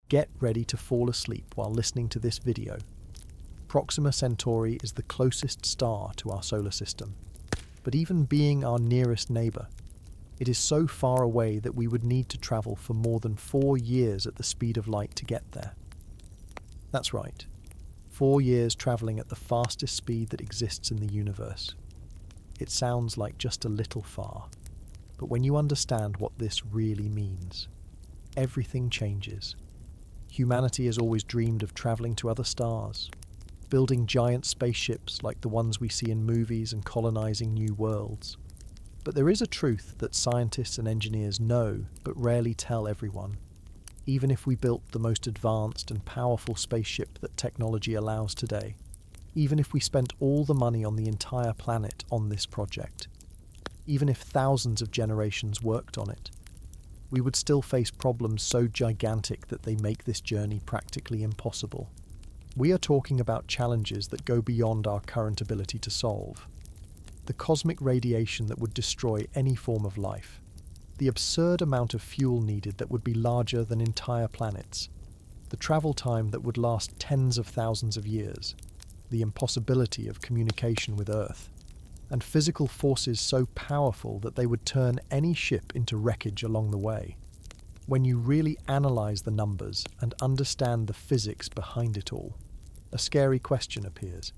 Get ready to fall asleep while listening to this video. Proxima Centauri is the closest star to our solar system, but even being our nearest neighbour, it is so far away that we would need to travel for more than 4 years at the speed of light to get there. That's right, 4 years travelling at the fastest speed that exists in the universe. It sounds like just a little far, but when you understand what this really means, everything changes. Humanity has always dreamed of travelling to other stars, building giant spaceships like the ones we see in movies and colonising new worlds. But there is a truth that scientists and engineers know but rarely tell everyone. Even if we built the most advanced and powerful spaceship that technology allows today, even if we spent all the money on the entire planet on this project, even if thousands of generations worked on it, we would still face problems so gigantic that they make this journey practically impossible. We are talking about challenges that go beyond our current ability to solve. The cosmic radiation that would destroy any form of life, the absurd amount of fuel needed that would be larger than entire planets, the travel time that would last tens of thousands of years, the impossibility of communication with Earth, and physical forces so powerful that they would turn any ship into wreckage along the way. When you really analyse the numbers and understand the physics behind it all, a scary question appears.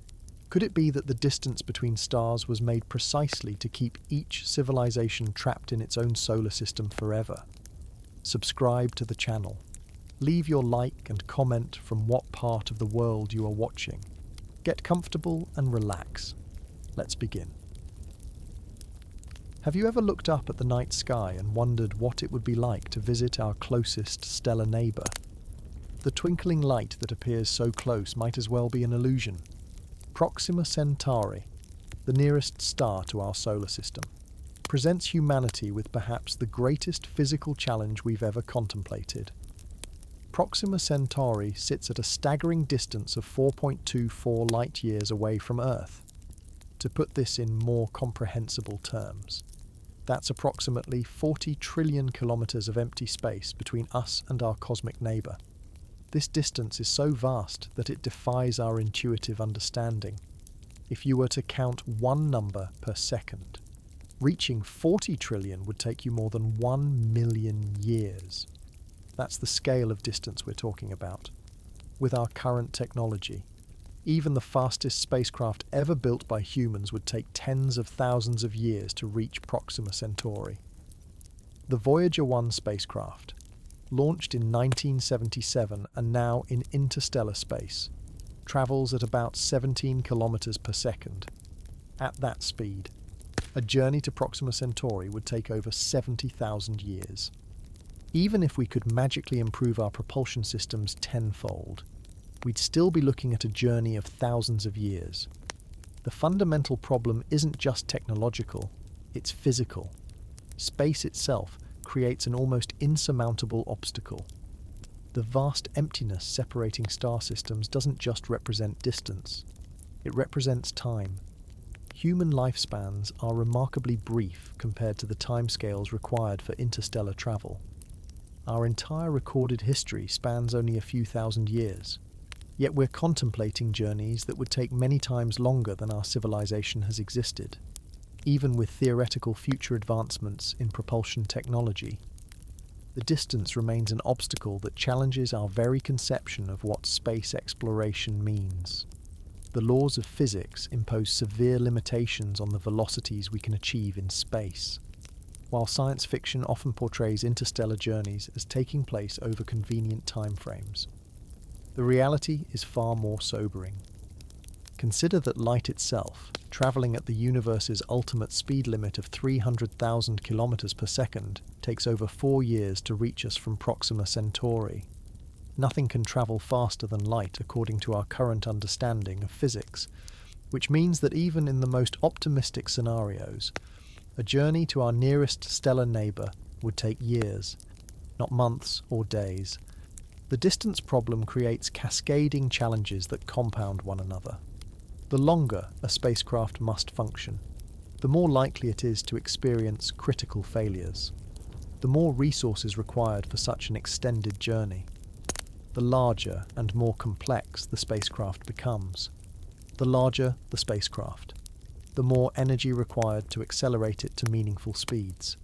Could it be that the distance between stars was made precisely to keep each civilization trapped in its own solar system forever? Subscribe to the channel. Leave your like and comment from what part of the world you are watching. Get comfortable and relax. Let's begin. Have you ever looked up at the night sky and wondered what it would be like to visit our closest stellar neighbour? The twinkling light that appears so close might as well be an illusion. Proxima Centauri, the nearest star to our solar system, presents humanity with perhaps the greatest physical challenge we've ever contemplated. Proxima Centauri sits at a staggering distance of 4.24 light-years away from Earth. To put this in more comprehensible terms, that's approximately 40 trillion kilometres of empty space between us and our cosmic neighbour. This distance is so vast that it defies our intuitive understanding. If you were to count one number per second, reaching 40 trillion would take you more than 1 million years. That's the scale of distance we're talking about. With our current technology, even the fastest spacecraft ever built by humans would take tens of thousands of years to reach Proxima Centauri. The Voyager 1 spacecraft, launched in 1977 and now in interstellar space, travels at about 17 kilometers per second. At that speed, a journey to Proxima Centauri would take over 70,000 years. Even if we could magically improve our propulsion systems tenfold, we'd still be looking at a journey of thousands of years. The fundamental problem isn't just technological, it's physical. Space itself creates an almost insurmountable obstacle. The vast emptiness separating star systems doesn't just represent distance, it represents time. Human lifespans are remarkably brief compared to the timescales required for interstellar travel. Our entire recorded history spans only a few thousand years. Yet we're contemplating journeys that would take many times longer than our civilization has existed. Even with theoretical future advancements in propulsion technology, the distance remains an obstacle that challenges our very conception of what space exploration means. The laws of physics impose severe limitations on the velocities we can achieve in space, while science fiction often portrays interstellar journeys as taking place over convenient timeframes. The reality is far more sobering. Consider that light itself, travelling at the universe's ultimate speed limit of 300,000 kilometers per second, takes over 4 years to reach us from Proxima Centauri. Nothing can travel faster than light according to our current understanding of physics, which means that even in the most optimistic scenarios, a journey to our nearest stellar neighbour would take years, not months or days. The distance problem creates cascading challenges that compound one another. The longer a spacecraft must function, the more likely it is to experience critical failures. The more resources required for such an extended journey. the larger and more complex the spacecraft becomes. The larger the spacecraft, the more energy required to accelerate it to meaningful speeds.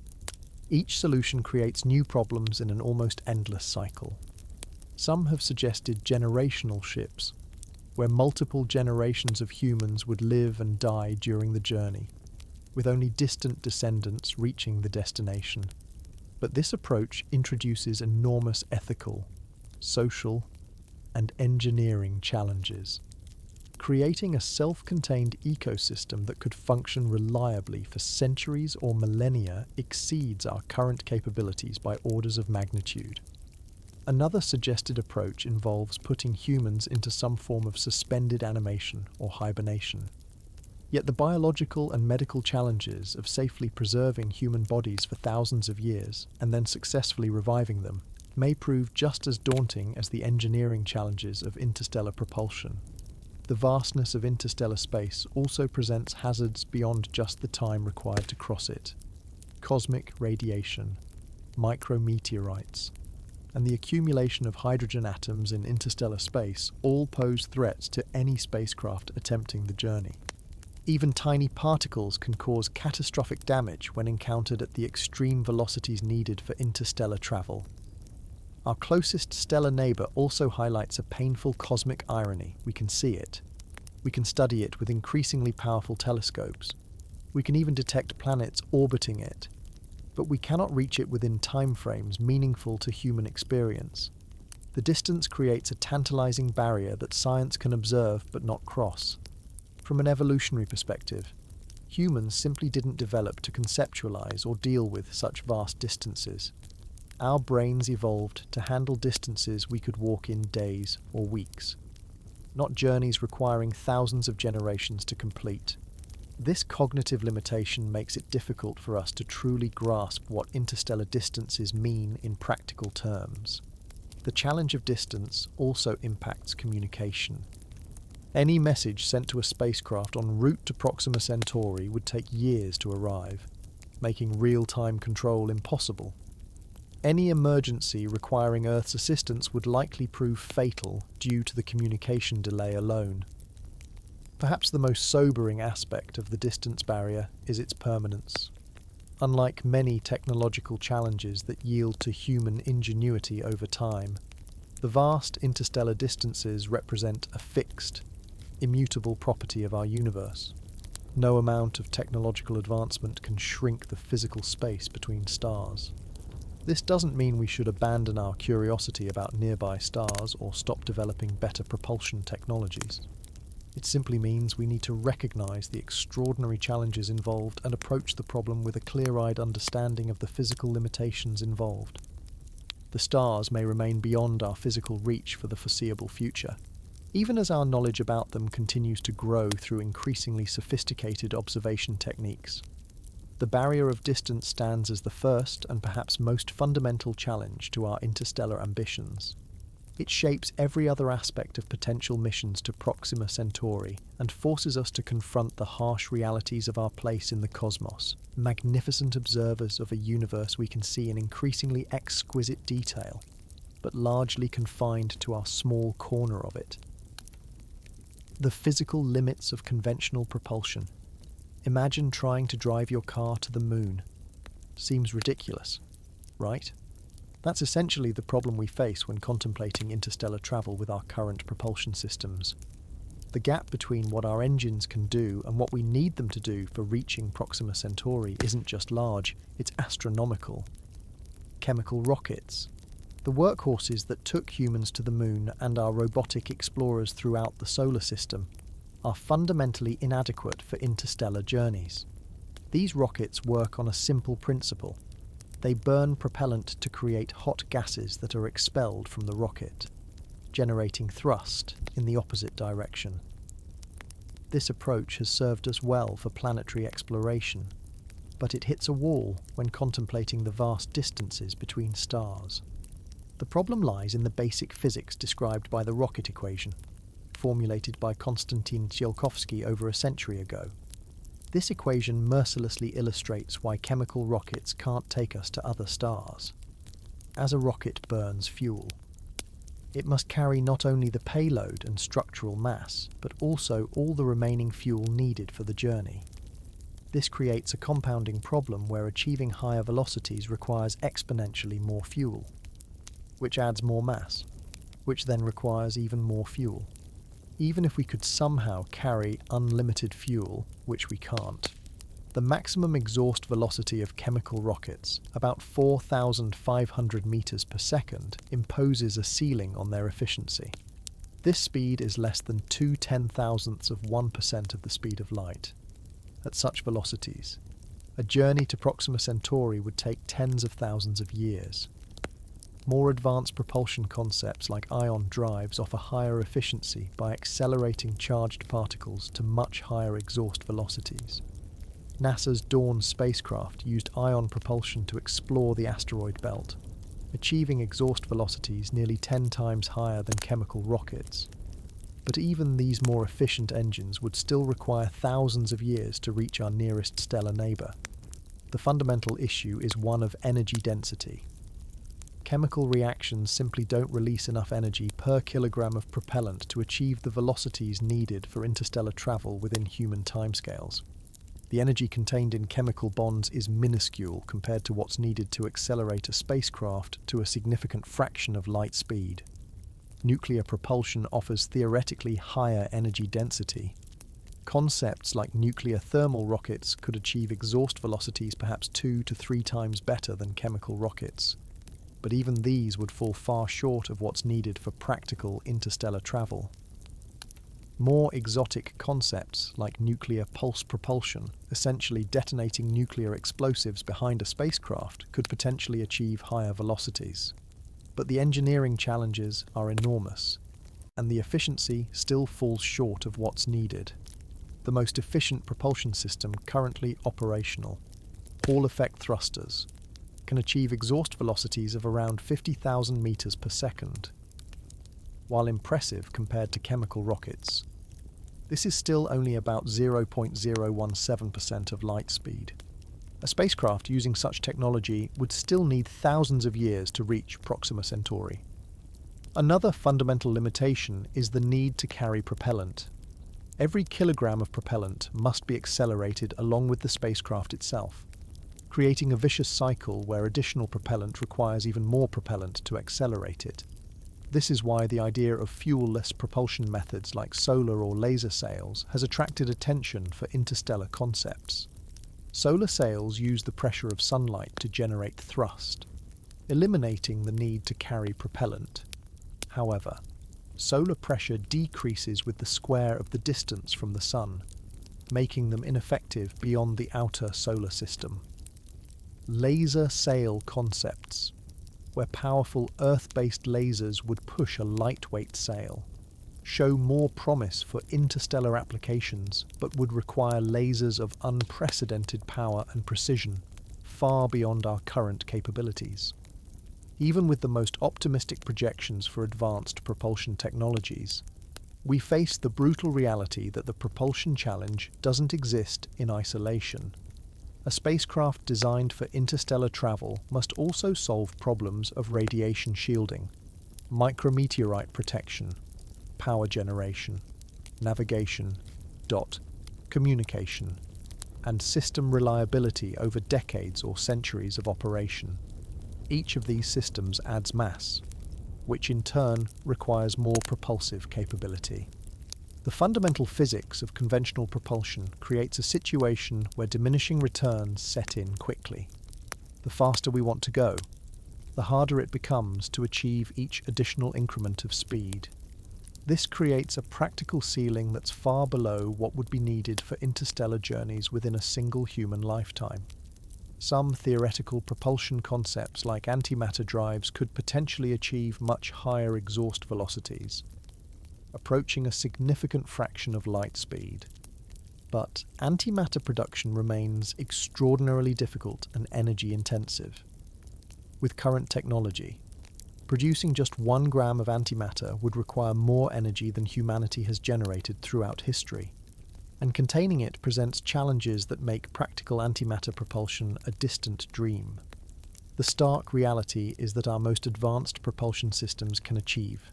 Each solution creates new problems in an almost endless cycle. Some have suggested generational ships, where multiple generations of humans would live and die during the journey, with only distant descendants reaching the destination. But this approach introduces enormous ethical, social, and engineering challenges. Creating a self-contained ecosystem that could function reliably for centuries or millennia exceeds our current capabilities by orders of magnitude. Another suggested approach involves putting humans into some form of suspended animation or hibernation. Yet the biological and medical challenges of safely preserving human bodies for thousands of years and then successfully reviving them may prove just as daunting as the engineering challenges of interstellar propulsion. The vastness of interstellar space also presents hazards beyond just the time required to cross it. Cosmic radiation, micrometeorites, and the accumulation of hydrogen atoms in interstellar space all pose threats to any spacecraft attempting the journey. Even tiny particles can cause catastrophic damage when encountered at the extreme velocities needed for interstellar travel. Our closest stellar neighbour also highlights a painful cosmic irony. We can see it. We can study it with increasingly powerful telescopes. We can even detect planets orbiting it. But we cannot reach it within timeframes meaningful to human experience. The distance creates a tantalizing barrier that science can observe but not cross. From an evolutionary perspective, humans simply didn't develop to conceptualize or deal with such vast distances. Our brains evolved to handle distances we could walk in days or weeks, not journeys requiring thousands of generations to complete. This cognitive limitation makes it difficult for us to truly grasp what interstellar distances mean in practical terms. The challenge of distance also impacts communication. Any message sent to a spacecraft en route to Proxima Centauri would take years to arrive, making real-time control impossible. Any emergency requiring Earth's assistance would likely prove fatal due to the communication delay alone. Perhaps the most sobering aspect of the distance barrier is its permanence. Unlike many technological challenges that yield to human ingenuity over time, the vast interstellar distances represent a fixed, immutable property of our universe. No amount of technological advancement can shrink the physical space between stars. This doesn't mean we should abandon our curiosity about nearby stars or stop developing better propulsion technologies. It simply means we need to recognize the extraordinary challenges involved and approach the problem with a clear-eyed understanding of the physical limitations involved. The stars may remain beyond our physical reach for the foreseeable future, even as our knowledge about them continues to grow through increasingly sophisticated observation techniques. The barrier of distance stands as the first and perhaps most fundamental challenge to our interstellar ambitions. It shapes every other aspect of potential missions to Proxima Centauri and forces us to confront the harsh realities of our place in the cosmos, magnificent observers of a universe we can see in increasingly exquisite detail, but largely confined to our small corner of it. The physical limits of conventional propulsion. Imagine trying to drive your car to the moon. Seems ridiculous, right? That's essentially the problem we face when contemplating interstellar travel with our current propulsion systems. The gap between what our engines can do and what we need them to do for reaching Proxima Centauri isn't just large, it's astronomical. Chemical rockets. The workhorses that took humans to the moon and our robotic explorers throughout the solar system are fundamentally inadequate for interstellar journeys. These rockets work on a simple principle. They burn propellant to create hot gases that are expelled from the rocket, generating thrust in the opposite direction. This approach has served us well for planetary exploration, but it hits a wall when contemplating the vast distances between stars. The problem lies in the basic physics described by the rocket equation, formulated by Konstantin Tsiolkovsky over a century ago. This equation mercilessly illustrates why chemical rockets can't take us to other stars. As a rocket burns fuel, It must carry not only the payload and structural mass, but also all the remaining fuel needed for the journey. This creates a compounding problem where achieving higher velocities requires exponentially more fuel, which adds more mass, which then requires even more fuel. Even if we could somehow carry unlimited fuel, which we can't, the maximum exhaust velocity of chemical rockets, about 4,500 meters per second, imposes a ceiling on their efficiency. This speed is less than 2/10,000ths of 1% of the speed of light. At such velocities, a journey to Proxima Centauri would take tens of thousands of years. More advanced propulsion concepts like ion drives offer higher efficiency by accelerating charged particles to much higher exhaust velocities. NASA's Dawn spacecraft used ion propulsion to explore the asteroid belt, achieving exhaust velocities nearly 10 times higher than chemical rockets. But even these more efficient engines would still require thousands of years to reach our nearest stellar neighbour. The fundamental issue is one of energy density. Chemical reactions simply don't release enough energy per kilogram of propellant to achieve the velocities needed for interstellar travel within human timescales. The energy contained in chemical bonds is minuscule compared to what's needed to accelerate a spacecraft to a significant fraction of light speed. Nuclear propulsion offers theoretically higher energy density. Concepts like nuclear thermal rockets could achieve exhaust velocities perhaps 2 to 3 times better than chemical rockets. But even these would fall far short of what's needed for practical interstellar travel. More exotic concepts like nuclear pulse propulsion, essentially detonating nuclear explosives behind a spacecraft, could potentially achieve higher velocities. But the engineering challenges are enormous, and the efficiency still falls short of what's needed. The most efficient propulsion system currently operational, Hall-effect thrusters, can achieve exhaust velocities of around 50,000 meters per second. While impressive compared to chemical rockets, this is still only about 0.017% of light speed. A spacecraft using such technology would still need thousands of years to reach Proxima Centauri. Another fundamental limitation is the need to carry propellant. Every kilogram of propellant must be accelerated along with the spacecraft itself, creating a vicious cycle where additional propellant requires even more propellant to accelerate it. This is why the idea of fuel-less propulsion methods like solar or laser sails has attracted attention for interstellar concepts. Solar sails use the pressure of sunlight to generate thrust, eliminating the need to carry propellant. However, solar pressure decreases with the square of the distance from the sun, making them ineffective beyond the outer solar system. Laser sail concepts, where powerful Earth-based lasers would push a lightweight sail, show more promise for interstellar applications, but would require lasers of unprecedented power and precision, far beyond our current capabilities. Even with the most optimistic projections for advanced propulsion technologies, we face the brutal reality that the propulsion challenge doesn't exist in isolation. A spacecraft designed for interstellar travel must also solve problems of radiation shielding, micrometeorite protection, power generation, navigation, communication, and system reliability over decades or centuries of operation. Each of these systems adds mass, which in turn requires more propulsive capability. The fundamental physics of conventional propulsion creates a situation where diminishing returns set in quickly. The faster we want to go, the harder it becomes to achieve each additional increment of speed. This creates a practical ceiling that's far below what would be needed for interstellar journeys within a single human lifetime. Some theoretical propulsion concepts like antimatter drives could potentially achieve much higher exhaust velocities, approaching a significant fraction of light speed. But antimatter production remains extraordinarily difficult and energy intensive. With current technology, producing just 1 gram of antimatter would require more energy than humanity has generated throughout history, and containing it presents challenges that make practical antimatter propulsion a distant dream. The stark reality is that our most advanced propulsion systems can achieve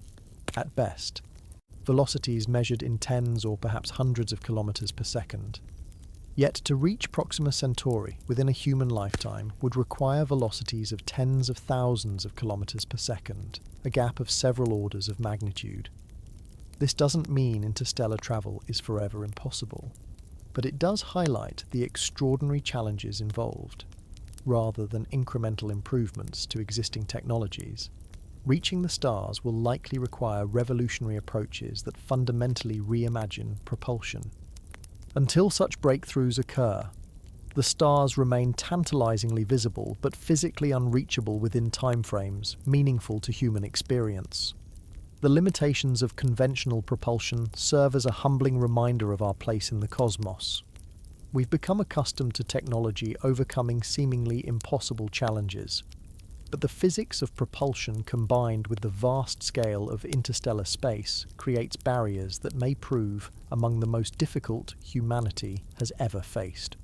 at best, velocities measured in tens or perhaps hundreds of kilometers per second. Yet to reach Proxima Centauri within a human lifetime would require velocities of tens of thousands of kilometers per second, a gap of several orders of magnitude. This doesn't mean interstellar travel is forever impossible, but it does highlight the extraordinary challenges involved. Rather than incremental improvements to existing technologies, reaching the stars will likely require revolutionary approaches that fundamentally reimagine propulsion. Until such breakthroughs occur, the stars remain tantalizingly visible but physically unreachable within timeframes meaningful to human experience. The limitations of conventional propulsion serve as a humbling reminder of our place in the cosmos. We've become accustomed to technology overcoming seemingly impossible challenges, but the physics of propulsion combined with the vast scale of interstellar space creates barriers that may prove among the most difficult humanity has ever faced.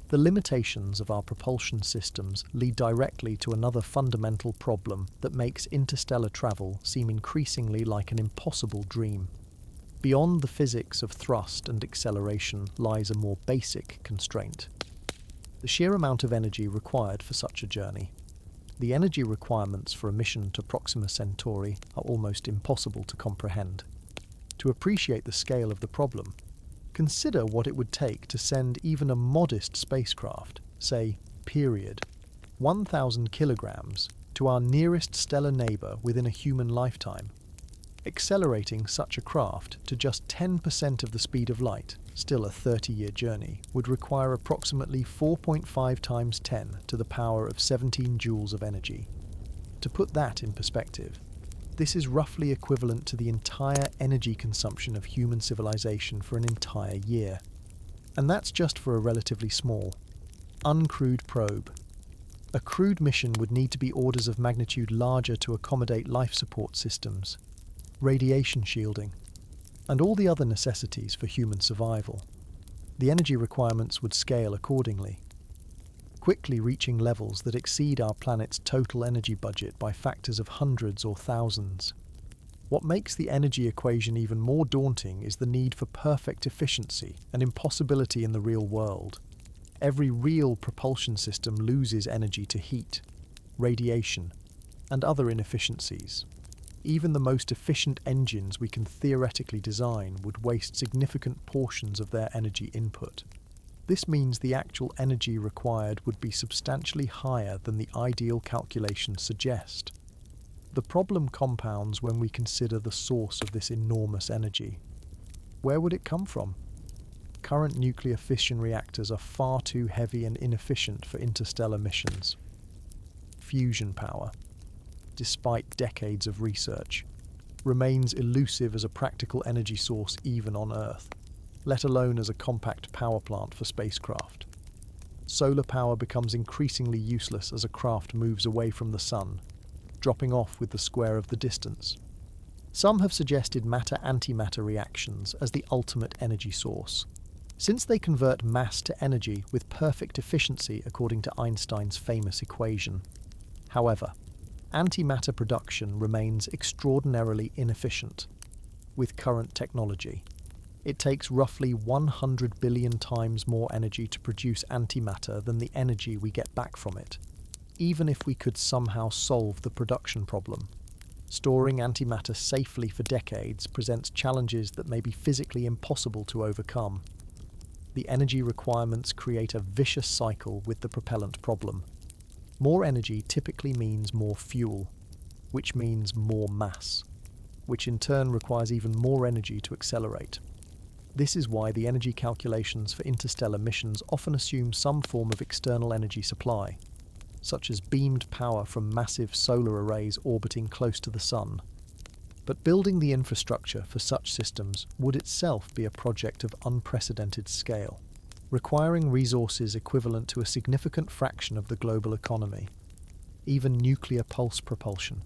The limitations of our propulsion systems lead directly to another fundamental problem that makes interstellar travel seem increasingly like an impossible dream. Beyond the physics of thrust and acceleration lies a more basic constraint: the sheer amount of energy required for such a journey. The energy requirements for a mission to Proxima Centauri are almost impossible to comprehend. To appreciate the scale of the problem, consider what it would take to send even a modest spacecraft, say, 1,000 kilograms, to our nearest stellar neighbour within a human lifetime. Accelerating such a craft to just 10% of the speed of light, still a 30-year journey, would require approximately 4.5 times 10 to the power of 17 joules of energy. To put that in perspective, this is roughly equivalent to the entire energy consumption of human civilization for an entire year. And that's just for a relatively small, uncrewed probe. A crewed mission would need to be orders of magnitude larger to accommodate life support systems, radiation shielding, and all the other necessities for human survival. The energy requirements would scale accordingly, quickly reaching levels that exceed our planet's total energy budget by factors of hundreds or thousands. What makes the energy equation even more daunting is the need for perfect efficiency, an impossibility in the real world. Every real propulsion system loses energy to heat, radiation, and other inefficiencies. Even the most efficient engines we can theoretically design would waste significant portions of their energy input. This means the actual energy required would be substantially higher than the ideal calculations suggest. The problem compounds when we consider the source of this enormous energy. Where would it come from? Current nuclear fission reactors are far too heavy and inefficient for interstellar missions. Fusion power, despite decades of research, remains elusive as a practical energy source even on Earth, let alone as a compact power plant for spacecraft. Solar power becomes increasingly useless as a craft moves away from the sun, dropping off with the square of the distance. Some have suggested matter-antimatter reactions as the ultimate energy source, since they convert mass to energy with perfect efficiency according to Einstein's famous equation. However, antimatter production remains extraordinarily inefficient. With current technology, it takes roughly 100 billion times more energy to produce antimatter than the energy we get back from it, even if we could somehow solve the production problem. Storing antimatter safely for decades presents challenges that may be physically impossible to overcome. The energy requirements create a vicious cycle with the propellant problem. More energy typically means more fuel, which means more mass, which in turn requires even more energy to accelerate. This is why the energy calculations for interstellar missions often assume some form of external energy supply, such as beamed power from massive solar arrays orbiting close to the Sun. But building the infrastructure for such systems would itself be a project of unprecedented scale, requiring resources equivalent to a significant fraction of the global economy. Even nuclear pulse propulsion,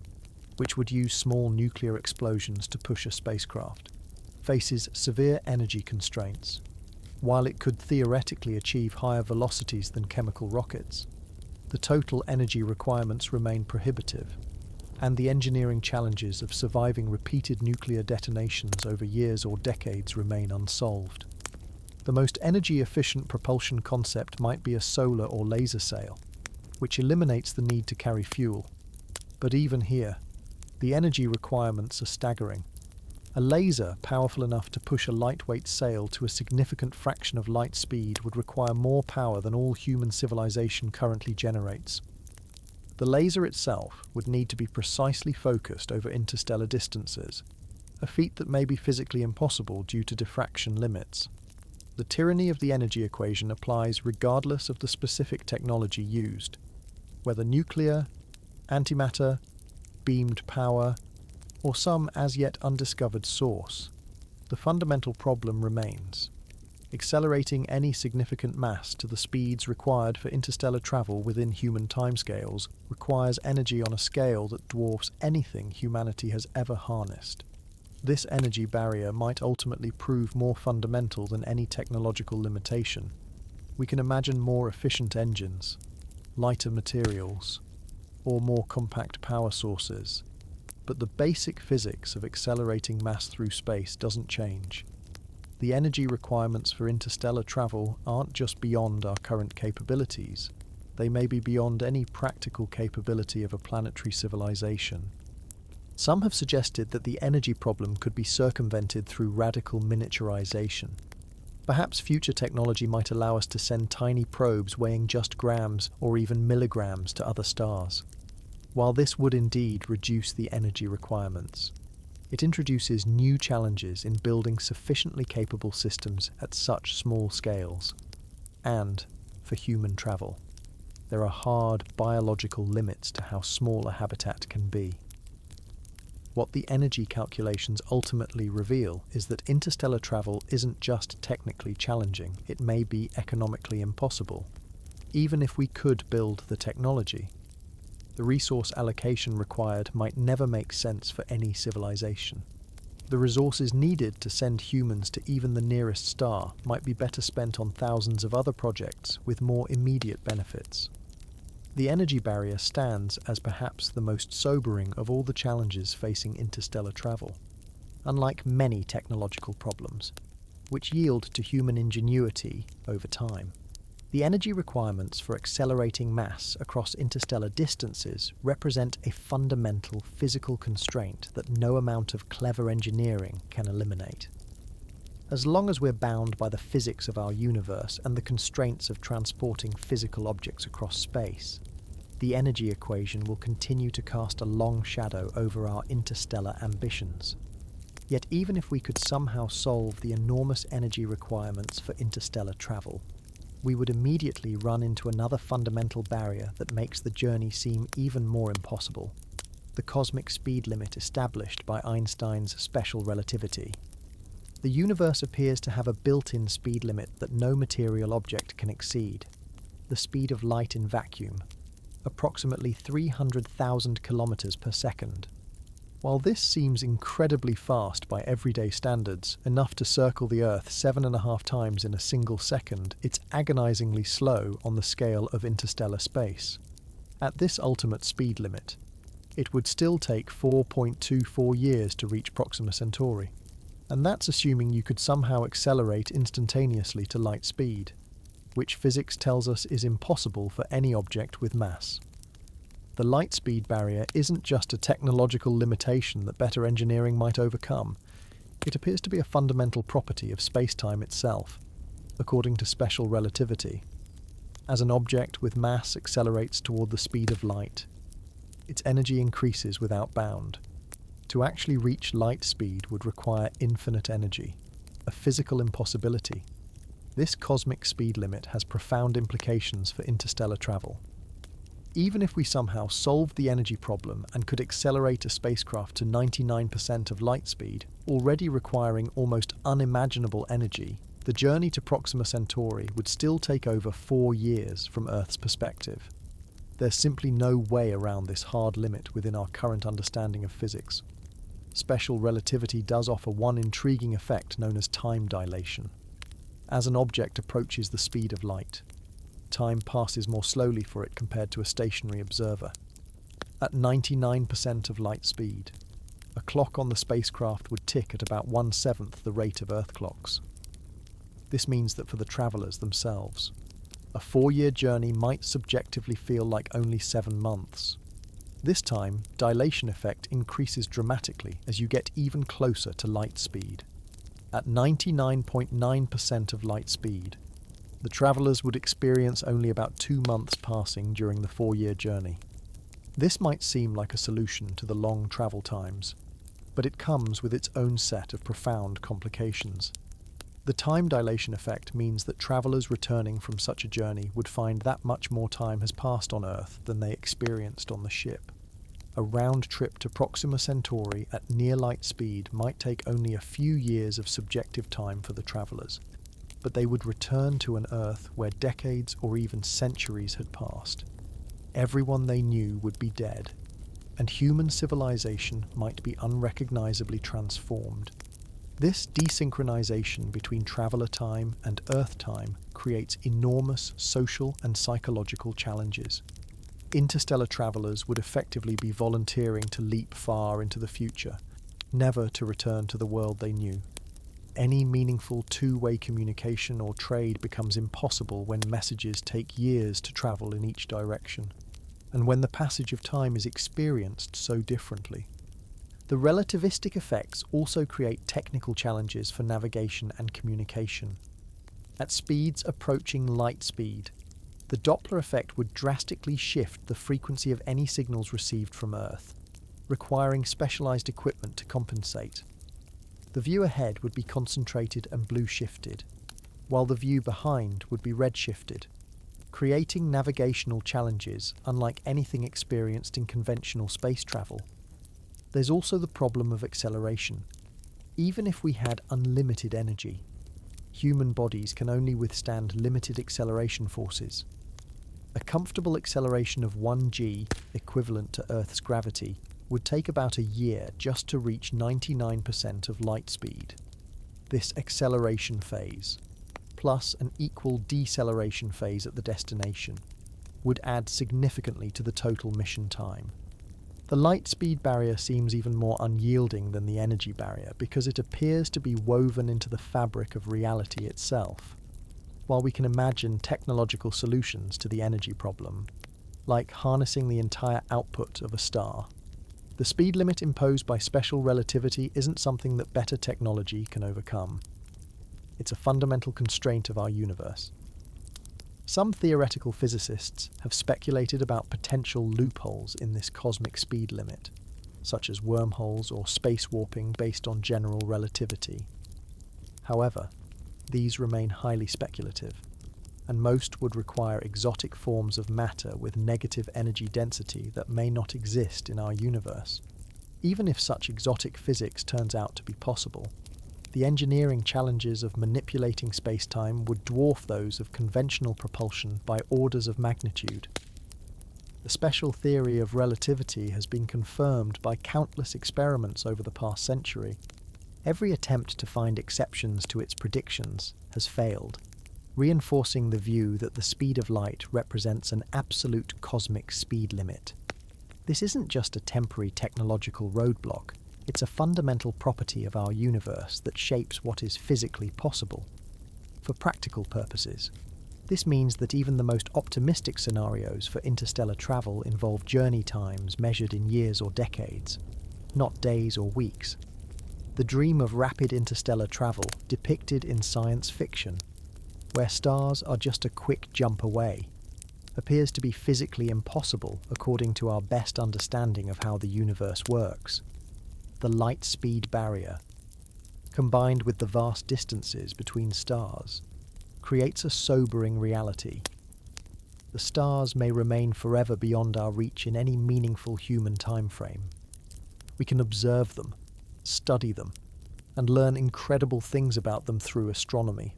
which would use small nuclear explosions to push a spacecraft, faces severe energy constraints. While it could theoretically achieve higher velocities than chemical rockets, the total energy requirements remain prohibitive. and the engineering challenges of surviving repeated nuclear detonations over years or decades remain unsolved. The most energy-efficient propulsion concept might be a solar or laser sail, which eliminates the need to carry fuel. But even here, the energy requirements are staggering. A laser powerful enough to push a lightweight sail to a significant fraction of light speed would require more power than all human civilization currently generates. The laser itself would need to be precisely focused over interstellar distances, a feat that may be physically impossible due to diffraction limits. The tyranny of the energy equation applies regardless of the specific technology used, whether nuclear, antimatter, beamed power, or some as yet undiscovered source. The fundamental problem remains. Accelerating any significant mass to the speeds required for interstellar travel within human timescales requires energy on a scale that dwarfs anything humanity has ever harnessed. This energy barrier might ultimately prove more fundamental than any technological limitation. We can imagine more efficient engines, lighter materials, or more compact power sources. But the basic physics of accelerating mass through space doesn't change. The energy requirements for interstellar travel aren't just beyond our current capabilities. They may be beyond any practical capability of a planetary civilization. Some have suggested that the energy problem could be circumvented through radical miniaturization. Perhaps future technology might allow us to send tiny probes weighing just grams or even milligrams to other stars. While this would indeed reduce the energy requirements, it introduces new challenges in building sufficiently capable systems at such small scales. And, for human travel, there are hard biological limits to how small a habitat can be. What the energy calculations ultimately reveal is that interstellar travel isn't just technically challenging, it may be economically impossible. Even if we could build the technology, the resource allocation required might never make sense for any civilization. The resources needed to send humans to even the nearest star might be better spent on thousands of other projects with more immediate benefits. The energy barrier stands as perhaps the most sobering of all the challenges facing interstellar travel. Unlike many technological problems, which yield to human ingenuity over time, the energy requirements for accelerating mass across interstellar distances represent a fundamental physical constraint that no amount of clever engineering can eliminate. As long as we're bound by the physics of our universe and the constraints of transporting physical objects across space, the energy equation will continue to cast a long shadow over our interstellar ambitions. Yet even if we could somehow solve the enormous energy requirements for interstellar travel, we would immediately run into another fundamental barrier that makes the journey seem even more impossible: the cosmic speed limit established by Einstein's special relativity. The universe appears to have a built-in speed limit that no material object can exceed: the speed of light in vacuum, approximately 300,000 kilometers per second. While this seems incredibly fast by everyday standards, enough to circle the Earth 7.5 times in a single second, it's agonizingly slow on the scale of interstellar space. At this ultimate speed limit, it would still take 4.24 years to reach Proxima Centauri. And that's assuming you could somehow accelerate instantaneously to light speed, which physics tells us is impossible for any object with mass. The light speed barrier isn't just a technological limitation that better engineering might overcome. It appears to be a fundamental property of space-time itself, according to special relativity. As an object with mass accelerates toward the speed of light, its energy increases without bound. To actually reach light speed would require infinite energy, a physical impossibility. This cosmic speed limit has profound implications for interstellar travel. Even if we somehow solved the energy problem and could accelerate a spacecraft to 99% of light speed, already requiring almost unimaginable energy, the journey to Proxima Centauri would still take over 4 years from Earth's perspective. There's simply no way around this hard limit within our current understanding of physics. Special relativity does offer one intriguing effect known as time dilation. As an object approaches the speed of light, time passes more slowly for it compared to a stationary observer. At 99% of light speed, a clock on the spacecraft would tick at about 1/7 the rate of Earth clocks. This means that for the travelers themselves, a 4-year journey might subjectively feel like only 7 months. This time, dilation effect increases dramatically as you get even closer to light speed. At 99.9% of light speed, the travelers would experience only about 2 months passing during the 4-year journey. This might seem like a solution to the long travel times, but it comes with its own set of profound complications. The time dilation effect means that travelers returning from such a journey would find that much more time has passed on Earth than they experienced on the ship. A round trip to Proxima Centauri at near light speed might take only a few years of subjective time for the travelers, but they would return to an Earth where decades or even centuries had passed. Everyone they knew would be dead, and human civilization might be unrecognizably transformed. This desynchronization between traveler time and Earth time creates enormous social and psychological challenges. Interstellar travelers would effectively be volunteering to leap far into the future, never to return to the world they knew. Any meaningful two-way communication or trade becomes impossible when messages take years to travel in each direction, and when the passage of time is experienced so differently. The relativistic effects also create technical challenges for navigation and communication. At speeds approaching light speed, the Doppler effect would drastically shift the frequency of any signals received from Earth, requiring specialized equipment to compensate. The view ahead would be concentrated and blue shifted, while the view behind would be red shifted, creating navigational challenges unlike anything experienced in conventional space travel. There's also the problem of acceleration. Even if we had unlimited energy, human bodies can only withstand limited acceleration forces. A comfortable acceleration of 1 g, equivalent to Earth's gravity, would take about a year just to reach 99% of light speed. This acceleration phase, plus an equal deceleration phase at the destination, would add significantly to the total mission time. The light speed barrier seems even more unyielding than the energy barrier because it appears to be woven into the fabric of reality itself. While we can imagine technological solutions to the energy problem, like harnessing the entire output of a star, the speed limit imposed by special relativity isn't something that better technology can overcome. It's a fundamental constraint of our universe. Some theoretical physicists have speculated about potential loopholes in this cosmic speed limit, such as wormholes or space warping based on general relativity. However, these remain highly speculative, and most would require exotic forms of matter with negative energy density that may not exist in our universe. Even if such exotic physics turns out to be possible, the engineering challenges of manipulating space-time would dwarf those of conventional propulsion by orders of magnitude. The special theory of relativity has been confirmed by countless experiments over the past century. Every attempt to find exceptions to its predictions has failed, reinforcing the view that the speed of light represents an absolute cosmic speed limit. This isn't just a temporary technological roadblock. It's a fundamental property of our universe that shapes what is physically possible. For practical purposes, this means that even the most optimistic scenarios for interstellar travel involve journey times measured in years or decades, not days or weeks. The dream of rapid interstellar travel depicted in science fiction, where stars are just a quick jump away, appears to be physically impossible according to our best understanding of how the universe works. The light speed barrier, combined with the vast distances between stars, creates a sobering reality. The stars may remain forever beyond our reach in any meaningful human time frame. We can observe them, study them, and learn incredible things about them through astronomy.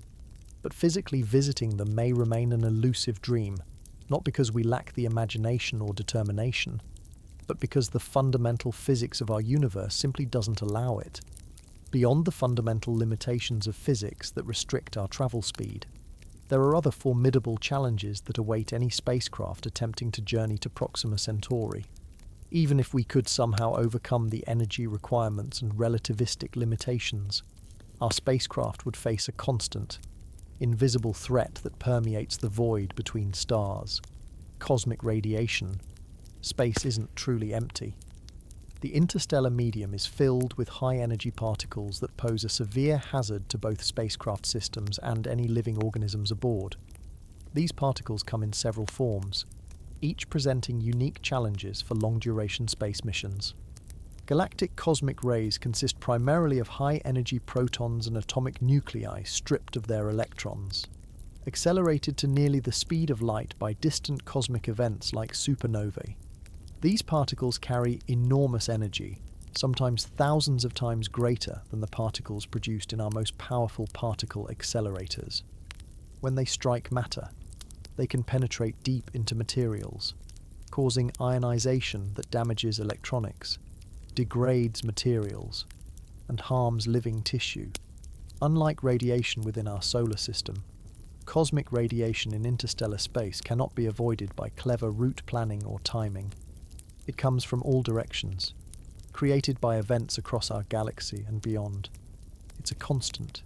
But physically visiting them may remain an elusive dream, not because we lack the imagination or determination, but because the fundamental physics of our universe simply doesn't allow it. Beyond the fundamental limitations of physics that restrict our travel speed, there are other formidable challenges that await any spacecraft attempting to journey to Proxima Centauri. Even if we could somehow overcome the energy requirements and relativistic limitations, our spacecraft would face a constant, invisible threat that permeates the void between stars. Cosmic radiation. Space isn't truly empty. The interstellar medium is filled with high-energy particles that pose a severe hazard to both spacecraft systems and any living organisms aboard. These particles come in several forms, each presenting unique challenges for long-duration space missions. Galactic cosmic rays consist primarily of high-energy protons and atomic nuclei stripped of their electrons, accelerated to nearly the speed of light by distant cosmic events like supernovae. These particles carry enormous energy, sometimes thousands of times greater than the particles produced in our most powerful particle accelerators. When they strike matter, they can penetrate deep into materials, causing ionization that damages electronics, degrades materials, and harms living tissue. Unlike radiation within our solar system, cosmic radiation in interstellar space cannot be avoided by clever route planning or timing. It comes from all directions, created by events across our galaxy and beyond. It's a constant,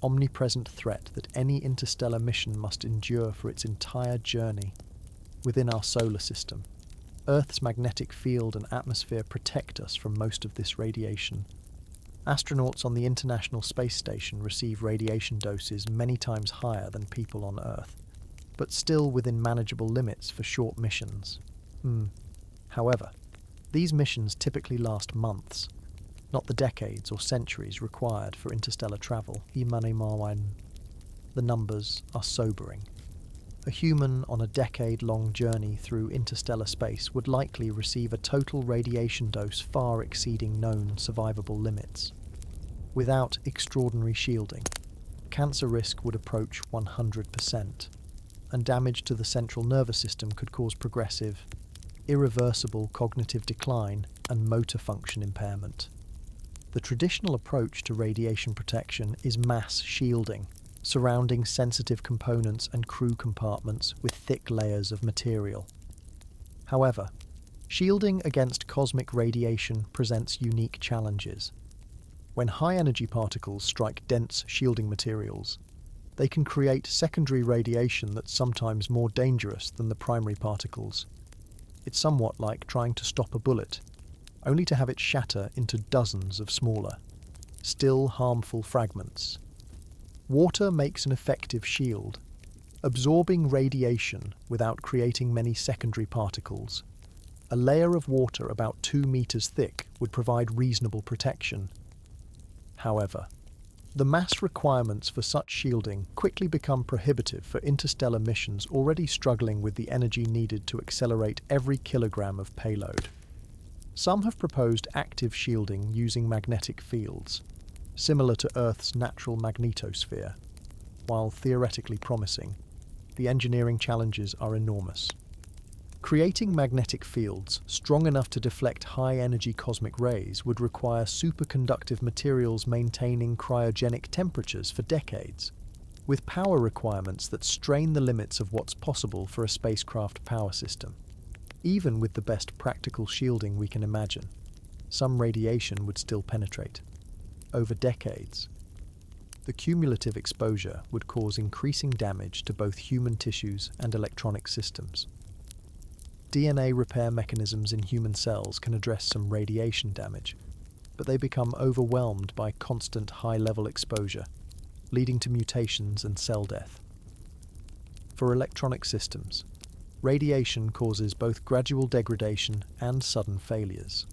omnipresent threat that any interstellar mission must endure for its entire journey. Within our solar system, Earth's magnetic field and atmosphere protect us from most of this radiation. Astronauts on the International Space Station receive radiation doses many times higher than people on Earth, but still within manageable limits for short missions. However, these missions typically last months, not the decades or centuries required for interstellar travel. The numbers are sobering. A human on a decade-long journey through interstellar space would likely receive a total radiation dose far exceeding known survivable limits. Without extraordinary shielding, cancer risk would approach 100%, and damage to the central nervous system could cause progressive, irreversible cognitive decline and motor function impairment. The traditional approach to radiation protection is mass shielding, surrounding sensitive components and crew compartments with thick layers of material. However, shielding against cosmic radiation presents unique challenges. When high-energy particles strike dense shielding materials, they can create secondary radiation that's sometimes more dangerous than the primary particles. It's somewhat like trying to stop a bullet, only to have it shatter into dozens of smaller, still harmful fragments. Water makes an effective shield, absorbing radiation without creating many secondary particles. A layer of water about 2 meters thick would provide reasonable protection. However, the mass requirements for such shielding quickly become prohibitive for interstellar missions already struggling with the energy needed to accelerate every kilogram of payload. Some have proposed active shielding using magnetic fields, similar to Earth's natural magnetosphere. While theoretically promising, the engineering challenges are enormous. Creating magnetic fields strong enough to deflect high-energy cosmic rays would require superconductive materials maintaining cryogenic temperatures for decades, with power requirements that strain the limits of what's possible for a spacecraft power system. Even with the best practical shielding we can imagine, some radiation would still penetrate. Over decades, the cumulative exposure would cause increasing damage to both human tissues and electronic systems. DNA repair mechanisms in human cells can address some radiation damage, but they become overwhelmed by constant high-level exposure, leading to mutations and cell death. For electronic systems, radiation causes both gradual degradation and sudden failures.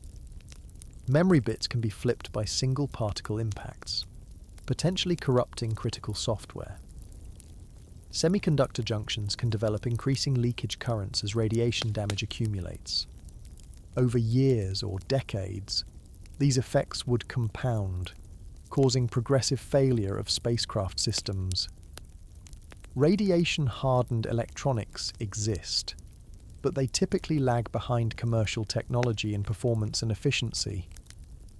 Memory bits can be flipped by single particle impacts, potentially corrupting critical software. Semiconductor junctions can develop increasing leakage currents as radiation damage accumulates. Over years or decades, these effects would compound, causing progressive failure of spacecraft systems. Radiation-hardened electronics exist, but they typically lag behind commercial technology in performance and efficiency.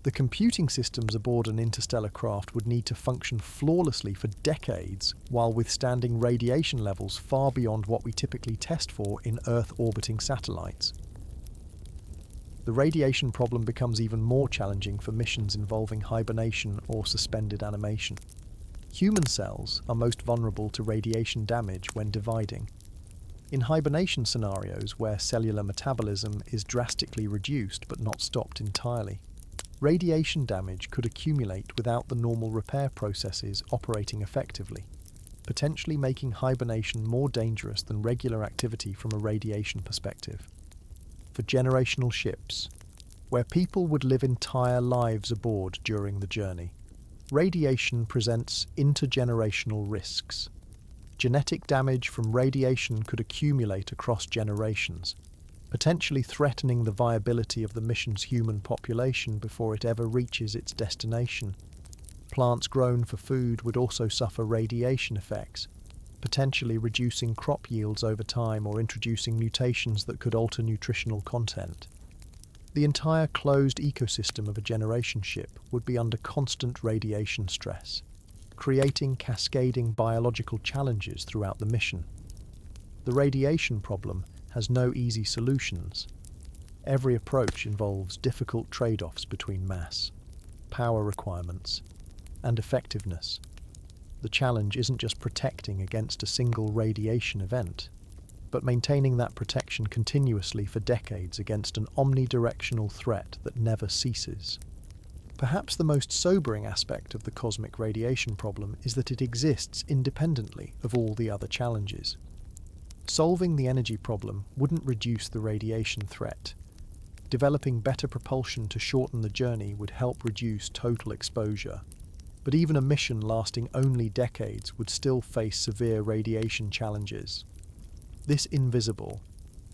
The computing systems aboard an interstellar craft would need to function flawlessly for decades while withstanding radiation levels far beyond what we typically test for in Earth-orbiting satellites. The radiation problem becomes even more challenging for missions involving hibernation or suspended animation. Human cells are most vulnerable to radiation damage when dividing. In hibernation scenarios where cellular metabolism is drastically reduced but not stopped entirely, radiation damage could accumulate without the normal repair processes operating effectively, potentially making hibernation more dangerous than regular activity from a radiation perspective. For generational ships, where people would live entire lives aboard during the journey, radiation presents intergenerational risks. Genetic damage from radiation could accumulate across generations, potentially threatening the viability of the mission's human population before it ever reaches its destination. Plants grown for food would also suffer radiation effects, potentially reducing crop yields over time or introducing mutations that could alter nutritional content. The entire closed ecosystem of a generation ship would be under constant radiation stress, creating cascading biological challenges throughout the mission. The radiation problem has no easy solutions. Every approach involves difficult trade-offs between mass, power requirements, and effectiveness. The challenge isn't just protecting against a single radiation event, but maintaining that protection continuously for decades against an omnidirectional threat that never ceases. Perhaps the most sobering aspect of the cosmic radiation problem is that it exists independently of all the other challenges. Solving the energy problem wouldn't reduce the radiation threat. Developing better propulsion to shorten the journey would help reduce total exposure. But even a mission lasting only decades would still face severe radiation challenges. This invisible,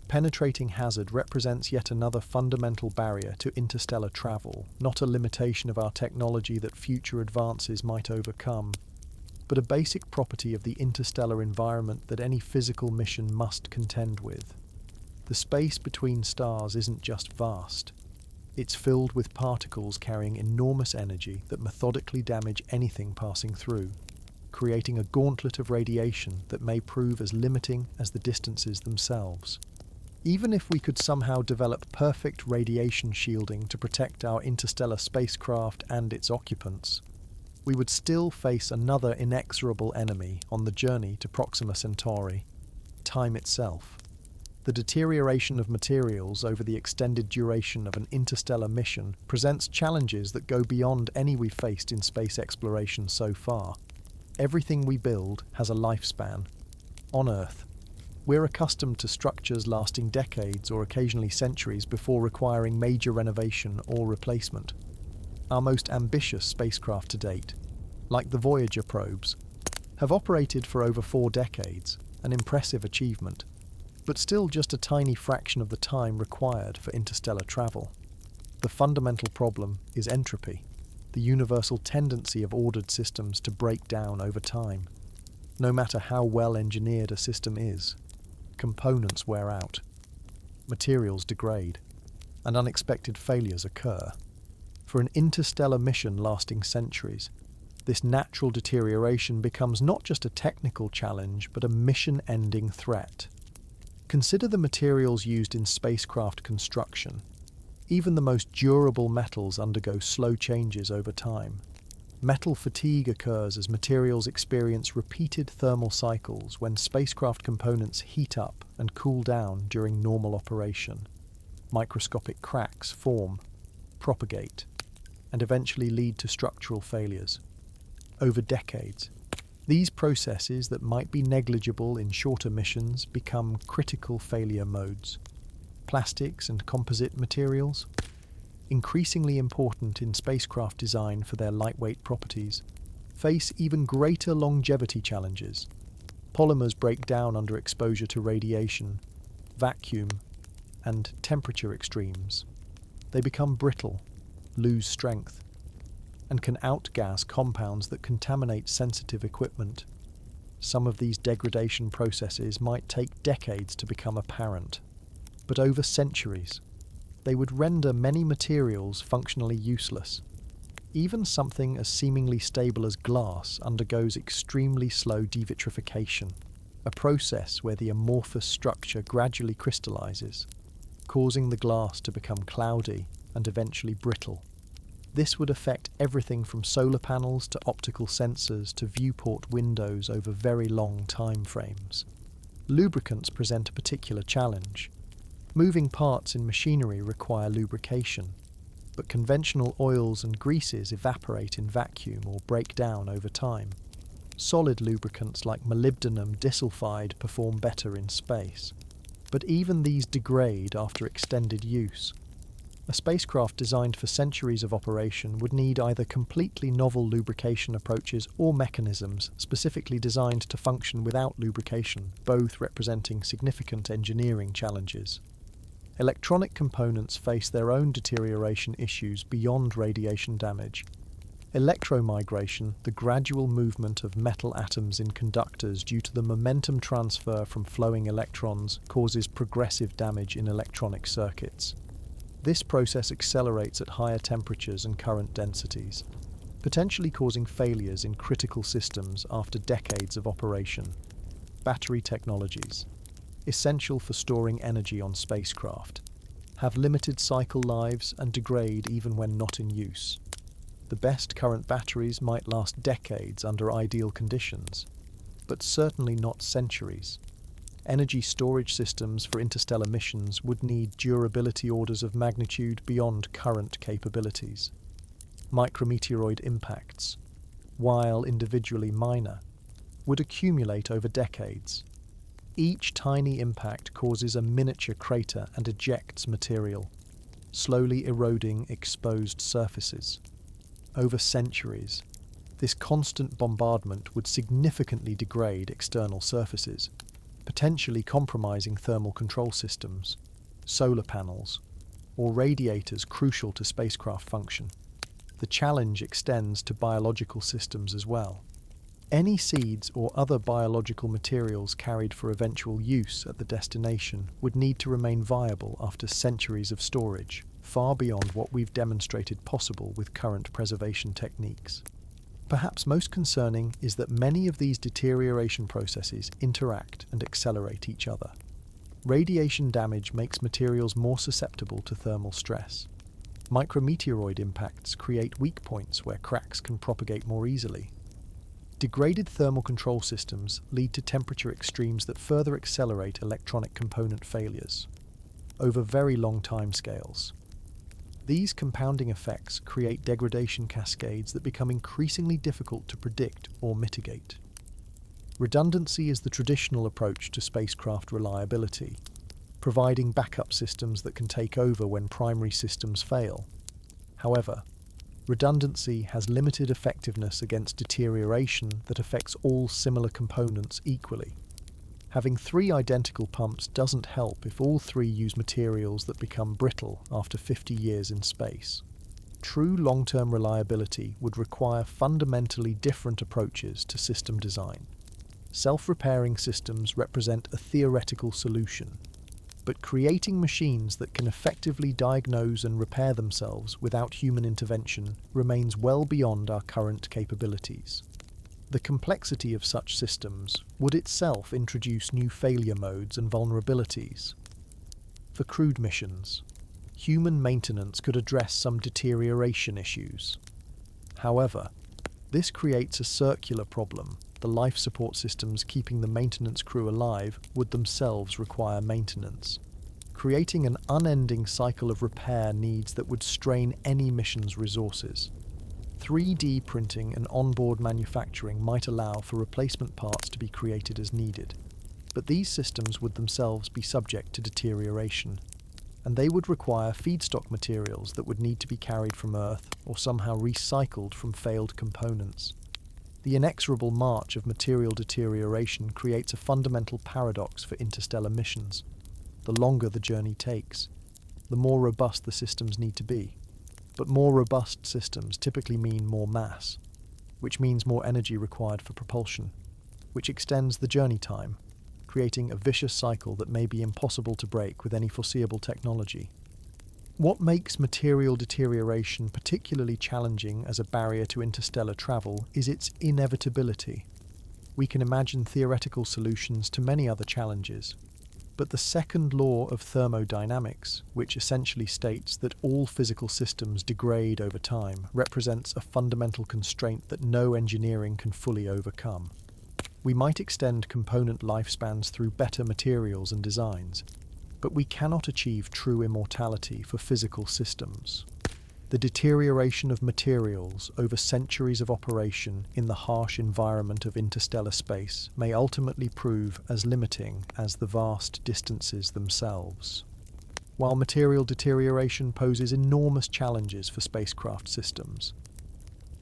penetrating hazard represents yet another fundamental barrier to interstellar travel, not a limitation of our technology that future advances might overcome, but a basic property of the interstellar environment that any physical mission must contend with. The space between stars isn't just vast. It's filled with particles carrying enormous energy that methodically damage anything passing through, creating a gauntlet of radiation that may prove as limiting as the distances themselves. Even if we could somehow develop perfect radiation shielding to protect our interstellar spacecraft and its occupants, we would still face another inexorable enemy on the journey to Proxima Centauri: time itself. The deterioration of materials over the extended duration of an interstellar mission presents challenges that go beyond any we've faced in space exploration so far. Everything we build has a lifespan. On Earth, we're accustomed to structures lasting decades or occasionally centuries before requiring major renovation or replacement. Our most ambitious spacecraft to date, like the Voyager probes, have operated for over 4 decades, an impressive achievement, but still just a tiny fraction of the time required for interstellar travel. The fundamental problem is entropy, the universal tendency of ordered systems to break down over time. No matter how well engineered a system is, components wear out, materials degrade, and unexpected failures occur. For an interstellar mission lasting centuries, this natural deterioration becomes not just a technical challenge, but a mission-ending threat. Consider the materials used in spacecraft construction. Even the most durable metals undergo slow changes over time. Metal fatigue occurs as materials experience repeated thermal cycles when spacecraft components heat up and cool down during normal operation. Microscopic cracks form, propagate, and eventually lead to structural failures. Over decades, these processes that might be negligible in shorter missions become critical failure modes. Plastics and composite materials, increasingly important in spacecraft design for their lightweight properties, face even greater longevity challenges. Polymers break down under exposure to radiation, vacuum, and temperature extremes. They become brittle, lose strength, and can outgas compounds that contaminate sensitive equipment. Some of these degradation processes might take decades to become apparent, but over centuries, they would render many materials functionally useless. Even something as seemingly stable as glass undergoes extremely slow devitrification, a process where the amorphous structure gradually crystallizes, causing the glass to become cloudy and eventually brittle. This would affect everything from solar panels to optical sensors to viewport windows over very long time frames. Lubricants present a particular challenge. Moving parts in machinery require lubrication, but conventional oils and greases evaporate in vacuum or break down over time. Solid lubricants like molybdenum disulfide perform better in space, but even these degrade after extended use. A spacecraft designed for centuries of operation would need either completely novel lubrication approaches or mechanisms specifically designed to function without lubrication, both representing significant engineering challenges. Electronic components face their own deterioration issues beyond radiation damage. Electromigration, the gradual movement of metal atoms in conductors due to the momentum transfer from flowing electrons, causes progressive damage in electronic circuits. This process accelerates at higher temperatures and current densities, potentially causing failures in critical systems after decades of operation. Battery technologies, essential for storing energy on spacecraft, have limited cycle lives and degrade even when not in use. The best current batteries might last decades under ideal conditions, but certainly not centuries. Energy storage systems for interstellar missions would need durability orders of magnitude beyond current capabilities. Micrometeoroid impacts, while individually minor, would accumulate over decades. Each tiny impact causes a miniature crater and ejects material, slowly eroding exposed surfaces. Over centuries, this constant bombardment would significantly degrade external surfaces, potentially compromising thermal control systems, solar panels, or radiators crucial to spacecraft function. The challenge extends to biological systems as well. Any seeds or other biological materials carried for eventual use at the destination would need to remain viable after centuries of storage, far beyond what we've demonstrated possible with current preservation techniques. Perhaps most concerning is that many of these deterioration processes interact and accelerate each other. Radiation damage makes materials more susceptible to thermal stress. Micrometeoroid impacts create weak points where cracks can propagate more easily. Degraded thermal control systems lead to temperature extremes that further accelerate electronic component failures over very long timescales. These compounding effects create degradation cascades that become increasingly difficult to predict or mitigate. Redundancy is the traditional approach to spacecraft reliability, providing backup systems that can take over when primary systems fail. However, redundancy has limited effectiveness against deterioration that affects all similar components equally. Having 3 identical pumps doesn't help if all 3 use materials that become brittle after 50 years in space. True long-term reliability would require fundamentally different approaches to system design. Self-repairing systems represent a theoretical solution, but creating machines that can effectively diagnose and repair themselves without human intervention remains well beyond our current capabilities. The complexity of such systems would itself introduce new failure modes and vulnerabilities. For crewed missions, human maintenance could address some deterioration issues. However, this creates a circular problem. The life support systems keeping the maintenance crew alive would themselves require maintenance, creating an unending cycle of repair needs that would strain any mission's resources. 3D printing and onboard manufacturing might allow for replacement parts to be created as needed, but these systems would themselves be subject to deterioration, and they would require feedstock materials that would need to be carried from Earth or somehow recycled from failed components. The inexorable march of material deterioration creates a fundamental paradox for interstellar missions. The longer the journey takes, the more robust the systems need to be. But more robust systems typically mean more mass, which means more energy required for propulsion, which extends the journey time, creating a vicious cycle that may be impossible to break with any foreseeable technology. What makes material deterioration particularly challenging as a barrier to interstellar travel is its inevitability. We can imagine theoretical solutions to many other challenges, But the second law of thermodynamics, which essentially states that all physical systems degrade over time, represents a fundamental constraint that no engineering can fully overcome. We might extend component lifespans through better materials and designs, but we cannot achieve true immortality for physical systems. The deterioration of materials over centuries of operation in the harsh environment of interstellar space may ultimately prove as limiting as the vast distances themselves. While material deterioration poses enormous challenges for spacecraft systems,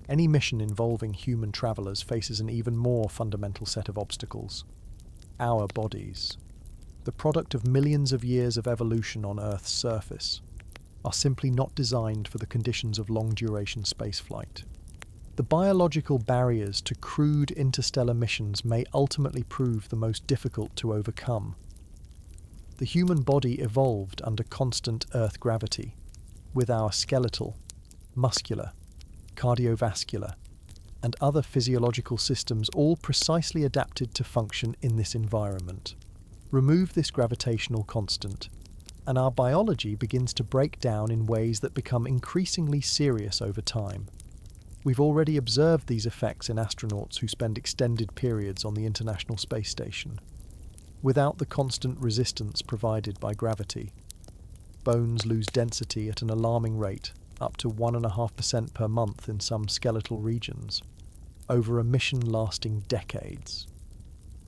any mission involving human travelers faces an even more fundamental set of obstacles: our bodies. The product of millions of years of evolution on Earth's surface, are simply not designed for the conditions of long-duration spaceflight. The biological barriers to crude interstellar missions may ultimately prove the most difficult to overcome. The human body evolved under constant Earth gravity, with our skeletal, muscular, cardiovascular, and other physiological systems all precisely adapted to function in this environment. Remove this gravitational constant, and our biology begins to break down in ways that become increasingly serious over time. We've already observed these effects in astronauts who spend extended periods on the International Space Station. Without the constant resistance provided by gravity, bones lose density at an alarming rate, up to 1.5% per month in some skeletal regions, over a mission lasting decades.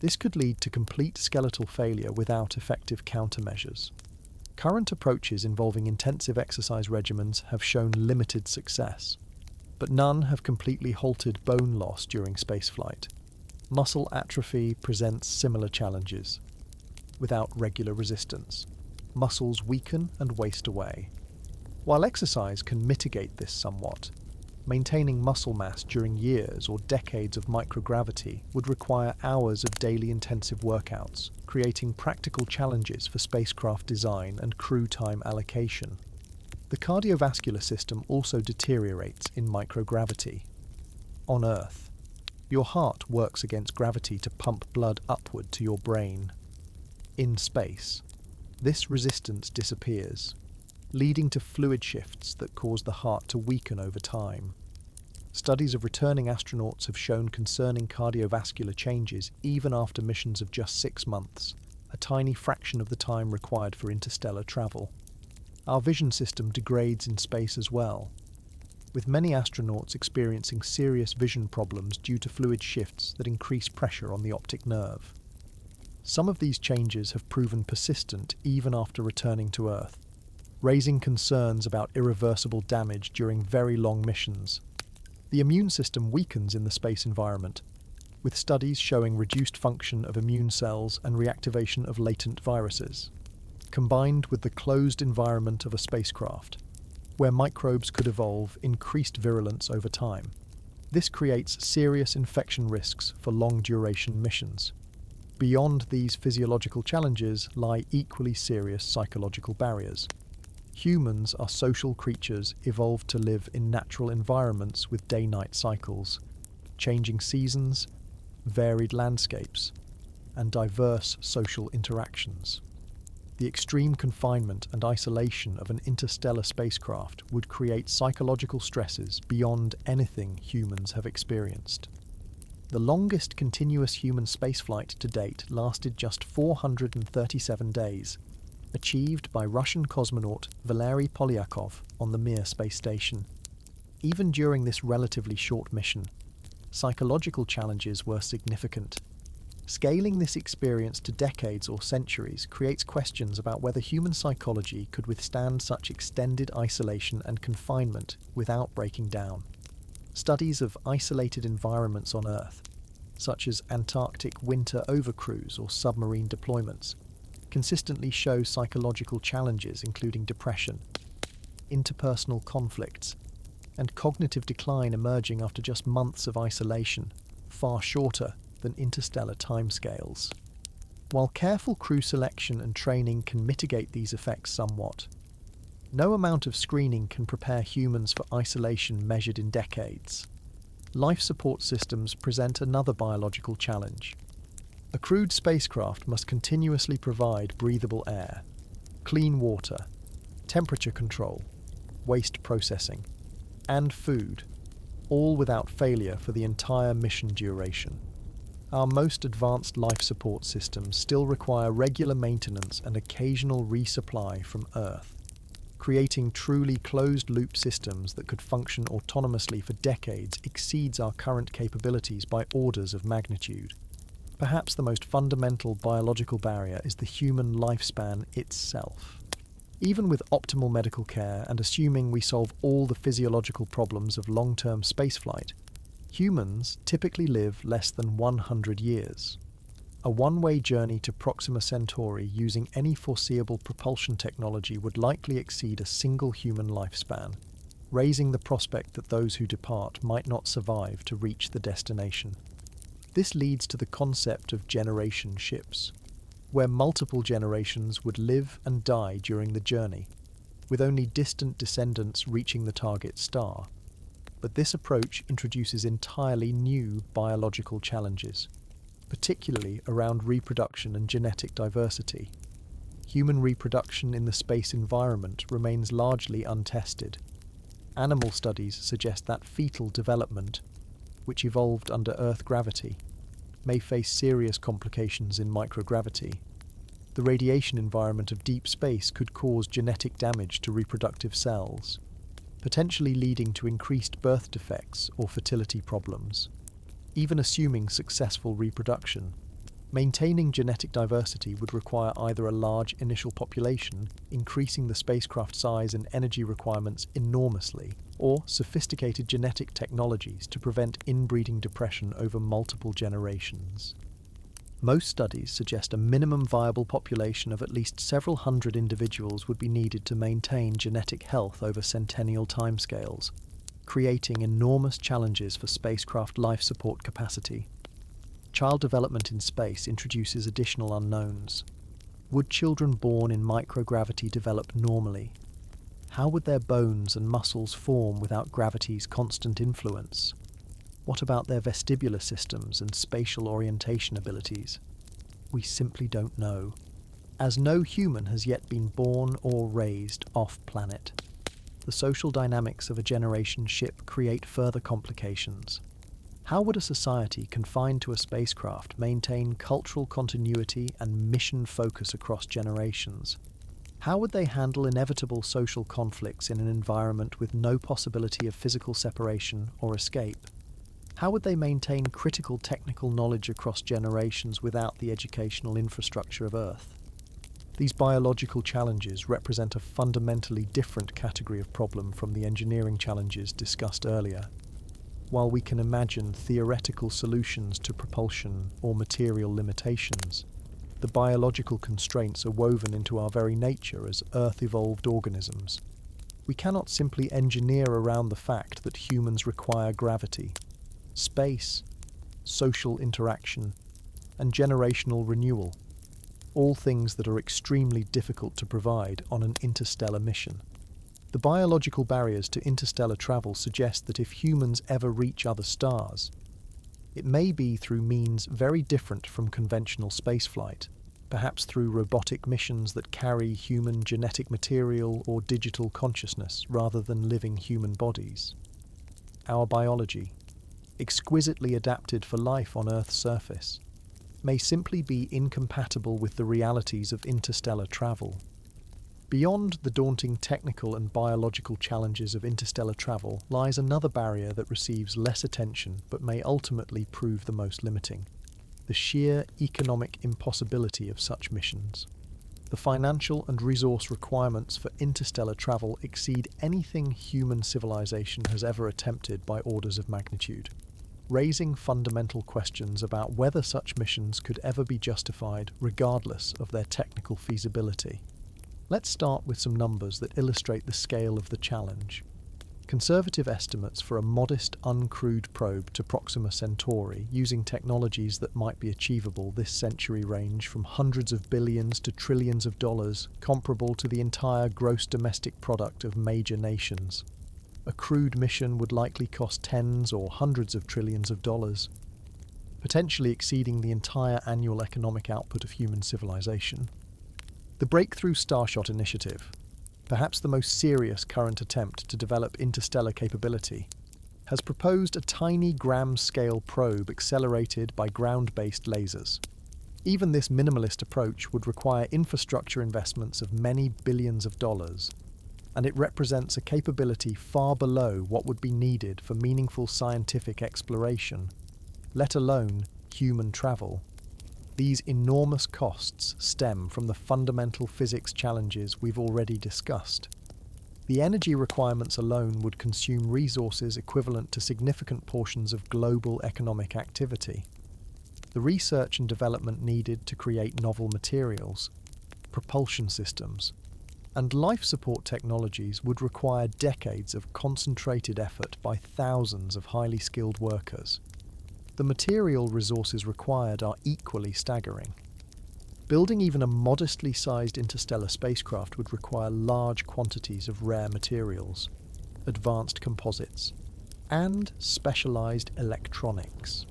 This could lead to complete skeletal failure without effective countermeasures. Current approaches involving intensive exercise regimens have shown limited success, but none have completely halted bone loss during spaceflight. Muscle atrophy presents similar challenges. Without regular resistance, muscles weaken and waste away. While exercise can mitigate this somewhat, maintaining muscle mass during years or decades of microgravity would require hours of daily intensive workouts, creating practical challenges for spacecraft design and crew time allocation. The cardiovascular system also deteriorates in microgravity. On Earth, your heart works against gravity to pump blood upward to your brain. In space, this resistance disappears, leading to fluid shifts that cause the heart to weaken over time. Studies of returning astronauts have shown concerning cardiovascular changes even after missions of just 6 months, a tiny fraction of the time required for interstellar travel. Our vision system degrades in space as well, with many astronauts experiencing serious vision problems due to fluid shifts that increase pressure on the optic nerve. Some of these changes have proven persistent even after returning to Earth, raising concerns about irreversible damage during very long missions. The immune system weakens in the space environment, with studies showing reduced function of immune cells and reactivation of latent viruses. Combined with the closed environment of a spacecraft, where microbes could evolve increased virulence over time, this creates serious infection risks for long-duration missions. Beyond these physiological challenges lie equally serious psychological barriers. Humans are social creatures evolved to live in natural environments with day-night cycles, changing seasons, varied landscapes, and diverse social interactions. The extreme confinement and isolation of an interstellar spacecraft would create psychological stresses beyond anything humans have experienced. The longest continuous human spaceflight to date lasted just 437 days, achieved by Russian cosmonaut Valery Polyakov on the Mir space station. Even during this relatively short mission, psychological challenges were significant. Scaling this experience to decades or centuries creates questions about whether human psychology could withstand such extended isolation and confinement without breaking down. Studies of isolated environments on Earth, such as Antarctic winter overcruise or submarine deployments, consistently show psychological challenges including depression, interpersonal conflicts, and cognitive decline emerging after just months of isolation, far shorter than interstellar timescales. While careful crew selection and training can mitigate these effects somewhat, no amount of screening can prepare humans for isolation measured in decades. Life support systems present another biological challenge. A crewed spacecraft must continuously provide breathable air, clean water, temperature control, waste processing, and food, all without failure for the entire mission duration. Our most advanced life support systems still require regular maintenance and occasional resupply from Earth. Creating truly closed-loop systems that could function autonomously for decades exceeds our current capabilities by orders of magnitude. Perhaps the most fundamental biological barrier is the human lifespan itself. Even with optimal medical care and assuming we solve all the physiological problems of long-term spaceflight, humans typically live less than 100 years. A one-way journey to Proxima Centauri using any foreseeable propulsion technology would likely exceed a single human lifespan, raising the prospect that those who depart might not survive to reach the destination. This leads to the concept of generation ships, where multiple generations would live and die during the journey, with only distant descendants reaching the target star. But this approach introduces entirely new biological challenges, particularly around reproduction and genetic diversity. Human reproduction in the space environment remains largely untested. Animal studies suggest that fetal development, which evolved under Earth gravity, may face serious complications in microgravity. The radiation environment of deep space could cause genetic damage to reproductive cells, potentially leading to increased birth defects or fertility problems. Even assuming successful reproduction, maintaining genetic diversity would require either a large initial population, increasing the spacecraft size and energy requirements enormously, or sophisticated genetic technologies to prevent inbreeding depression over multiple generations. Most studies suggest a minimum viable population of at least several hundred individuals would be needed to maintain genetic health over centennial timescales, creating enormous challenges for spacecraft life support capacity. Child development in space introduces additional unknowns. Would children born in microgravity develop normally? How would their bones and muscles form without gravity's constant influence? What about their vestibular systems and spatial orientation abilities? We simply don't know, as no human has yet been born or raised off-planet. The social dynamics of a generation ship create further complications. How would a society confined to a spacecraft maintain cultural continuity and mission focus across generations? How would they handle inevitable social conflicts in an environment with no possibility of physical separation or escape? How would they maintain critical technical knowledge across generations without the educational infrastructure of Earth? These biological challenges represent a fundamentally different category of problem from the engineering challenges discussed earlier. While we can imagine theoretical solutions to propulsion or material limitations, the biological constraints are woven into our very nature as Earth-evolved organisms. We cannot simply engineer around the fact that humans require gravity, space, social interaction, and generational renewal, all things that are extremely difficult to provide on an interstellar mission. The biological barriers to interstellar travel suggest that if humans ever reach other stars, it may be through means very different from conventional spaceflight, perhaps through robotic missions that carry human genetic material or digital consciousness rather than living human bodies. Our biology, exquisitely adapted for life on Earth's surface, may simply be incompatible with the realities of interstellar travel. Beyond the daunting technical and biological challenges of interstellar travel lies another barrier that receives less attention but may ultimately prove the most limiting: the sheer economic impossibility of such missions. The financial and resource requirements for interstellar travel exceed anything human civilization has ever attempted by orders of magnitude, raising fundamental questions about whether such missions could ever be justified regardless of their technical feasibility. Let's start with some numbers that illustrate the scale of the challenge. Conservative estimates for a modest, uncrewed probe to Proxima Centauri using technologies that might be achievable this century range from hundreds of billions to trillions of dollars, comparable to the entire gross domestic product of major nations. A crewed mission would likely cost tens or hundreds of trillions of dollars. potentially exceeding the entire annual economic output of human civilization. The Breakthrough Starshot Initiative, perhaps the most serious current attempt to develop interstellar capability, has proposed a tiny gram-scale probe accelerated by ground-based lasers. Even this minimalist approach would require infrastructure investments of many billions of dollars, and it represents a capability far below what would be needed for meaningful scientific exploration, let alone human travel. These enormous costs stem from the fundamental physics challenges we've already discussed. The energy requirements alone would consume resources equivalent to significant portions of global economic activity. The research and development needed to create novel materials, propulsion systems, and life support technologies would require decades of concentrated effort by thousands of highly skilled workers. The material resources required are equally staggering. Building even a modestly sized interstellar spacecraft would require large quantities of rare materials, advanced composites, and specialized electronics.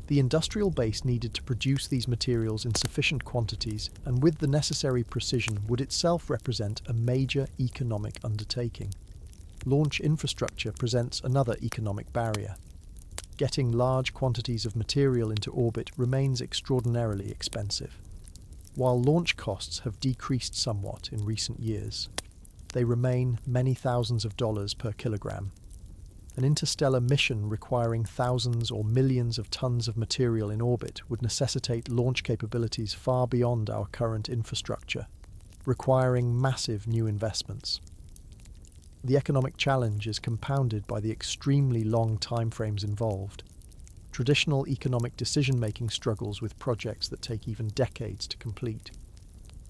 The industrial base needed to produce these materials in sufficient quantities and with the necessary precision would itself represent a major economic undertaking. Launch infrastructure presents another economic barrier. Getting large quantities of material into orbit remains extraordinarily expensive. While launch costs have decreased somewhat in recent years, they remain many thousands of dollars per kilogram. An interstellar mission requiring thousands or millions of tons of material in orbit would necessitate launch capabilities far beyond our current infrastructure, requiring massive new investments. The economic challenge is compounded by the extremely long timeframes involved. Traditional economic decision-making struggles with projects that take even decades to complete.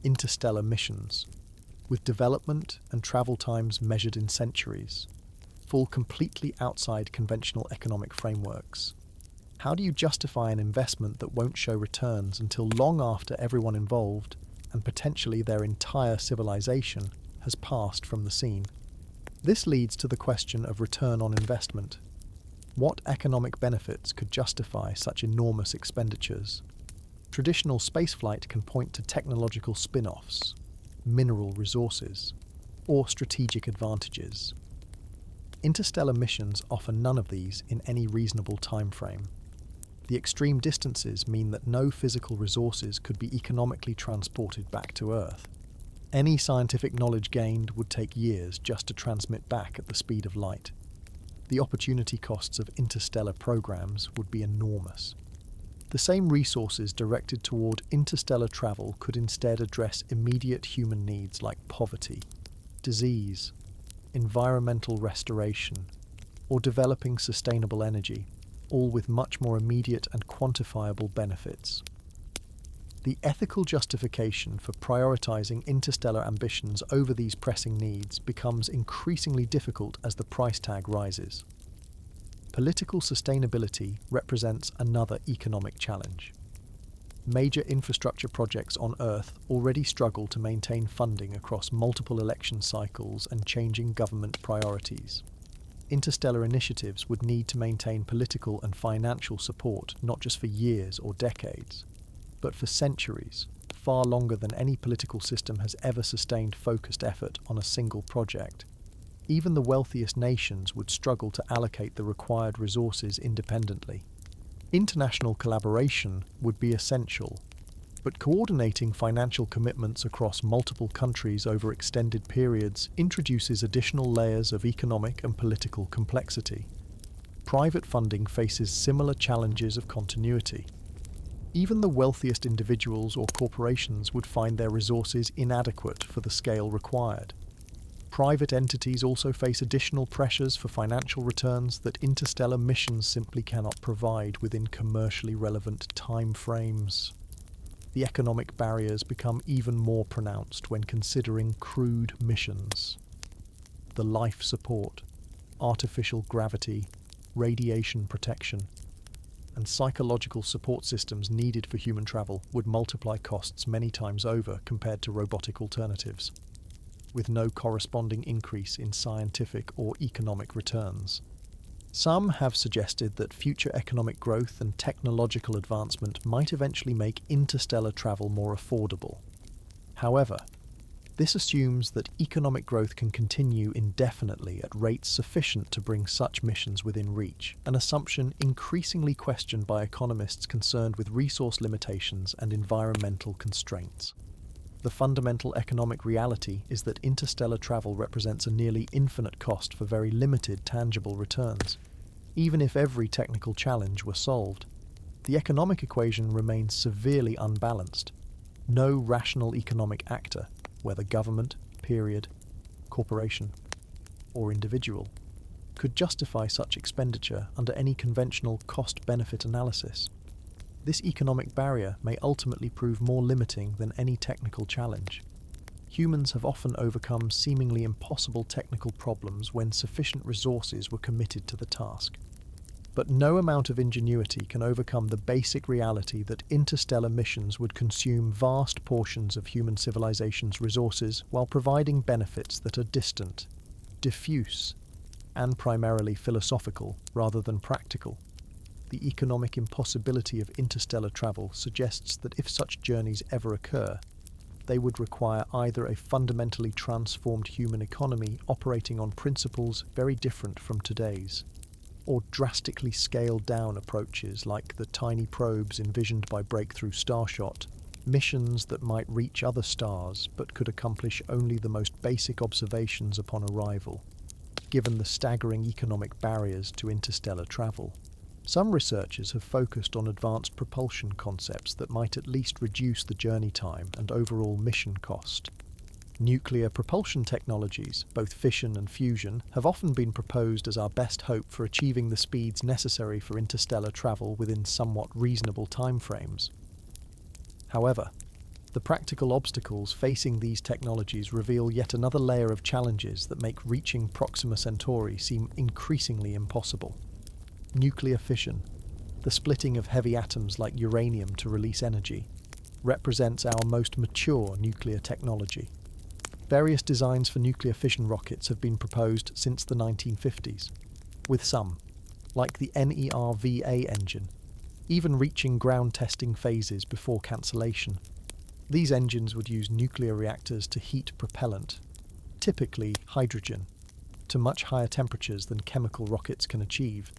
Interstellar missions, with development and travel times measured in centuries, fall completely outside conventional economic frameworks. How do you justify an investment that won't show returns until long after everyone involved, and potentially their entire civilization, has passed from the scene? This leads to the question of return on investment. What economic benefits could justify such enormous expenditures? Traditional spaceflight can point to technological spin-offs, mineral resources, or strategic advantages. Interstellar missions offer none of these in any reasonable time frame. The extreme distances mean that no physical resources could be economically transported back to Earth. Any scientific knowledge gained would take years just to transmit back at the speed of light. The opportunity costs of interstellar programs would be enormous. The same resources directed toward interstellar travel could instead address immediate human needs like poverty, disease, environmental restoration, or developing sustainable energy, all with much more immediate and quantifiable benefits. The ethical justification for prioritizing interstellar ambitions over these pressing needs becomes increasingly difficult as the price tag rises. Political sustainability represents another economic challenge. Major infrastructure projects on Earth already struggle to maintain funding across multiple election cycles and changing government priorities. Interstellar initiatives would need to maintain political and financial support not just for years or decades, but for centuries, far longer than any political system has ever sustained focused effort on a single project. Even the wealthiest nations would struggle to allocate the required resources independently. International collaboration would be essential, but coordinating financial commitments across multiple countries over extended periods introduces additional layers of economic and political complexity. Private funding faces similar challenges of continuity. Even the wealthiest individuals or corporations would find their resources inadequate for the scale required. Private entities also face additional pressures for financial returns that interstellar missions simply cannot provide within commercially relevant time frames. The economic barriers become even more pronounced when considering crewed missions. The life support, artificial gravity, radiation protection, and psychological support systems needed for human travel would multiply costs many times over compared to robotic alternatives, with no corresponding increase in scientific or economic returns. Some have suggested that future economic growth and technological advancement might eventually make interstellar travel more affordable. However, this assumes that economic growth can continue indefinitely at rates sufficient to bring such missions within reach, an assumption increasingly questioned by economists concerned with resource limitations and environmental constraints. The fundamental economic reality is that interstellar travel represents a nearly infinite cost for very limited tangible returns. Even if every technical challenge were solved, the economic equation remains severely unbalanced. No rational economic actor, whether government, period, corporation, or individual, could justify such expenditure under any conventional cost-benefit analysis. This economic barrier may ultimately prove more limiting than any technical challenge. Humans have often overcome seemingly impossible technical problems when sufficient resources were committed to the task. But no amount of ingenuity can overcome the basic reality that interstellar missions would consume vast portions of human civilization's resources while providing benefits that are distant, diffuse, and primarily philosophical rather than practical. The economic impossibility of interstellar travel suggests that if such journeys ever occur, they would require either a fundamentally transformed human economy operating on principles very different from today's, or drastically scaled down approaches like the tiny probes envisioned by Breakthrough Starshot, missions that might reach other stars but could accomplish only the most basic observations upon arrival, given the staggering economic barriers to interstellar travel. Some researchers have focused on advanced propulsion concepts that might at least reduce the journey time and overall mission cost. Nuclear propulsion technologies, both fission and fusion, have often been proposed as our best hope for achieving the speeds necessary for interstellar travel within somewhat reasonable timeframes. However, the practical obstacles facing these technologies reveal yet another layer of challenges that make reaching Proxima Centauri seem increasingly impossible. Nuclear fission, the splitting of heavy atoms like uranium to release energy, represents our most mature nuclear technology. Various designs for nuclear fission rockets have been proposed since the 1950s, with some, like the NERVA engine, even reaching ground testing phases before cancellation. These engines would use nuclear reactors to heat propellant, typically hydrogen, to much higher temperatures than chemical rockets can achieve,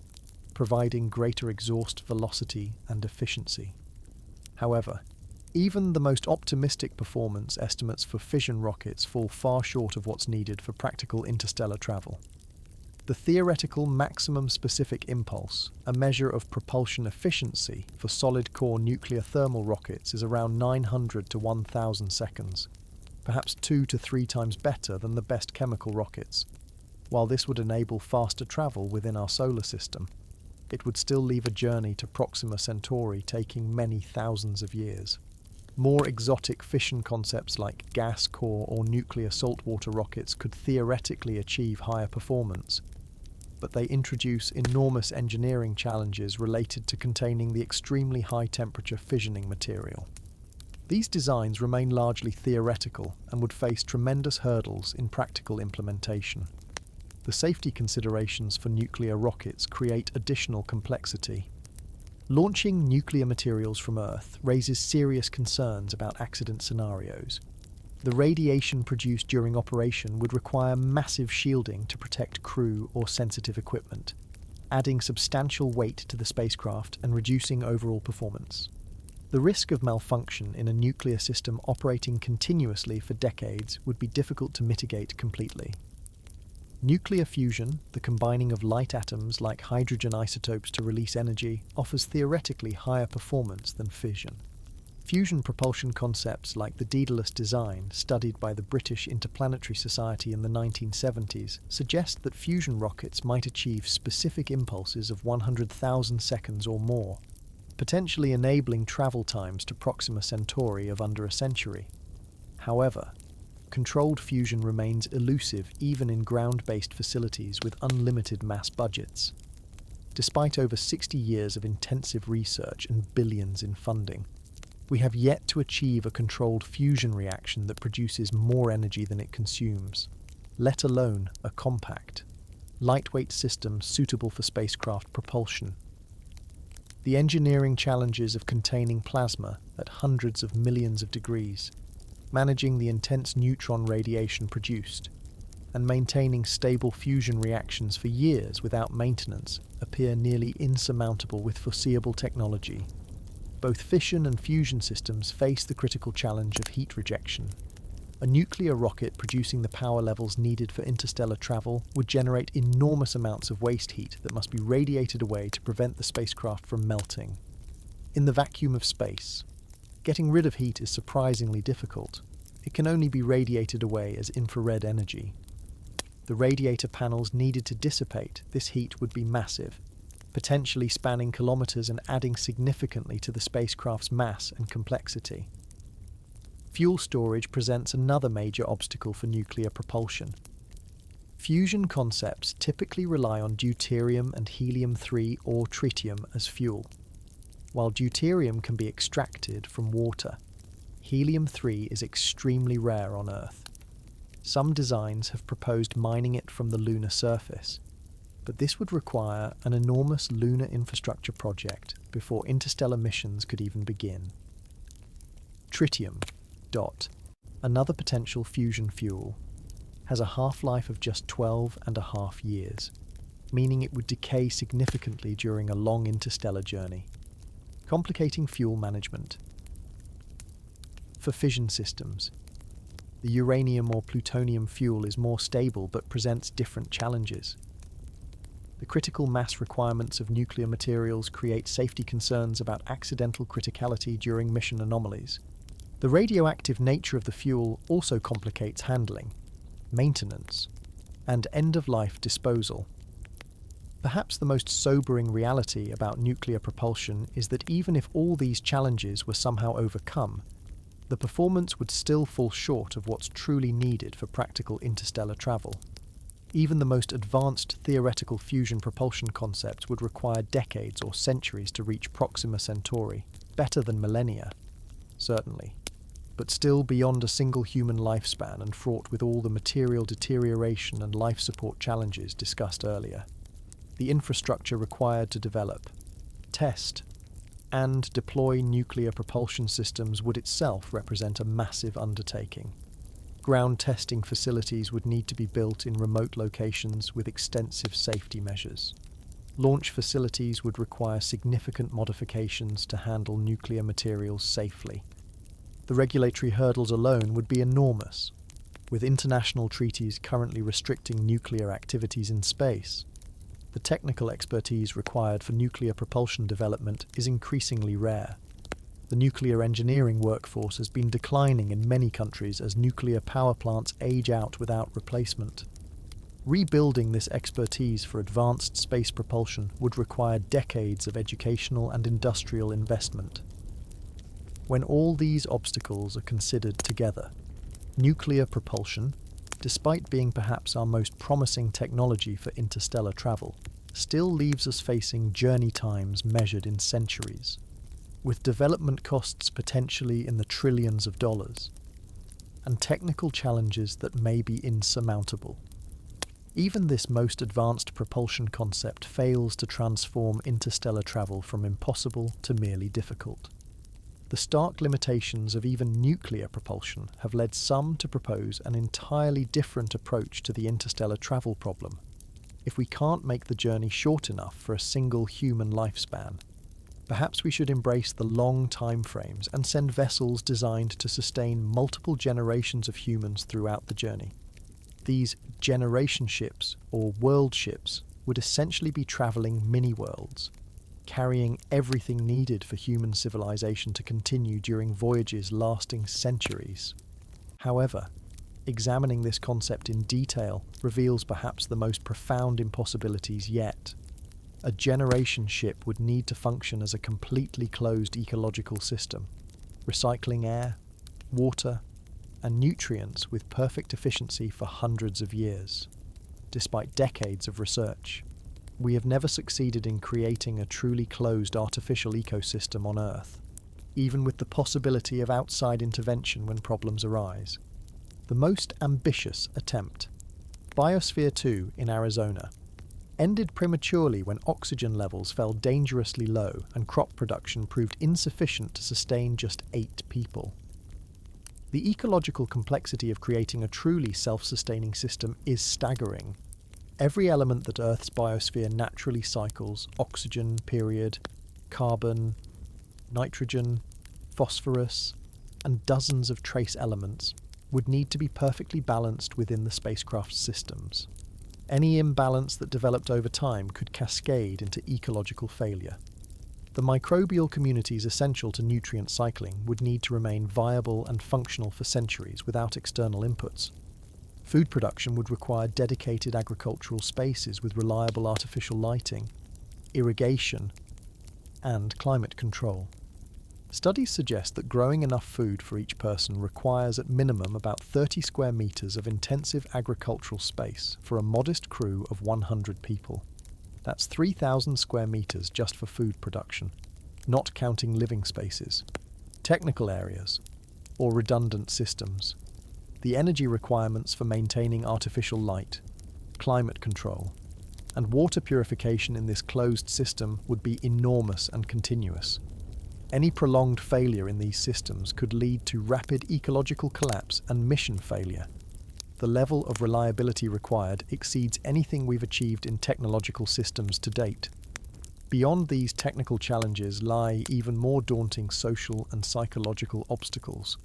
providing greater exhaust velocity and efficiency. However, even the most optimistic performance estimates for fission rockets fall far short of what's needed for practical interstellar travel. The theoretical maximum specific impulse, a measure of propulsion efficiency for solid-core nuclear thermal rockets, is around 900 to 1,000 seconds, perhaps 2 to 3 times better than the best chemical rockets. While this would enable faster travel within our solar system, it would still leave a journey to Proxima Centauri taking many thousands of years. More exotic fission concepts like gas core or nuclear saltwater rockets could theoretically achieve higher performance, but they introduce enormous engineering challenges related to containing the extremely high temperature fissioning material. These designs remain largely theoretical and would face tremendous hurdles in practical implementation. The safety considerations for nuclear rockets create additional complexity. Launching nuclear materials from Earth raises serious concerns about accident scenarios. The radiation produced during operation would require massive shielding to protect crew or sensitive equipment, adding substantial weight to the spacecraft and reducing overall performance. The risk of malfunction in a nuclear system operating continuously for decades would be difficult to mitigate completely. Nuclear fusion, the combining of light atoms like hydrogen isotopes to release energy, offers theoretically higher performance than fission. Fusion propulsion concepts like the Daedalus design, studied by the British Interplanetary Society in the 1970s, suggest that fusion rockets might achieve specific impulses of 100,000 seconds or more, potentially enabling travel times to Proxima Centauri of under a century. However, controlled fusion remains elusive even in ground-based facilities with unlimited mass budgets. Despite over 60 years of intensive research and billions in funding, we have yet to achieve a controlled fusion reaction that produces more energy than it consumes, let alone a compact, lightweight systems suitable for spacecraft propulsion. The engineering challenges of containing plasma at hundreds of millions of degrees, managing the intense neutron radiation produced, and maintaining stable fusion reactions for years without maintenance appear nearly insurmountable with foreseeable technology. Both fission and fusion systems face the critical challenge of heat rejection. A nuclear rocket producing the power levels needed for interstellar travel would generate enormous amounts of waste heat that must be radiated away to prevent the spacecraft from melting. In the vacuum of space, getting rid of heat is surprisingly difficult. It can only be radiated away as infrared energy. The radiator panels needed to dissipate this heat would be massive, potentially spanning kilometers and adding significantly to the spacecraft's mass and complexity. Fuel storage presents another major obstacle for nuclear propulsion. Fusion concepts typically rely on deuterium and helium-3 or tritium as fuel. While deuterium can be extracted from water, helium-3 is extremely rare on Earth. Some designs have proposed mining it from the lunar surface, but this would require an enormous lunar infrastructure project before interstellar missions could even begin. Tritium, another potential fusion fuel, has a half-life of just 12.5 years, meaning it would decay significantly during a long interstellar journey, complicating fuel management. For fission systems, the uranium or plutonium fuel is more stable but presents different challenges. The critical mass requirements of nuclear materials create safety concerns about accidental criticality during mission anomalies. The radioactive nature of the fuel also complicates handling, maintenance, and end-of-life disposal. Perhaps the most sobering reality about nuclear propulsion is that even if all these challenges were somehow overcome, the performance would still fall short of what's truly needed for practical interstellar travel. Even the most advanced theoretical fusion propulsion concepts would require decades or centuries to reach Proxima Centauri, better than millennia, certainly, but still beyond a single human lifespan and fraught with all the material deterioration and life support challenges discussed earlier. The infrastructure required to develop, test, and deploy nuclear propulsion systems would itself represent a massive undertaking. Ground testing facilities would need to be built in remote locations with extensive safety measures. Launch facilities would require significant modifications to handle nuclear materials safely. The regulatory hurdles alone would be enormous, with international treaties currently restricting nuclear activities in space. The technical expertise required for nuclear propulsion development is increasingly rare. The nuclear engineering workforce has been declining in many countries as nuclear power plants age out without replacement. Rebuilding this expertise for advanced space propulsion would require decades of educational and industrial investment. When all these obstacles are considered together, nuclear propulsion, despite being perhaps our most promising technology for interstellar travel, still leaves us facing journey times measured in centuries, with development costs potentially in the trillions of dollars, and technical challenges that may be insurmountable. Even this most advanced propulsion concept fails to transform interstellar travel from impossible to merely difficult. The stark limitations of even nuclear propulsion have led some to propose an entirely different approach to the interstellar travel problem. If we can't make the journey short enough for a single human lifespan, perhaps we should embrace the long time frames and send vessels designed to sustain multiple generations of humans throughout the journey. These generation ships, or world ships, would essentially be travelling mini-worlds, carrying everything needed for human civilization to continue during voyages lasting centuries. However, examining this concept in detail reveals perhaps the most profound impossibilities yet. A generation ship would need to function as a completely closed ecological system, recycling air, water, and nutrients with perfect efficiency for hundreds of years. Despite decades of research, we have never succeeded in creating a truly closed artificial ecosystem on Earth, even with the possibility of outside intervention when problems arise. The most ambitious attempt, Biosphere 2 in Arizona, ended prematurely when oxygen levels fell dangerously low and crop production proved insufficient to sustain just 8 people. The ecological complexity of creating a truly self-sustaining system is staggering. Every element that Earth's biosphere naturally cycles, oxygen, period, carbon, nitrogen, phosphorus, and dozens of trace elements, would need to be perfectly balanced within the spacecraft's systems. Any imbalance that developed over time could cascade into ecological failure. The microbial communities essential to nutrient cycling would need to remain viable and functional for centuries without external inputs. Food production would require dedicated agricultural spaces with reliable artificial lighting, irrigation, and climate control. Studies suggest that growing enough food for each person requires at minimum about 30 square meters of intensive agricultural space for a modest crew of 100 people. That's 3,000 square meters just for food production, not counting living spaces, technical areas, or redundant systems. The energy requirements for maintaining artificial light, climate control, and water purification in this closed system would be enormous and continuous. Any prolonged failure in these systems could lead to rapid ecological collapse and mission failure. The level of reliability required exceeds anything we've achieved in technological systems to date. Beyond these technical challenges lie even more daunting social and psychological obstacles.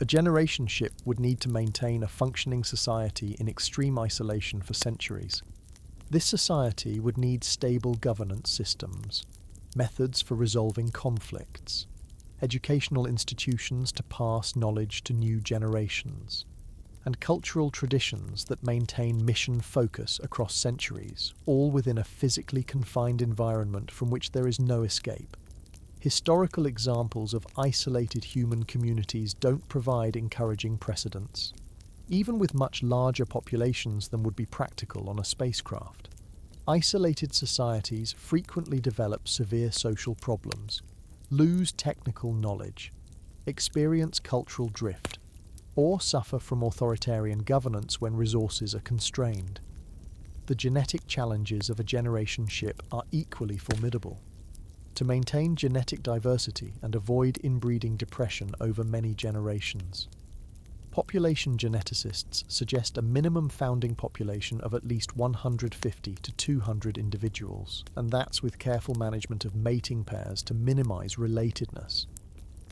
A generation ship would need to maintain a functioning society in extreme isolation for centuries. This society would need stable governance systems, methods for resolving conflicts, educational institutions to pass knowledge to new generations, and cultural traditions that maintain mission focus across centuries, all within a physically confined environment from which there is no escape. Historical examples of isolated human communities don't provide encouraging precedents, even with much larger populations than would be practical on a spacecraft. Isolated societies frequently develop severe social problems, lose technical knowledge, experience cultural drift, or suffer from authoritarian governance when resources are constrained. The genetic challenges of a generation ship are equally formidable. To maintain genetic diversity and avoid inbreeding depression over many generations. Population geneticists suggest a minimum founding population of at least 150 to 200 individuals, and that's with careful management of mating pairs to minimize relatedness.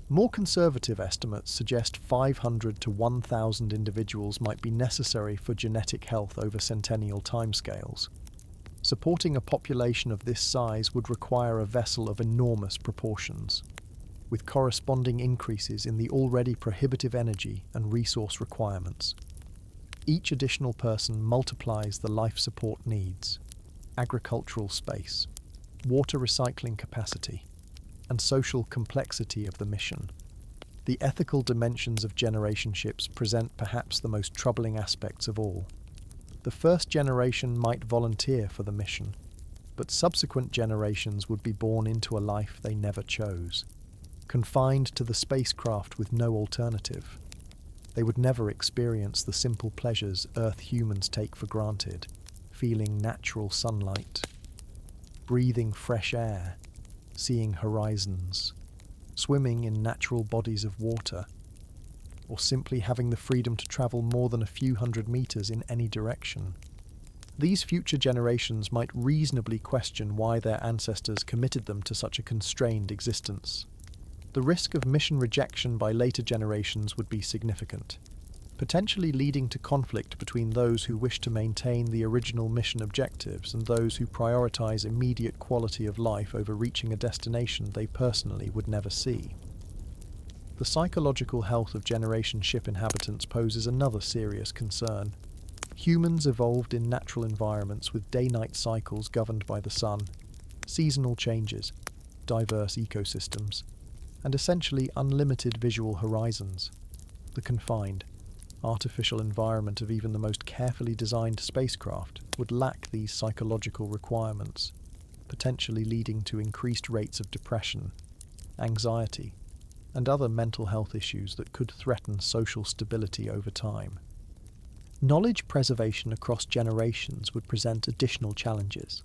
More conservative estimates suggest 500 to 1,000 individuals might be necessary for genetic health over centennial timescales. Supporting a population of this size would require a vessel of enormous proportions, with corresponding increases in the already prohibitive energy and resource requirements. Each additional person multiplies the life support needs, agricultural space, water recycling capacity, and social complexity of the mission. The ethical dimensions of generation ships present perhaps the most troubling aspects of all. The first generation might volunteer for the mission, but subsequent generations would be born into a life they never chose, confined to the spacecraft with no alternative. They would never experience the simple pleasures Earth humans take for granted, feeling natural sunlight, breathing fresh air, seeing horizons, swimming in natural bodies of water, or simply having the freedom to travel more than a few hundred meters in any direction. These future generations might reasonably question why their ancestors committed them to such a constrained existence. The risk of mission rejection by later generations would be significant, potentially leading to conflict between those who wish to maintain the original mission objectives and those who prioritize immediate quality of life over reaching a destination they personally would never see. The psychological health of generation ship inhabitants poses another serious concern. Humans evolved in natural environments with day-night cycles governed by the sun, seasonal changes, diverse ecosystems, and essentially unlimited visual horizons. The confined, artificial environment of even the most carefully designed spacecraft would lack these psychological requirements, potentially leading to increased rates of depression, anxiety, and other mental health issues that could threaten social stability over time. Knowledge preservation across generations would present additional challenges.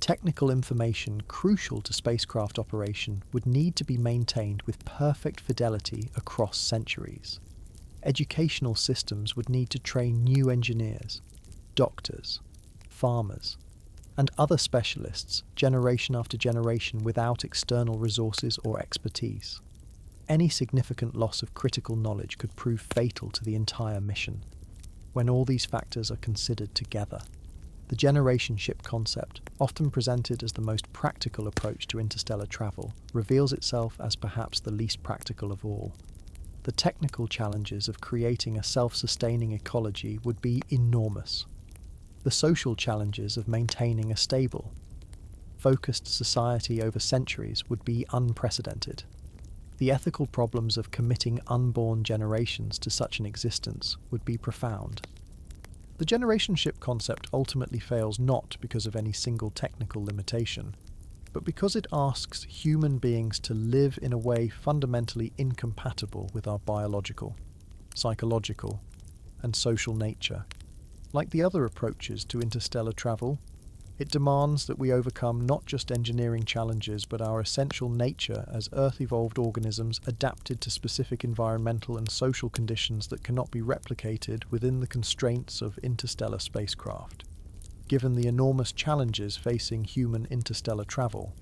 Technical information crucial to spacecraft operation would need to be maintained with perfect fidelity across centuries. Educational systems would need to train new engineers, doctors, farmers, and other specialists generation after generation without external resources or expertise. Any significant loss of critical knowledge could prove fatal to the entire mission. When all these factors are considered together, the generation ship concept, often presented as the most practical approach to interstellar travel, reveals itself as perhaps the least practical of all. The technical challenges of creating a self-sustaining ecology would be enormous. The social challenges of maintaining a stable, focused society over centuries would be unprecedented. The ethical problems of committing unborn generations to such an existence would be profound. The generation ship concept ultimately fails not because of any single technical limitation, but because it asks human beings to live in a way fundamentally incompatible with our biological, psychological, and social nature. Like the other approaches to interstellar travel, it demands that we overcome not just engineering challenges but our essential nature as Earth-evolved organisms adapted to specific environmental and social conditions that cannot be replicated within the constraints of interstellar spacecraft. Given the enormous challenges facing human interstellar travel,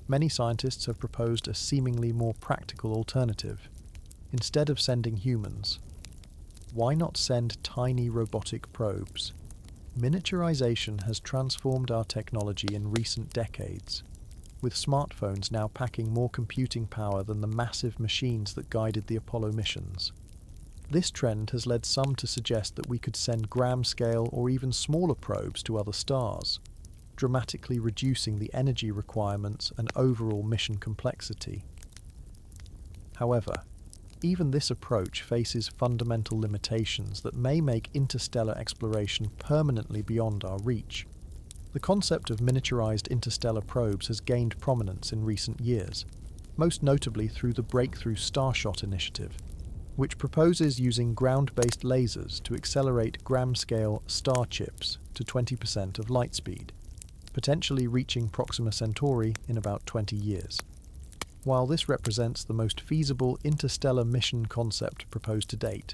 many scientists have proposed a seemingly more practical alternative. Instead of sending humans, why not send tiny robotic probes? Miniaturization has transformed our technology in recent decades, with smartphones now packing more computing power than the massive machines that guided the Apollo missions. This trend has led some to suggest that we could send gram-scale or even smaller probes to other stars, dramatically reducing the energy requirements and overall mission complexity. However, even this approach faces fundamental limitations that may make interstellar exploration permanently beyond our reach. The concept of miniaturized interstellar probes has gained prominence in recent years, most notably through the Breakthrough Starshot initiative, which proposes using ground-based lasers to accelerate gram-scale star chips to 20% of light speed, potentially reaching Proxima Centauri in about 20 years. While this represents the most feasible interstellar mission concept proposed to date,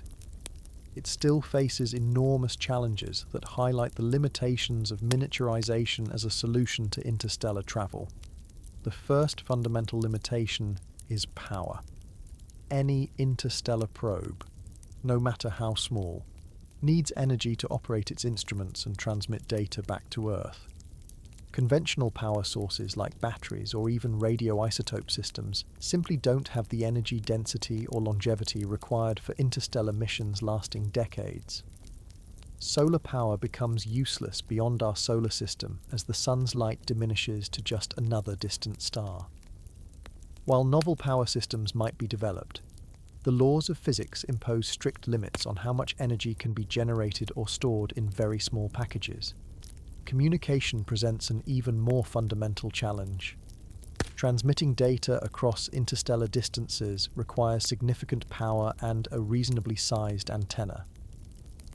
it still faces enormous challenges that highlight the limitations of miniaturization as a solution to interstellar travel. The first fundamental limitation is power. Any interstellar probe, no matter how small, needs energy to operate its instruments and transmit data back to Earth. Conventional power sources like batteries or even radioisotope systems simply don't have the energy density or longevity required for interstellar missions lasting decades. Solar power becomes useless beyond our solar system as the sun's light diminishes to just another distant star. While novel power systems might be developed, the laws of physics impose strict limits on how much energy can be generated or stored in very small packages. Communication presents an even more fundamental challenge. Transmitting data across interstellar distances requires significant power and a reasonably sized antenna.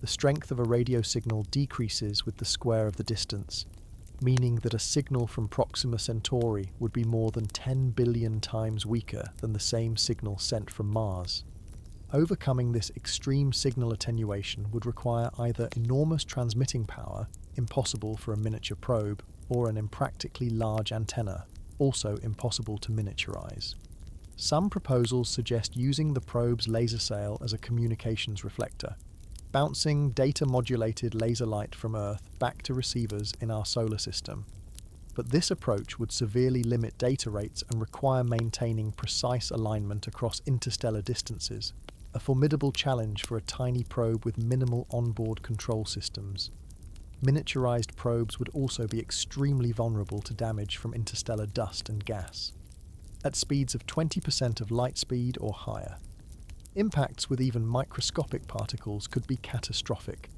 The strength of a radio signal decreases with the square of the distance, meaning that a signal from Proxima Centauri would be more than 10 billion times weaker than the same signal sent from Mars. Overcoming this extreme signal attenuation would require either enormous transmitting power, impossible for a miniature probe, or an impractically large antenna, also impossible to miniaturize. Some proposals suggest using the probe's laser sail as a communications reflector, bouncing data-modulated laser light from Earth back to receivers in our solar system. But this approach would severely limit data rates and require maintaining precise alignment across interstellar distances, a formidable challenge for a tiny probe with minimal onboard control systems. Miniaturized probes would also be extremely vulnerable to damage from interstellar dust and gas, at speeds of 20% of light speed or higher. Impacts with even microscopic particles could be catastrophic.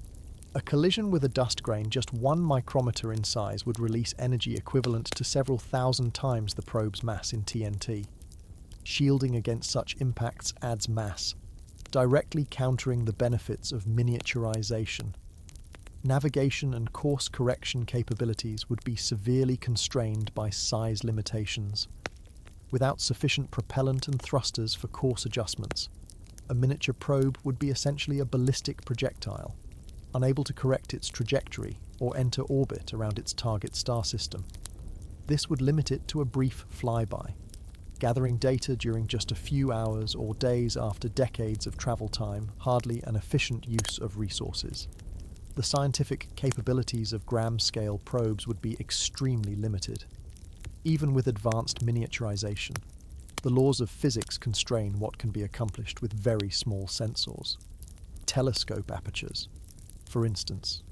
A collision with a dust grain just 1 micrometer in size would release energy equivalent to several thousand times the probe's mass in TNT. Shielding against such impacts adds mass, directly countering the benefits of miniaturization. Navigation and course correction capabilities would be severely constrained by size limitations. Without sufficient propellant and thrusters for course adjustments, a miniature probe would be essentially a ballistic projectile, unable to correct its trajectory or enter orbit around its target star system. This would limit it to a brief flyby, gathering data during just a few hours or days after decades of travel time, hardly an efficient use of resources. The scientific capabilities of gram-scale probes would be extremely limited. Even with advanced miniaturization, the laws of physics constrain what can be accomplished with very small sensors. Telescope apertures, for instance,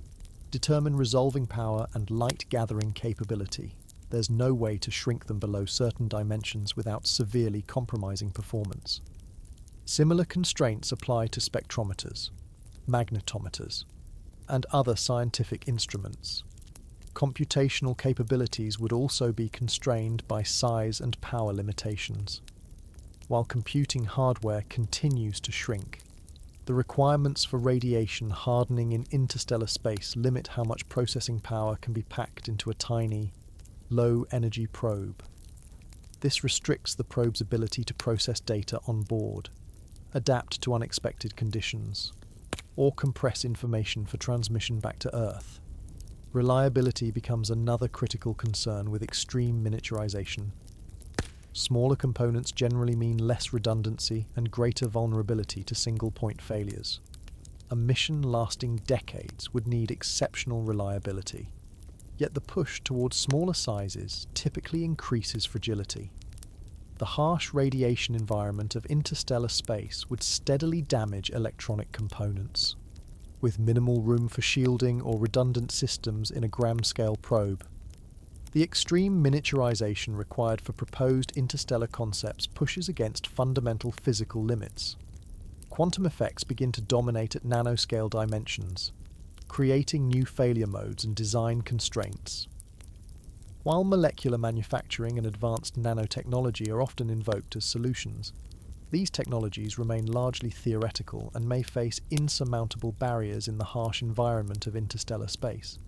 determine resolving power and light-gathering capability. There's no way to shrink them below certain dimensions without severely compromising performance. Similar constraints apply to spectrometers, magnetometers, and other scientific instruments. Computational capabilities would also be constrained by size and power limitations. While computing hardware continues to shrink, the requirements for radiation hardening in interstellar space limit how much processing power can be packed into a tiny, low-energy probe. This restricts the probe's ability to process data on board, adapt to unexpected conditions, or compress information for transmission back to Earth. Reliability becomes another critical concern with extreme miniaturization. Smaller components generally mean less redundancy and greater vulnerability to single-point failures. A mission lasting decades would need exceptional reliability. Yet the push towards smaller sizes typically increases fragility. The harsh radiation environment of interstellar space would steadily damage electronic components. With minimal room for shielding or redundant systems in a gram-scale probe, the extreme miniaturization required for proposed interstellar concepts pushes against fundamental physical limits. Quantum effects begin to dominate at nanoscale dimensions, creating new failure modes and design constraints. While molecular manufacturing and advanced nanotechnology are often invoked as solutions, these technologies remain largely theoretical and may face insurmountable barriers in the harsh environment of interstellar space.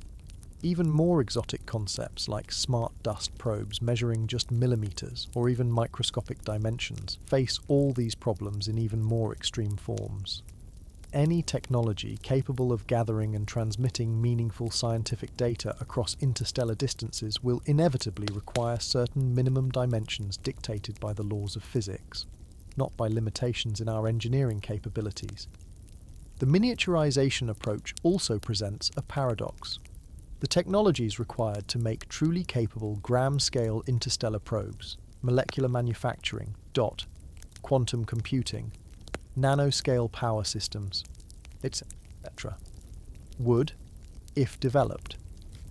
Even more exotic concepts like smart dust probes measuring just millimeters or even microscopic dimensions face all these problems in even more extreme forms. Any technology capable of gathering and transmitting meaningful scientific data across interstellar distances will inevitably require certain minimum dimensions dictated by the laws of physics, not by limitations in our engineering capabilities. The miniaturization approach also presents a paradox. The technologies required to make truly capable gram-scale interstellar probes, molecular manufacturing, quantum computing, nanoscale power systems, etc., would, if developed,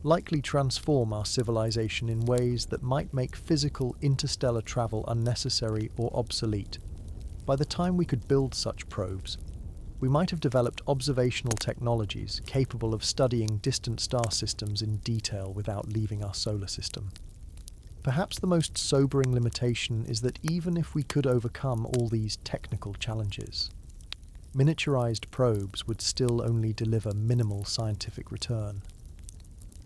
likely transform our civilization in ways that might make physical interstellar travel unnecessary or obsolete. By the time we could build such probes, we might have developed observational technologies capable of studying distant star systems in detail without leaving our solar system. Perhaps the most sobering limitation is that even if we could overcome all these technical challenges, miniaturized probes would still only deliver minimal scientific return.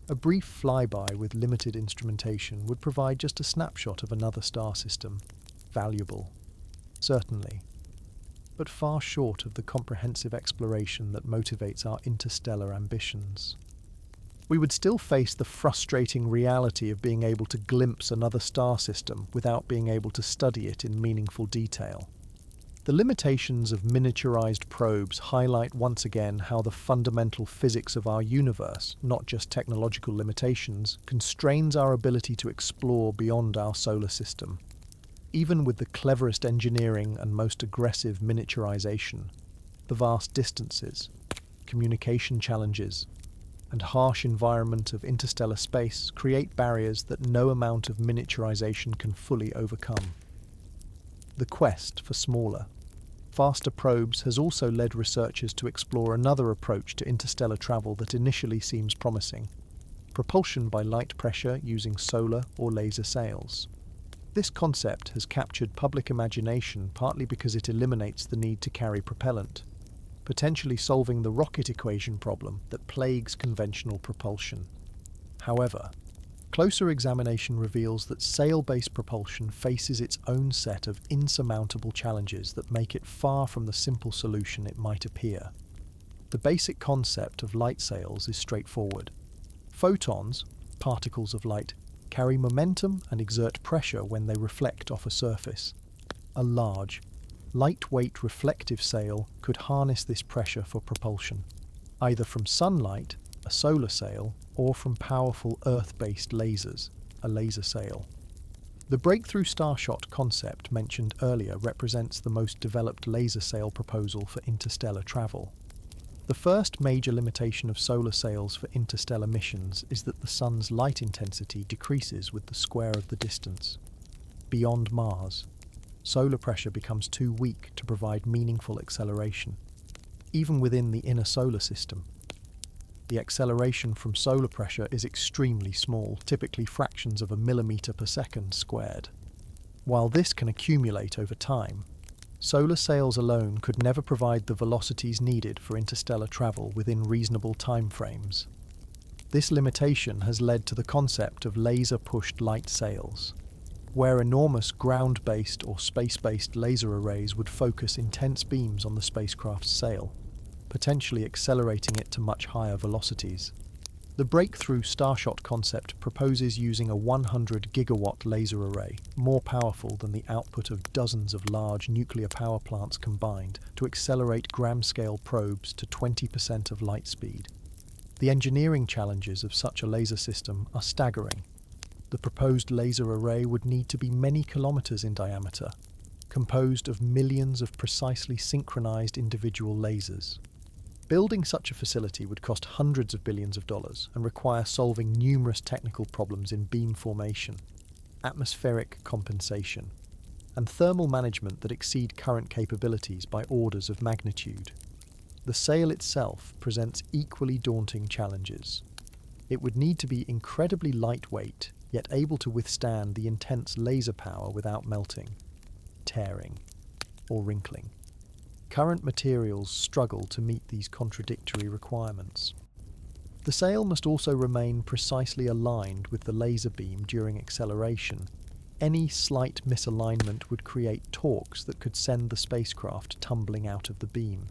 A brief flyby with limited instrumentation would provide just a snapshot of another star system. Valuable, certainly, but far short of the comprehensive exploration that motivates our interstellar ambitions. We would still face the frustrating reality of being able to glimpse another star system without being able to study it in meaningful detail. The limitations of miniaturized probes highlight once again how the fundamental physics of our universe, not just technological limitations, constrains our ability to explore beyond our solar system. Even with the cleverest engineering and most aggressive miniaturization, the vast distances, communication challenges, and harsh environment of interstellar space create barriers that no amount of miniaturization can fully overcome. The quest for smaller, faster probes has also led researchers to explore another approach to interstellar travel that initially seems promising: propulsion by light pressure using solar or laser sails. This concept has captured public imagination partly because it eliminates the need to carry propellant, potentially solving the rocket equation problem that plagues conventional propulsion. However, closer examination reveals that sail-based propulsion faces its own set of insurmountable challenges that make it far from the simple solution it might appear. The basic concept of light sails is straightforward. Photons, particles of light, carry momentum and exert pressure when they reflect off a surface. A large, lightweight reflective sail could harness this pressure for propulsion, either from sunlight, a solar sail, or from powerful Earth-based lasers, a laser sail. The breakthrough Starshot concept mentioned earlier represents the most developed laser sail proposal for interstellar travel. The first major limitation of solar sails for interstellar missions is that the sun's light intensity decreases with the square of the distance. Beyond Mars, solar pressure becomes too weak to provide meaningful acceleration. Even within the inner solar system, the acceleration from solar pressure is extremely small, typically fractions of a millimeter per second squared. While this can accumulate over time, solar sails alone could never provide the velocities needed for interstellar travel within reasonable timeframes. This limitation has led to the concept of laser-pushed light sails, where enormous ground-based or space-based laser arrays would focus intense beams on the spacecraft's sail, potentially accelerating it to much higher velocities. The breakthrough Starshot concept proposes using a 100 gigawatt laser array, more powerful than the output of dozens of large nuclear power plants combined, to accelerate gram-scale probes to 20% of light speed. The engineering challenges of such a laser system are staggering. The proposed laser array would need to be many kilometers in diameter, composed of millions of precisely synchronized individual lasers. Building such a facility would cost hundreds of billions of dollars and require solving numerous technical problems in beam formation, atmospheric compensation, and thermal management that exceed current capabilities by orders of magnitude. The sail itself presents equally daunting challenges. It would need to be incredibly lightweight, yet able to withstand the intense laser power without melting, tearing, or wrinkling. Current materials struggle to meet these contradictory requirements. The sail must also remain precisely aligned with the laser beam during acceleration. Any slight misalignment would create torques that could send the spacecraft tumbling out of the beam.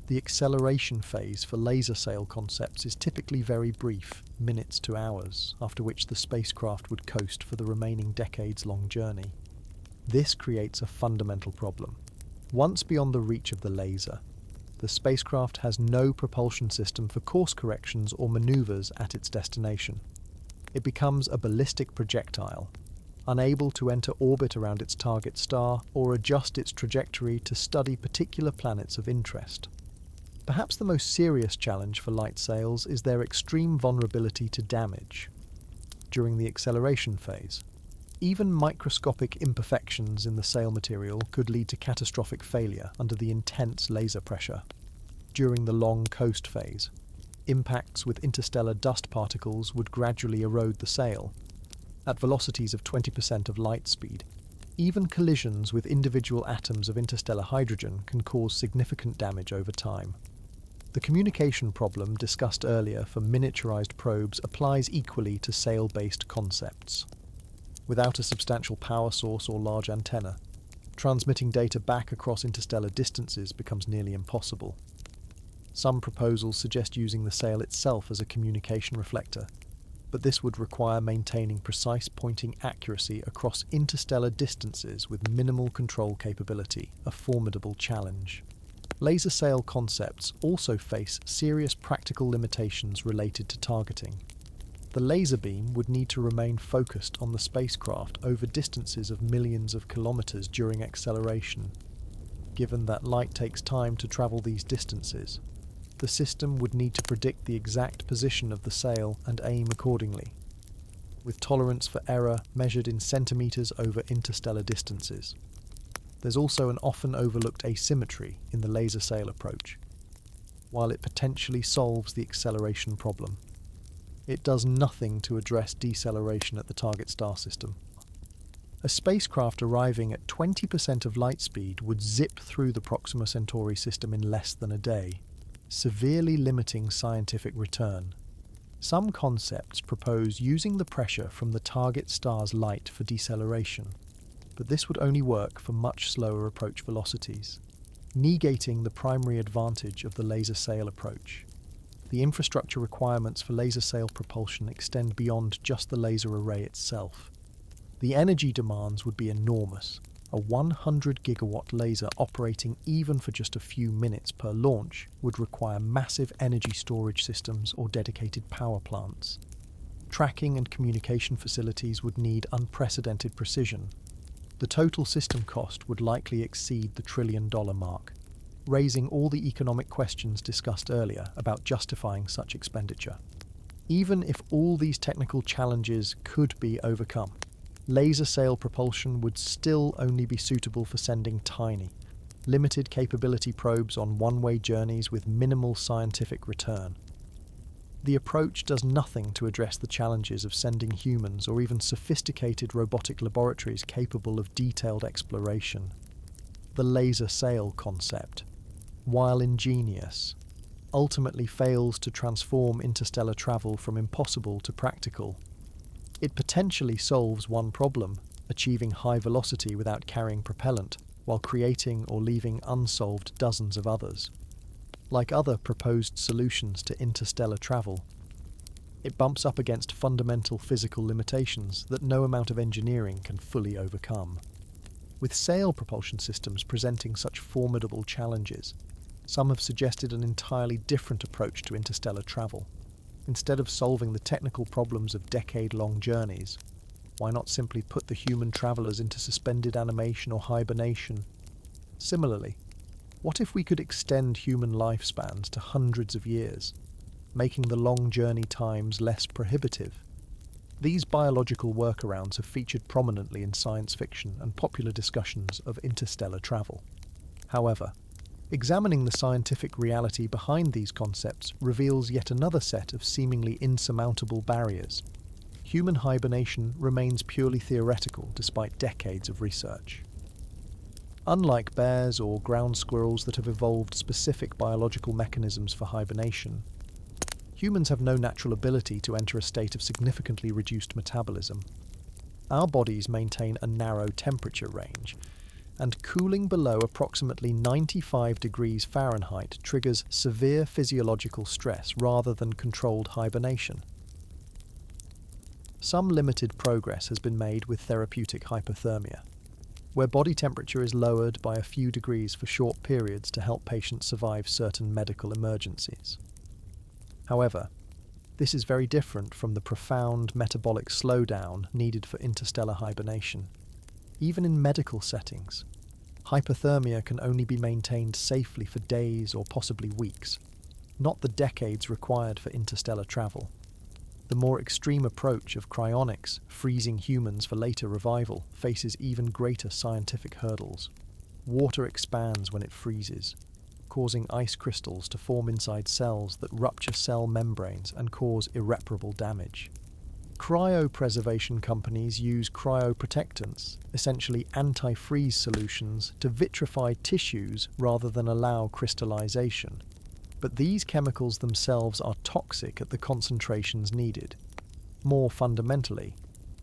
The acceleration phase for laser sail concepts is typically very brief, minutes to hours, after which the spacecraft would coast for the remaining decades-long journey. This creates a fundamental problem. Once beyond the reach of the laser, the spacecraft has no propulsion system for course corrections or maneuvers at its destination. It becomes a ballistic projectile, unable to enter orbit around its target star or adjust its trajectory to study particular planets of interest. Perhaps the most serious challenge for light sails is their extreme vulnerability to damage during the acceleration phase. Even microscopic imperfections in the sail material could lead to catastrophic failure under the intense laser pressure. During the long coast phase, impacts with interstellar dust particles would gradually erode the sail. At velocities of 20% of light speed, even collisions with individual atoms of interstellar hydrogen can cause significant damage over time. The communication problem discussed earlier for miniaturized probes applies equally to sail-based concepts. Without a substantial power source or large antenna, transmitting data back across interstellar distances becomes nearly impossible. Some proposals suggest using the sail itself as a communication reflector, but this would require maintaining precise pointing accuracy across interstellar distances with minimal control capability, a formidable challenge. Laser sail concepts also face serious practical limitations related to targeting. The laser beam would need to remain focused on the spacecraft over distances of millions of kilometers during acceleration. Given that light takes time to travel these distances, the system would need to predict the exact position of the sail and aim accordingly, with tolerance for error measured in centimeters over interstellar distances. There's also an often overlooked asymmetry in the laser sail approach. While it potentially solves the acceleration problem, it does nothing to address deceleration at the target star system. A spacecraft arriving at 20% of light speed would zip through the Proxima Centauri system in less than a day, severely limiting scientific return. Some concepts propose using the pressure from the target star's light for deceleration, but this would only work for much slower approach velocities, negating the primary advantage of the laser sail approach. The infrastructure requirements for laser sail propulsion extend beyond just the laser array itself. The energy demands would be enormous. A 100 gigawatt laser operating even for just a few minutes per launch would require massive energy storage systems or dedicated power plants. Tracking and communication facilities would need unprecedented precision. The total system cost would likely exceed the $1 trillion mark, raising all the economic questions discussed earlier about justifying such expenditure. Even if all these technical challenges could be overcome, laser sail propulsion would still only be suitable for sending tiny, limited capability probes on one-way journeys with minimal scientific return. The approach does nothing to address the challenges of sending humans or even sophisticated robotic laboratories capable of detailed exploration. The laser sail concept, while ingenious, ultimately fails to transform interstellar travel from impossible to practical. It potentially solves one problem, achieving high velocity without carrying propellant, while creating or leaving unsolved dozens of others. Like other proposed solutions to interstellar travel, it bumps up against fundamental physical limitations that no amount of engineering can fully overcome. With sail propulsion systems presenting such formidable challenges, some have suggested an entirely different approach to interstellar travel. Instead of solving the technical problems of decade-long journeys, why not simply put the human travelers into suspended animation or hibernation? Similarly, what if we could extend human lifespans to hundreds of years, making the long journey times less prohibitive? These biological workarounds have featured prominently in science fiction and popular discussions of interstellar travel. However, examining the scientific reality behind these concepts reveals yet another set of seemingly insurmountable barriers. Human hibernation remains purely theoretical despite decades of research. Unlike bears or ground squirrels that have evolved specific biological mechanisms for hibernation, humans have no natural ability to enter a state of significantly reduced metabolism. Our bodies maintain a narrow temperature range, and cooling below approximately 95 degrees Fahrenheit triggers severe physiological stress rather than controlled hibernation. Some limited progress has been made with therapeutic hypothermia, where body temperature is lowered by a few degrees for short periods to help patients survive certain medical emergencies. However, this is very different from the profound metabolic slowdown needed for interstellar hibernation. Even in medical settings, hypothermia can only be maintained safely for days or possibly weeks, not the decades required for interstellar travel. The more extreme approach of cryonics, freezing humans for later revival, faces even greater scientific hurdles. Water expands when it freezes, causing ice crystals to form inside cells that rupture cell membranes and cause irreparable damage. Cryopreservation companies use cryoprotectants, essentially anti-freeze solutions, to vitrify tissues rather than allow crystallization. But these chemicals themselves are toxic at the concentrations needed. More fundamentally,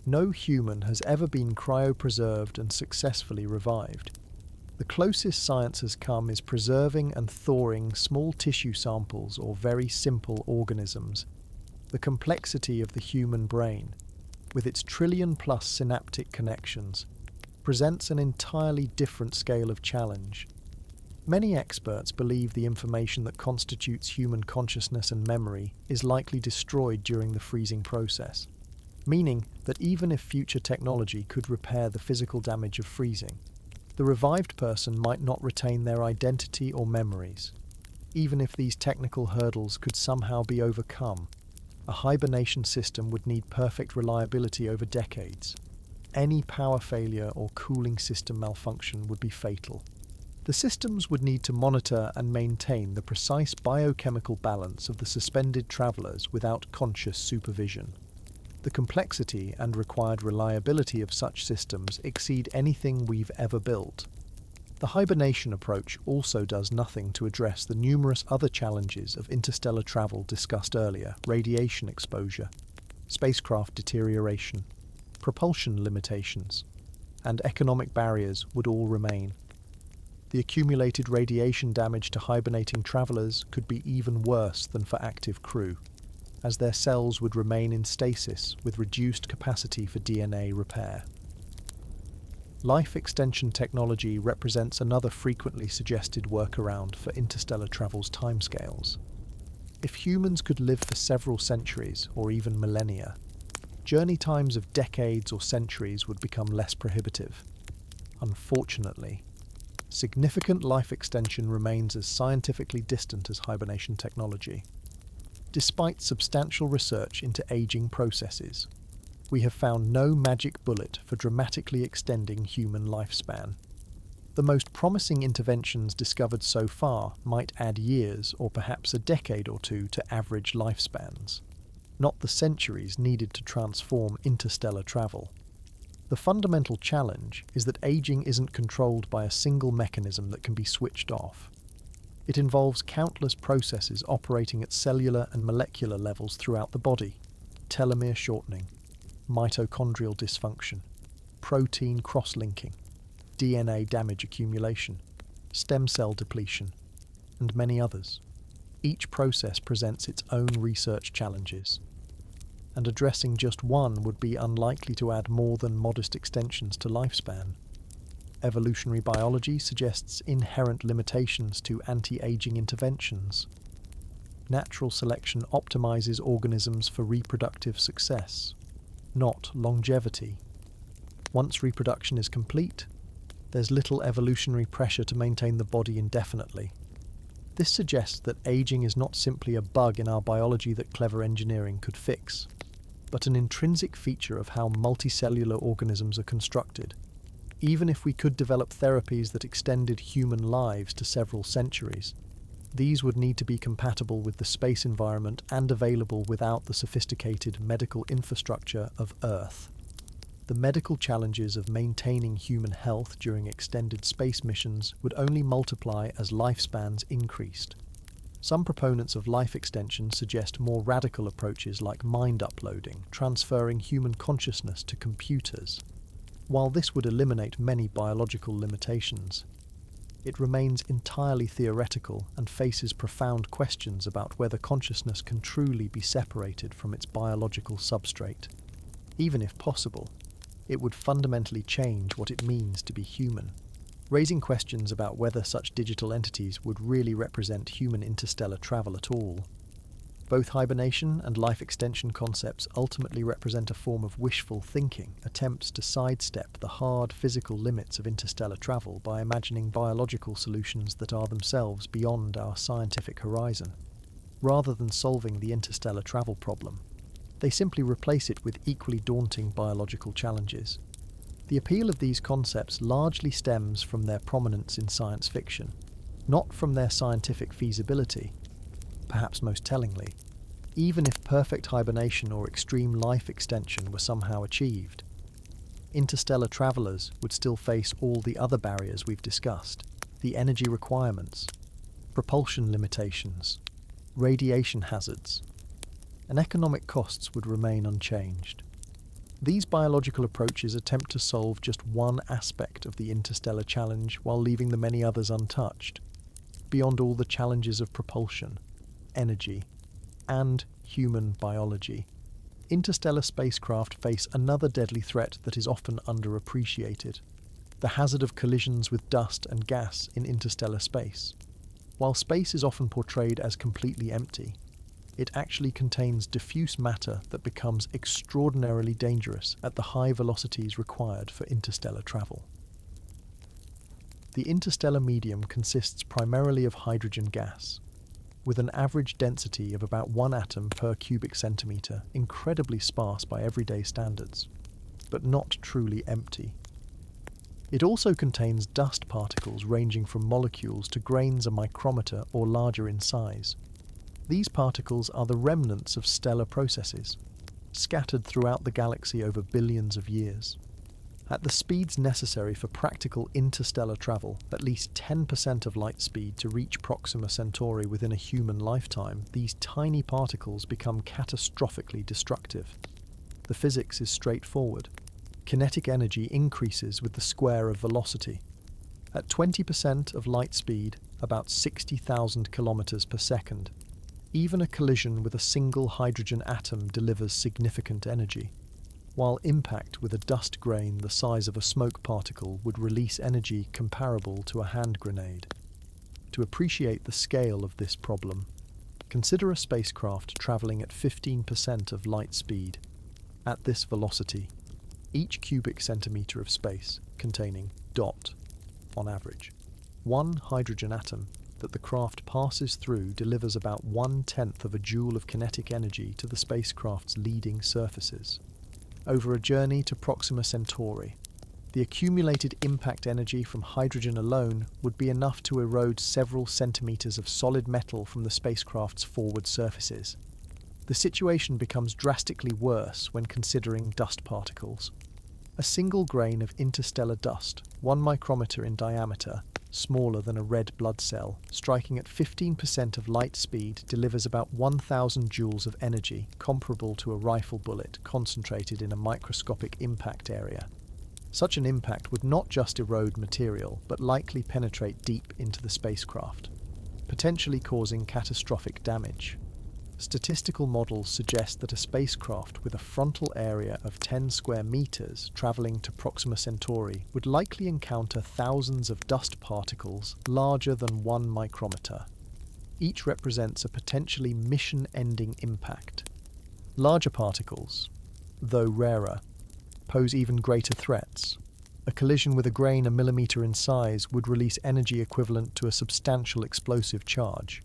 no human has ever been cryopreserved and successfully revived. The closest science has come is preserving and thawing small tissue samples or very simple organisms. The complexity of the human brain, with its trillion-plus synaptic connections, presents an entirely different scale of challenge. Many experts believe the information that constitutes human consciousness and memory is likely destroyed during the freezing process, meaning that even if future technology could repair the physical damage of freezing, the revived person might not retain their identity or memories. Even if these technical hurdles could somehow be overcome, a hibernation system would need perfect reliability over decades. Any power failure or cooling system malfunction would be fatal. The systems would need to monitor and maintain the precise biochemical balance of the suspended travelers without conscious supervision. The complexity and required reliability of such systems exceed anything we've ever built. The hibernation approach also does nothing to address the numerous other challenges of interstellar travel discussed earlier: radiation exposure, spacecraft deterioration, propulsion limitations, and economic barriers would all remain. The accumulated radiation damage to hibernating travelers could be even worse than for active crew, as their cells would remain in stasis with reduced capacity for DNA repair. Life extension technology represents another frequently suggested workaround for interstellar travel's timescales. If humans could live for several centuries or even millennia, journey times of decades or centuries would become less prohibitive. Unfortunately, significant life extension remains as scientifically distant as hibernation technology. Despite substantial research into aging processes, we have found no magic bullet for dramatically extending human lifespan. The most promising interventions discovered so far might add years or perhaps a decade or two to average lifespans, not the centuries needed to transform interstellar travel. The fundamental challenge is that aging isn't controlled by a single mechanism that can be switched off. It involves countless processes operating at cellular and molecular levels throughout the body: telomere shortening, mitochondrial dysfunction, protein cross-linking, DNA damage accumulation, stem cell depletion, and many others. Each process presents its own research challenges, and addressing just one would be unlikely to add more than modest extensions to lifespan. Evolutionary biology suggests inherent limitations to anti-aging interventions. Natural selection optimizes organisms for reproductive success, not longevity. Once reproduction is complete, there's little evolutionary pressure to maintain the body indefinitely. This suggests that aging is not simply a bug in our biology that clever engineering could fix, but an intrinsic feature of how multicellular organisms are constructed. Even if we could develop therapies that extended human lives to several centuries, these would need to be compatible with the space environment and available without the sophisticated medical infrastructure of Earth. The medical challenges of maintaining human health during extended space missions would only multiply as lifespans increased. Some proponents of life extension suggest more radical approaches like mind uploading, transferring human consciousness to computers. While this would eliminate many biological limitations, it remains entirely theoretical and faces profound questions about whether consciousness can truly be separated from its biological substrate. Even if possible, it would fundamentally change what it means to be human, raising questions about whether such digital entities would really represent human interstellar travel at all. Both hibernation and life extension concepts ultimately represent a form of wishful thinking, attempts to sidestep the hard physical limits of interstellar travel by imagining biological solutions that are themselves beyond our scientific horizon. Rather than solving the interstellar travel problem, they simply replace it with equally daunting biological challenges. The appeal of these concepts largely stems from their prominence in science fiction, not from their scientific feasibility. Perhaps most tellingly, even if perfect hibernation or extreme life extension were somehow achieved, interstellar travelers would still face all the other barriers we've discussed: the energy requirements, propulsion limitations, radiation hazards, and economic costs would remain unchanged. These biological approaches attempt to solve just one aspect of the interstellar challenge while leaving the many others untouched. Beyond all the challenges of propulsion, energy, and human biology, interstellar spacecraft face another deadly threat that is often underappreciated: the hazard of collisions with dust and gas in interstellar space. While space is often portrayed as completely empty, it actually contains diffuse matter that becomes extraordinarily dangerous at the high velocities required for interstellar travel. The interstellar medium consists primarily of hydrogen gas, with an average density of about 1 atom per cubic centimetre, incredibly sparse by everyday standards, but not truly empty. It also contains dust particles ranging from molecules to grains a micrometer or larger in size. These particles are the remnants of stellar processes, scattered throughout the galaxy over billions of years. At the speeds necessary for practical interstellar travel, at least 10% of light speed to reach Proxima Centauri within a human lifetime, these tiny particles become catastrophically destructive. The physics is straightforward. Kinetic energy increases with the square of velocity. At 20% of light speed, about 60,000 kilometers per second, even a collision with a single hydrogen atom delivers significant energy, while impact with a dust grain the size of a smoke particle would release energy comparable to a hand grenade. To appreciate the scale of this problem, consider a spacecraft traveling at 15% of light speed. At this velocity, each cubic centimeter of space containing on average, one hydrogen atom that the craft passes through delivers about 1/10 of a joule of kinetic energy to the spacecraft's leading surfaces. Over a journey to Proxima Centauri, the accumulated impact energy from hydrogen alone would be enough to erode several centimeters of solid metal from the spacecraft's forward surfaces. The situation becomes drastically worse when considering dust particles. A single grain of interstellar dust, 1 micrometer in diameter, smaller than a red blood cell, striking at 15% of light speed, delivers about 1,000 joules of energy, comparable to a rifle bullet concentrated in a microscopic impact area. Such an impact would not just erode material, but likely penetrate deep into the spacecraft, potentially causing catastrophic damage. Statistical models suggest that a spacecraft with a frontal area of 10 square meters traveling to Proxima Centauri would likely encounter thousands of dust particles larger than 1 micrometer. Each represents a potentially mission-ending impact. Larger particles, though rarer, pose even greater threats. A collision with a grain a millimeter in size would release energy equivalent to a substantial explosive charge.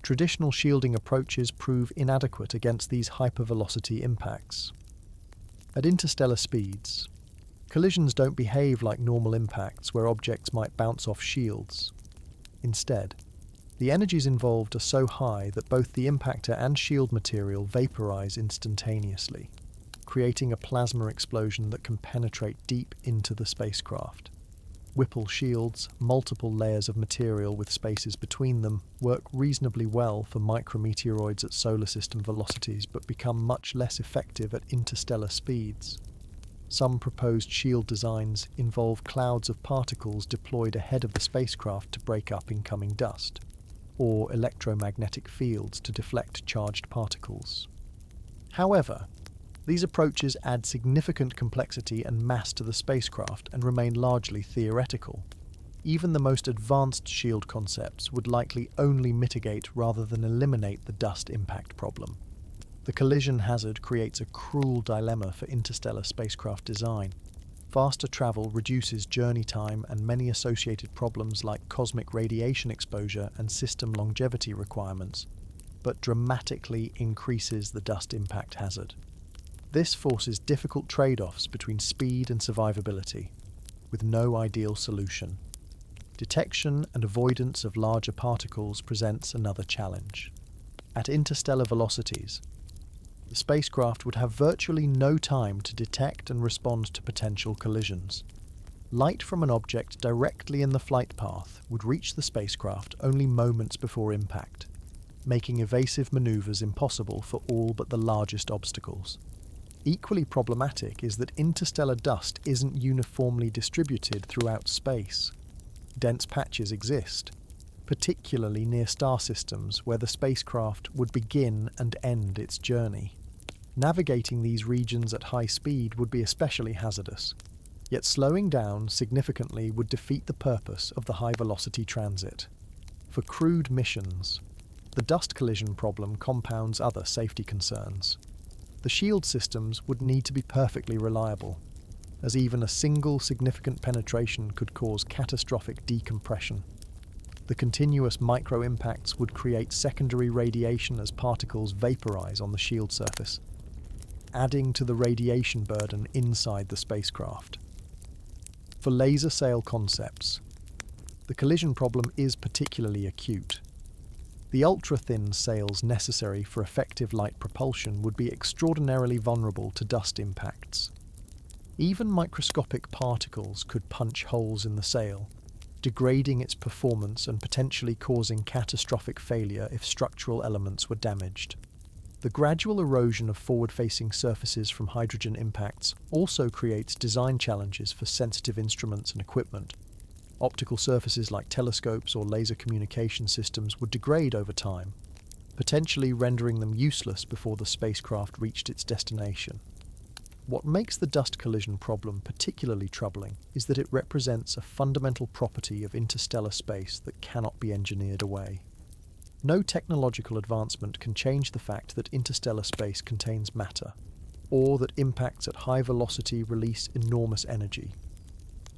Traditional shielding approaches prove inadequate against these hypervelocity impacts. At interstellar speeds, collisions don't behave like normal impacts where objects might bounce off shields. Instead, the energies involved are so high that both the impactor and shield material vaporize instantaneously, creating a plasma explosion that can penetrate deep into the spacecraft. Whipple shields, multiple layers of material with spaces between them, work reasonably well for micrometeoroids at solar system velocities but become much less effective at interstellar speeds. Some proposed shield designs involve clouds of particles deployed ahead of the spacecraft to break up incoming dust, or electromagnetic fields to deflect charged particles. However, these approaches add significant complexity and mass to the spacecraft and remain largely theoretical. Even the most advanced shield concepts would likely only mitigate rather than eliminate the dust impact problem. The collision hazard creates a cruel dilemma for interstellar spacecraft design. Faster travel reduces journey time and many associated problems like cosmic radiation exposure and system longevity requirements, but dramatically increases the dust impact hazard. This forces difficult trade-offs between speed and survivability, with no ideal solution. Detection and avoidance of larger particles presents another challenge. At interstellar velocities, the spacecraft would have virtually no time to detect and respond to potential collisions. Light from an object directly in the flight path would reach the spacecraft only moments before impact, making evasive maneuvers impossible for all but the largest obstacles. Equally problematic is that interstellar dust isn't uniformly distributed throughout space. Dense patches exist, particularly near star systems where the spacecraft would begin and end its journey. Navigating these regions at high speed would be especially hazardous, yet slowing down significantly would defeat the purpose of the high-velocity transit. For crewed missions, the dust collision problem compounds other safety concerns. The shield systems would need to be perfectly reliable, as even a single significant penetration could cause catastrophic decompression. The continuous micro-impacts would create secondary radiation as particles vaporize on the shield surface, adding to the radiation burden inside the spacecraft. For laser sail concepts, the collision problem is particularly acute. The ultra-thin sails necessary for effective light propulsion would be extraordinarily vulnerable to dust impacts. Even microscopic particles could punch holes in the sail, degrading its performance and potentially causing catastrophic failure if structural elements were damaged. The gradual erosion of forward-facing surfaces from hydrogen impacts also creates design challenges for sensitive instruments and equipment. Optical surfaces like telescopes or laser communication systems would degrade over time, potentially rendering them useless before the spacecraft reached its destination. What makes the dust collision problem particularly troubling is that it represents a fundamental property of interstellar space that cannot be engineered away. No technological advancement can change the fact that interstellar space contains matter, or that impacts at high velocity release enormous energy.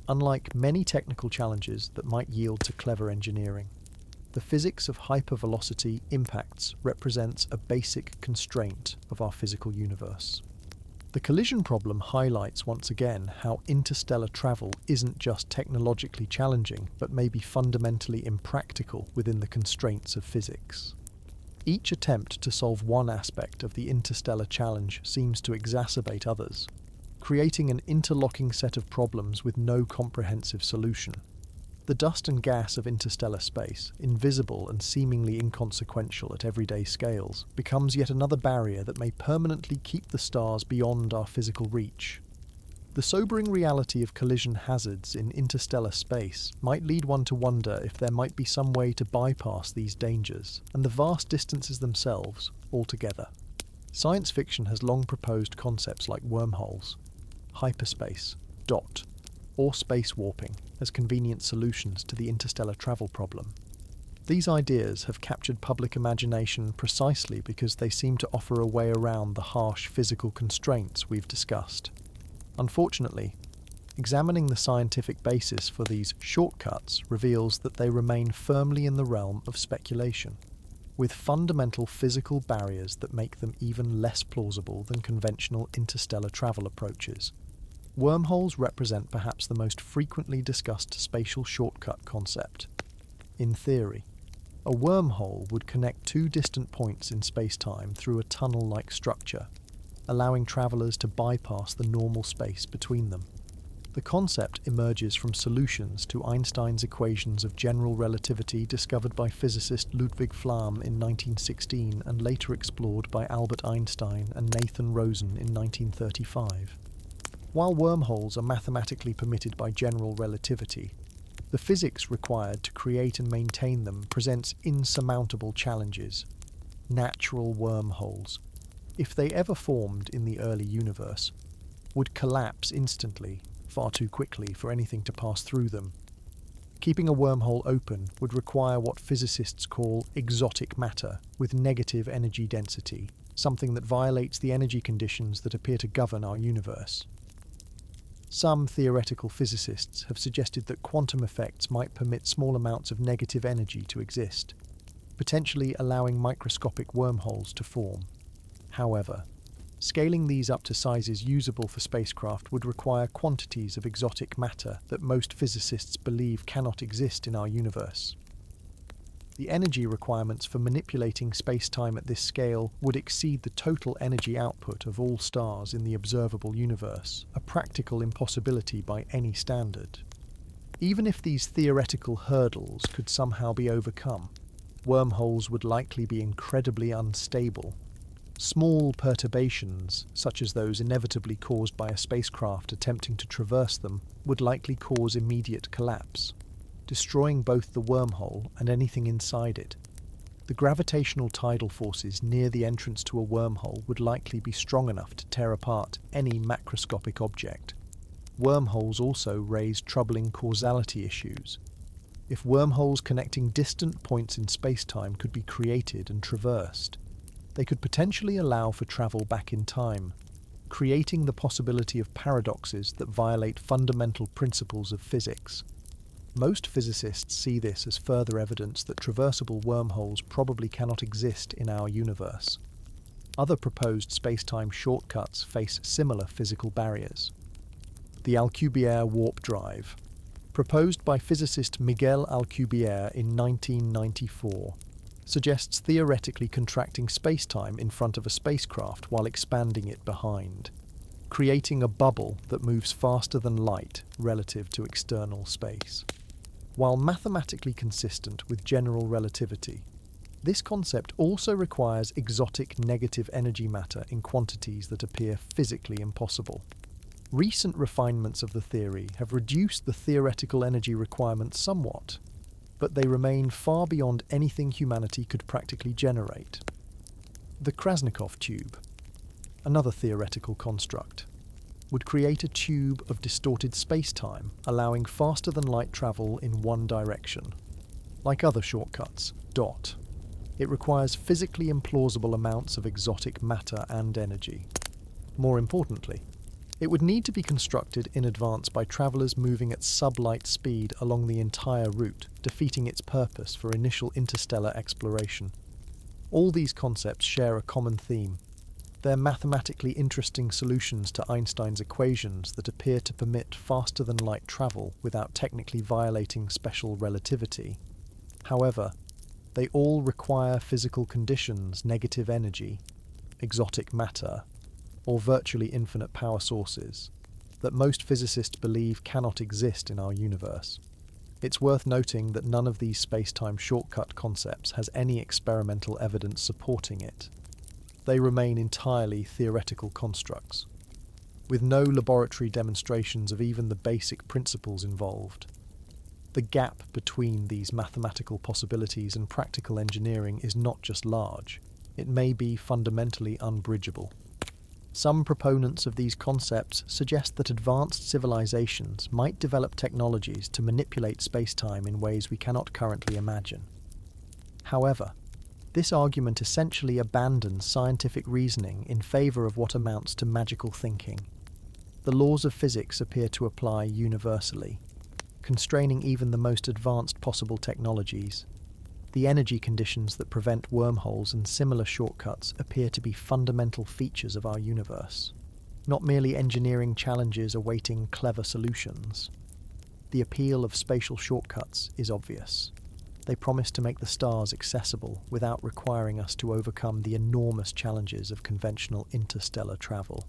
Unlike many technical challenges that might yield to clever engineering, the physics of hypervelocity impacts represents a basic constraint of our physical universe. The collision problem highlights once again how interstellar travel isn't just technologically challenging, but may be fundamentally impractical within the constraints of physics. Each attempt to solve one aspect of the interstellar challenge seems to exacerbate others, creating an interlocking set of problems with no comprehensive solution. The dust and gas of interstellar space, invisible and seemingly inconsequential at everyday scales, becomes yet another barrier that may permanently keep the stars beyond our physical reach. The sobering reality of collision hazards in interstellar space might lead one to wonder if there might be some way to bypass these dangers and the vast distances themselves altogether. Science fiction has long proposed concepts like wormholes, hyperspace, DOT, or space warping as convenient solutions to the interstellar travel problem. These ideas have captured public imagination precisely because they seem to offer a way around the harsh physical constraints we've discussed. Unfortunately, examining the scientific basis for these shortcuts reveals that they remain firmly in the realm of speculation, with fundamental physical barriers that make them even less plausible than conventional interstellar travel approaches. Wormholes represent perhaps the most frequently discussed spatial shortcut concept. In theory, a wormhole would connect two distant points in space-time through a tunnel-like structure, allowing travelers to bypass the normal space between them. The concept emerges from solutions to Einstein's equations of general relativity discovered by physicist Ludwig Flamm in 1916 and later explored by Albert Einstein and Nathan Rosen in 1935. While wormholes are mathematically permitted by general relativity, the physics required to create and maintain them presents insurmountable challenges. Natural wormholes, if they ever formed in the early universe, would collapse instantly, far too quickly for anything to pass through them. Keeping a wormhole open would require what physicists call exotic matter with negative energy density, something that violates the energy conditions that appear to govern our universe. Some theoretical physicists have suggested that quantum effects might permit small amounts of negative energy to exist, potentially allowing microscopic wormholes to form. However, scaling these up to sizes usable for spacecraft would require quantities of exotic matter that most physicists believe cannot exist in our universe. The energy requirements for manipulating space-time at this scale would exceed the total energy output of all stars in the observable universe, a practical impossibility by any standard. Even if these theoretical hurdles could somehow be overcome, wormholes would likely be incredibly unstable. Small perturbations, such as those inevitably caused by a spacecraft attempting to traverse them, would likely cause immediate collapse, destroying both the wormhole and anything inside it. The gravitational tidal forces near the entrance to a wormhole would likely be strong enough to tear apart any macroscopic object. Wormholes also raise troubling causality issues. If wormholes connecting distant points in space-time could be created and traversed, they could potentially allow for travel back in time, creating the possibility of paradoxes that violate fundamental principles of physics. Most physicists see this as further evidence that traversable wormholes probably cannot exist in our universe. Other proposed space-time shortcuts face similar physical barriers. The Alcubierre warp drive, proposed by physicist Miguel Alcubierre in 1994, suggests theoretically contracting spacetime in front of a spacecraft while expanding it behind, creating a bubble that moves faster than light relative to external space. While mathematically consistent with general relativity, this concept also requires exotic negative energy matter in quantities that appear physically impossible. Recent refinements of the theory have reduced the theoretical energy requirements somewhat, but they remain far beyond anything humanity could practically generate. The Krasnikov tube, another theoretical construct, would create a tube of distorted space-time, allowing faster-than-light travel in one direction. Like other shortcuts, DOT, it requires physically implausible amounts of exotic matter and energy. More importantly, it would need to be constructed in advance by travellers moving at sublight speed along the entire route, defeating its purpose for initial interstellar exploration. All these concepts share a common theme. They're mathematically interesting solutions to Einstein's equations that appear to permit faster-than-light travel without technically violating special relativity. However, they all require physical conditions, negative energy, exotic matter, or virtually infinite power sources that most physicists believe cannot exist in our universe. It's worth noting that none of these space-time shortcut concepts has any experimental evidence supporting it. They remain entirely theoretical constructs, with no laboratory demonstrations of even the basic principles involved. The gap between these mathematical possibilities and practical engineering is not just large, it may be fundamentally unbridgeable. Some proponents of these concepts suggest that advanced civilizations might develop technologies to manipulate spacetime in ways we cannot currently imagine. However, this argument essentially abandons scientific reasoning in favor of what amounts to magical thinking. The laws of physics appear to apply universally, constraining even the most advanced possible technologies. The energy conditions that prevent wormholes and similar shortcuts appear to be fundamental features of our universe, not merely engineering challenges awaiting clever solutions. The appeal of spatial shortcuts is obvious. They promise to make the stars accessible without requiring us to overcome the enormous challenges of conventional interstellar travel.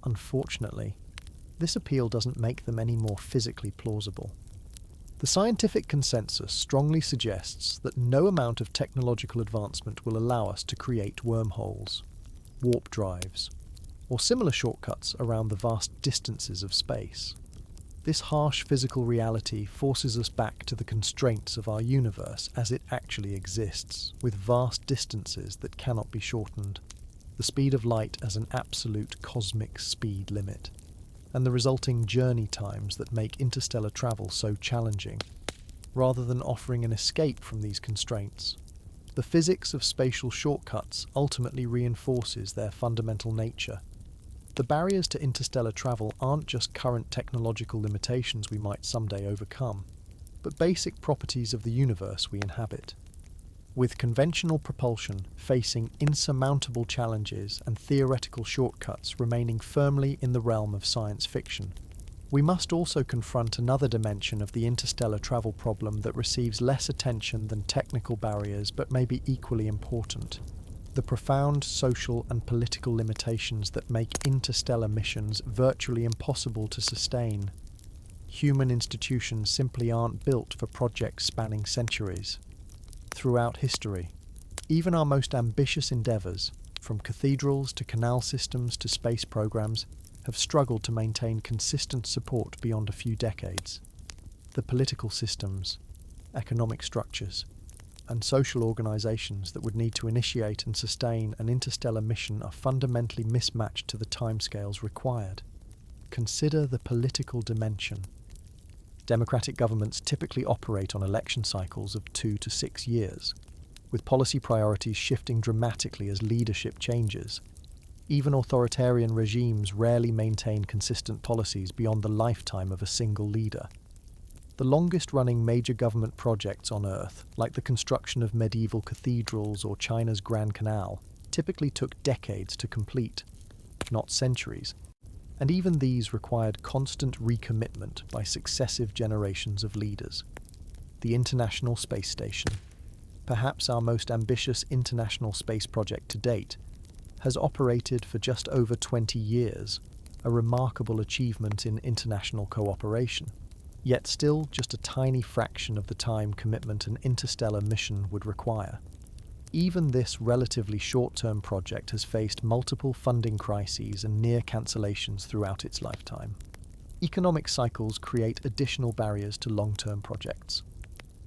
Unfortunately, this appeal doesn't make them any more physically plausible. The scientific consensus strongly suggests that no amount of technological advancement will allow us to create wormholes, warp drives, or similar shortcuts around the vast distances of space. This harsh physical reality forces us back to the constraints of our universe as it actually exists, with vast distances that cannot be shortened, the speed of light as an absolute cosmic speed limit, and the resulting journey times that make interstellar travel so challenging. Rather than offering an escape from these constraints, the physics of spatial shortcuts ultimately reinforces their fundamental nature. The barriers to interstellar travel aren't just current technological limitations we might someday overcome, but basic properties of the universe we inhabit. With conventional propulsion facing insurmountable challenges and theoretical shortcuts remaining firmly in the realm of science fiction, we must also confront another dimension of the interstellar travel problem that receives less attention than technical barriers but may be equally important: the profound social and political limitations that make interstellar missions virtually impossible to sustain. Human institutions simply aren't built for projects spanning centuries. Throughout history, even our most ambitious endeavours, from cathedrals to canal systems to space programs, have struggled to maintain consistent support beyond a few decades. The political systems, economic structures, and social organisations that would need to initiate and sustain an interstellar mission are fundamentally mismatched to the timescales required. Consider the political dimension. Democratic governments typically operate on election cycles of 2 to 6 years, with policy priorities shifting dramatically as leadership changes. Even authoritarian regimes rarely maintain consistent policies beyond the lifetime of a single leader. The longest-running major government projects on Earth, like the construction of medieval cathedrals or China's Grand Canal, typically took decades to complete, not centuries. And even these required constant recommitment by successive generations of leaders. The International Space Station, perhaps our most ambitious international space project to date, has operated for just over 20 years, a remarkable achievement in international cooperation, yet still just a tiny fraction of the time commitment an interstellar mission would require. Even this relatively short-term project has faced multiple funding crises and near cancellations throughout its lifetime. Economic cycles create additional barriers to long-term projects.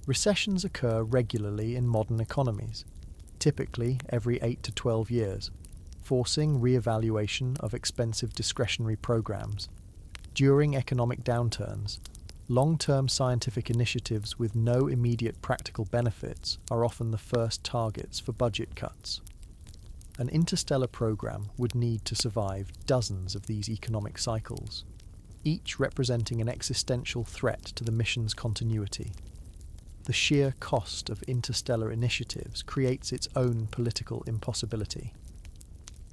Recessions occur regularly in modern economies, typically every 8 to 12 years, forcing re-evaluation of expensive discretionary programs. During economic downturns, long-term scientific initiatives with no immediate practical benefits are often the first targets for budget cuts. An interstellar program would need to survive dozens of these economic cycles, each representing an existential threat to the mission's continuity. The sheer cost of interstellar initiatives creates its own political impossibility.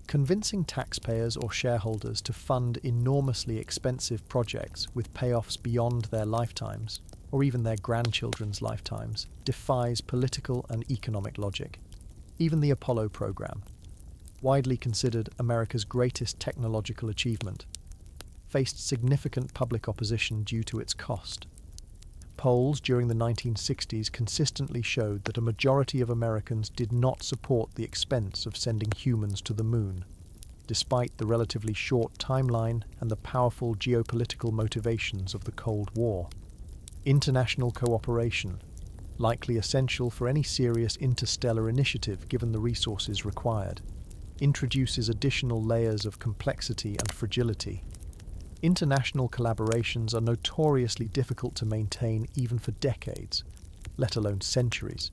Convincing taxpayers or shareholders to fund enormously expensive projects with payoffs beyond their lifetimes, or even their grandchildren's lifetimes, defies political and economic logic. Even the Apollo program, widely considered America's greatest technological achievement, faced significant public opposition due to its cost. Polls during the 1960s consistently showed that a majority of Americans did not support the expense of sending humans to the moon, despite the relatively short timeline and the powerful geopolitical motivations of the Cold War. International cooperation, likely essential for any serious interstellar initiative given the resources required, introduces additional layers of complexity and fragility. International collaborations are notoriously difficult to maintain even for decades, let alone centuries.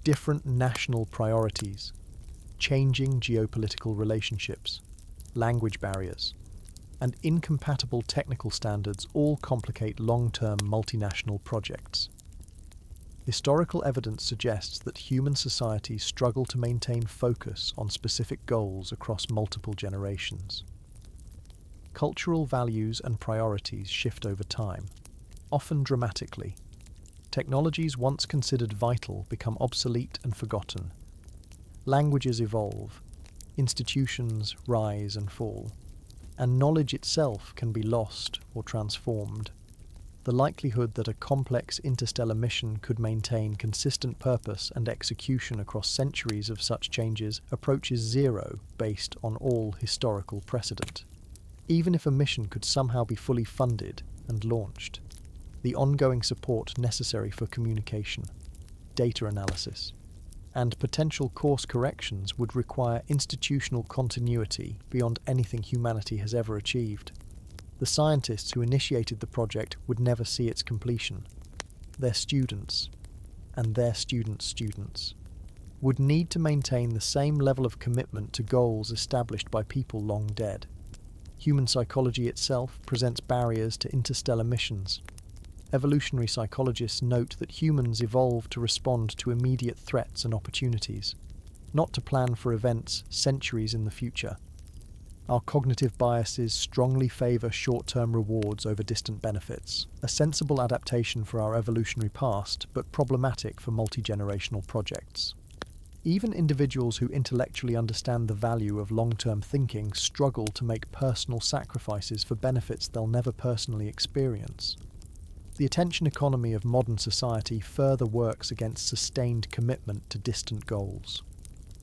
Different national priorities, changing geopolitical relationships, language barriers, and incompatible technical standards all complicate long-term multinational projects. Historical evidence suggests that human societies struggle to maintain focus on specific goals across multiple generations. Cultural values and priorities shift over time, often dramatically. Technologies once considered vital become obsolete and forgotten. Languages evolve, institutions rise and fall, and knowledge itself can be lost or transformed. The likelihood that a complex interstellar mission could maintain consistent purpose and execution across centuries of such changes approaches zero based on all historical precedent. Even if a mission could somehow be fully funded and launched, the ongoing support necessary for communication, data analysis, and potential course corrections would require institutional continuity beyond anything humanity has ever achieved. The scientists who initiated the project would never see its completion. Their students, and their students' students, would need to maintain the same level of commitment to goals established by people long dead. Human psychology itself presents barriers to interstellar missions. Evolutionary psychologists note that humans evolved to respond to immediate threats and opportunities, not to plan for events centuries in the future. Our cognitive biases strongly favour short-term rewards over distant benefits, a sensible adaptation for our evolutionary past, but problematic for multi-generational projects. Even individuals who intellectually understand the value of long-term thinking struggle to make personal sacrifices for benefits they'll never personally experience. The attention economy of modern society further works against sustained commitment to distant goals.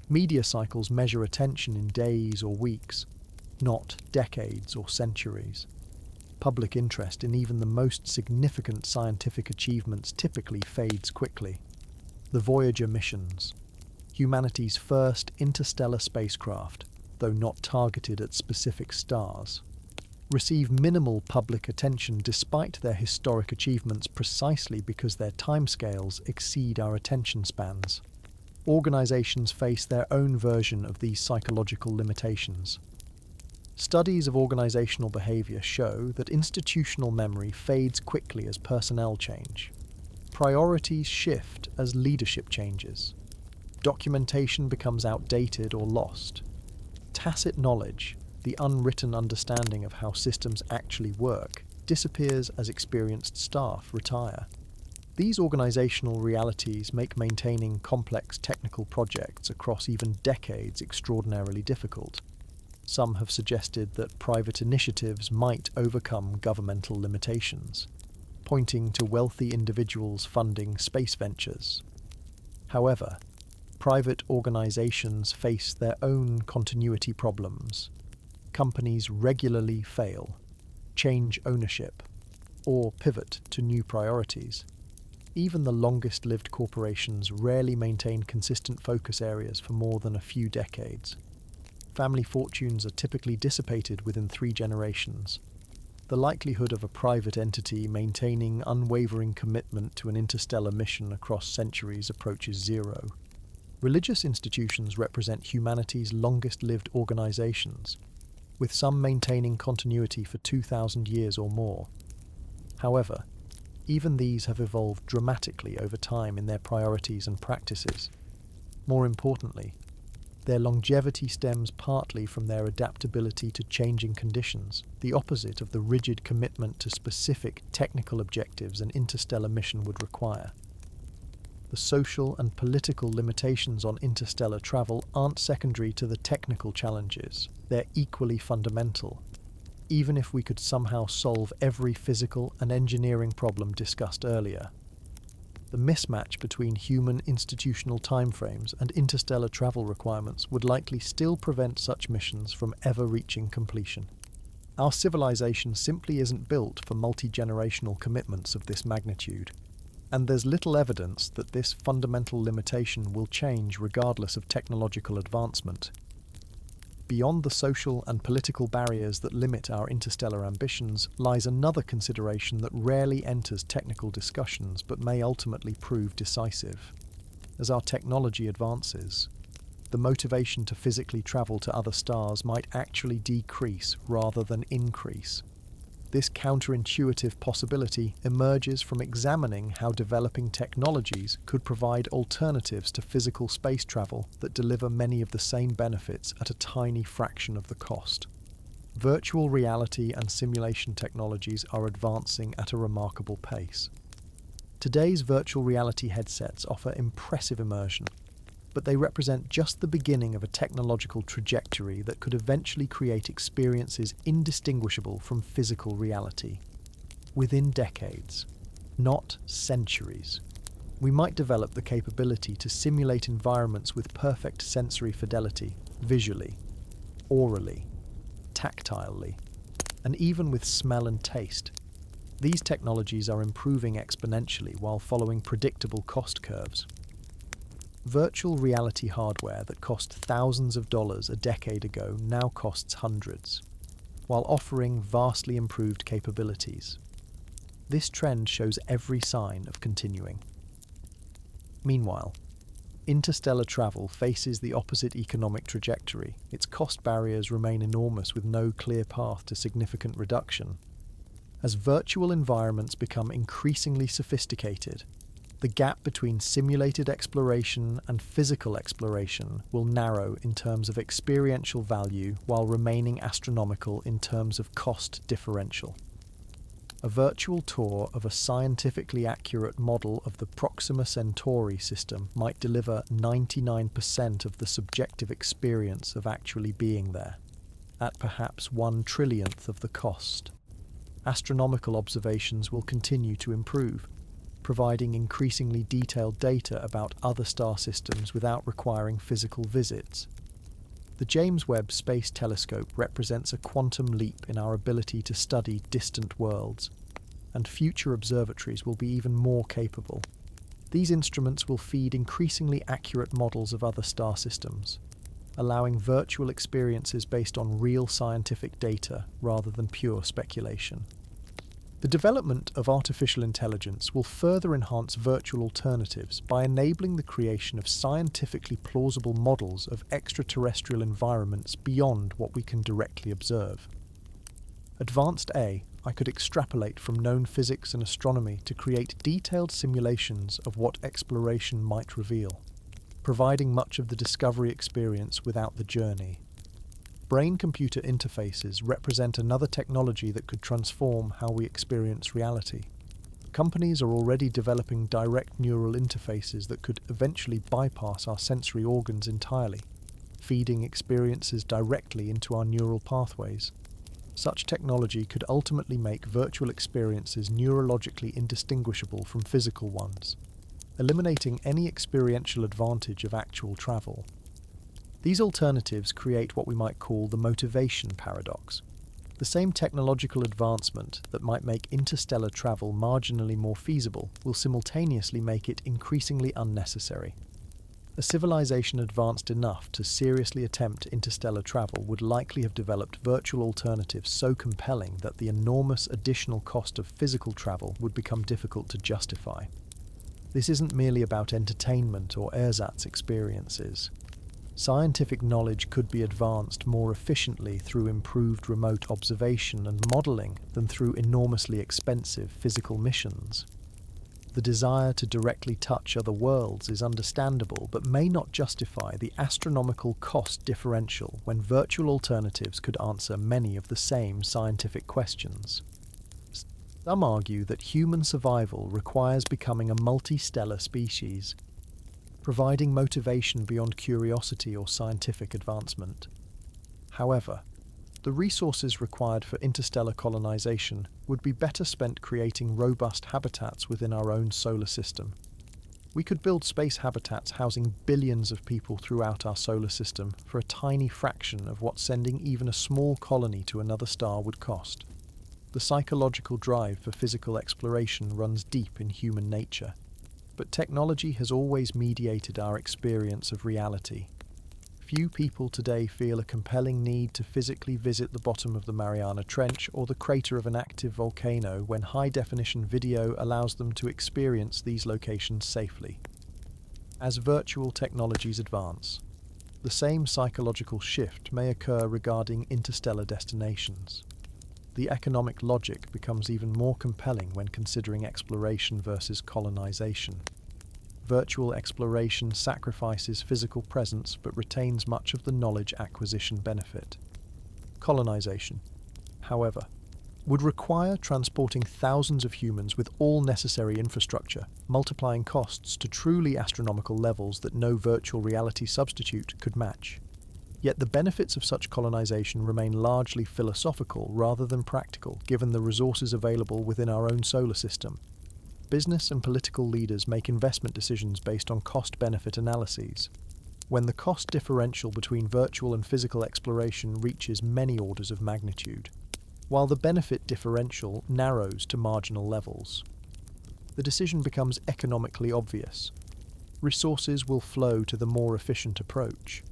Media cycles measure attention in days or weeks, not decades or centuries. Public interest in even the most significant scientific achievements typically fades quickly. The Voyager missions, humanity's first interstellar spacecraft, though not targeted at specific stars, receive minimal public attention despite their historic achievements precisely because their timescales exceed our attention spans. Organizations face their own version of these psychological limitations. Studies of organizational behavior show that institutional memory fades quickly as personnel change. Priorities shift as leadership changes. Documentation becomes outdated or lost. Tacit knowledge, the unwritten understanding of how systems actually work, disappears as experienced staff retire. These organizational realities make maintaining complex technical projects across even decades extraordinarily difficult. Some have suggested that private initiatives might overcome governmental limitations, pointing to wealthy individuals funding space ventures. However, private organizations face their own continuity problems. Companies regularly fail, change ownership, or pivot to new priorities. Even the longest-lived corporations rarely maintain consistent focus areas for more than a few decades. Family fortunes are typically dissipated within 3 generations. The likelihood of a private entity maintaining unwavering commitment to an interstellar mission across centuries approaches zero. Religious institutions represent humanity's longest-lived organizations, with some maintaining continuity for 2,000 years or more. However, even these have evolved dramatically over time in their priorities and practices. More importantly, their longevity stems partly from their adaptability to changing conditions, the opposite of the rigid commitment to specific technical objectives an interstellar mission would require. The social and political limitations on interstellar travel aren't secondary to the technical challenges. They're equally fundamental. Even if we could somehow solve every physical and engineering problem discussed earlier, the mismatch between human institutional timeframes and interstellar travel requirements would likely still prevent such missions from ever reaching completion. Our civilization simply isn't built for multi-generational commitments of this magnitude, and there's little evidence that this fundamental limitation will change regardless of technological advancement. Beyond the social and political barriers that limit our interstellar ambitions lies another consideration that rarely enters technical discussions but may ultimately prove decisive. As our technology advances, the motivation to physically travel to other stars might actually decrease rather than increase. This counterintuitive possibility emerges from examining how developing technologies could provide alternatives to physical space travel that deliver many of the same benefits at a tiny fraction of the cost. Virtual reality and simulation technologies are advancing at a remarkable pace. Today's virtual reality headsets offer impressive immersion, but they represent just the beginning of a technological trajectory that could eventually create experiences indistinguishable from physical reality. Within decades, not centuries, we might develop the capability to simulate environments with perfect sensory fidelity, visually, aurally, tactilely, and even with smell and taste. These technologies are improving exponentially while following predictable cost curves. Virtual reality hardware that cost thousands of dollars a decade ago now costs hundreds, while offering vastly improved capabilities. This trend shows every sign of continuing. Meanwhile, interstellar travel faces the opposite economic trajectory. Its cost barriers remain enormous with no clear path to significant reduction. As virtual environments become increasingly sophisticated, the gap between simulated exploration and physical exploration will narrow in terms of experiential value while remaining astronomical in terms of cost differential. A virtual tour of a scientifically accurate model of the Proxima Centauri system might deliver 99% of the subjective experience of actually being there, at perhaps 1/trillionth of the cost. Astronomical observations will continue to improve, providing increasingly detailed data about other star systems without requiring physical visits. The James Webb Space Telescope represents a quantum leap in our ability to study distant worlds, and future observatories will be even more capable. These instruments will feed increasingly accurate models of other star systems, allowing virtual experiences based on real scientific data rather than pure speculation. The development of artificial intelligence will further enhance virtual alternatives by enabling the creation of scientifically plausible models of extraterrestrial environments beyond what we can directly observe. Advanced AI could extrapolate from known physics and astronomy to create detailed simulations of what exploration might reveal, providing much of the discovery experience without the journey. Brain-computer interfaces represent another technology that could transform how we experience reality. Companies are already developing direct neural interfaces that could eventually bypass our sensory organs entirely, feeding experiences directly into our neural pathways. Such technology could ultimately make virtual experiences neurologically indistinguishable from physical ones, eliminating any experiential advantage of actual travel. These alternatives create what we might call the motivation paradox. The same technological advancement that might make interstellar travel marginally more feasible will simultaneously make it increasingly unnecessary. A civilization advanced enough to seriously attempt interstellar travel would likely have developed virtual alternatives so compelling that the enormous additional cost of physical travel would become difficult to justify. This isn't merely about entertainment or ersatz experiences. Scientific knowledge could be advanced more efficiently through improved remote observation and modelling than through enormously expensive physical missions. The desire to directly touch other worlds is understandable, but may not justify the astronomical cost differential when virtual alternatives could answer many of the same scientific questions. Some argue that human survival requires becoming a multistellar species, providing motivation beyond curiosity or scientific advancement. However, the resources required for interstellar colonization would be better spent creating robust habitats within our own solar system. We could build space habitats housing billions of people throughout our solar system for a tiny fraction of what sending even a small colony to another star would cost. The psychological drive for physical exploration runs deep in human nature, but technology has always mediated our experience of reality. Few people today feel a compelling need to physically visit the bottom of the Mariana Trench or the crater of an active volcano when high-definition video allows them to experience these locations safely. As virtual technologies advance, the same psychological shift may occur regarding interstellar destinations. The economic logic becomes even more compelling when considering exploration versus colonization. Virtual exploration sacrifices physical presence but retains much of the knowledge acquisition benefit. Colonization, however, would require transporting thousands of humans with all necessary infrastructure, multiplying costs to truly astronomical levels that no virtual reality substitute could match. Yet the benefits of such colonization remain largely philosophical rather than practical, given the resources available within our own solar system. Business and political leaders make investment decisions based on cost-benefit analyses. When the cost differential between virtual and physical exploration reaches many orders of magnitude, while the benefit differential narrows to marginal levels, the decision becomes economically obvious. Resources will flow to the more efficient approach.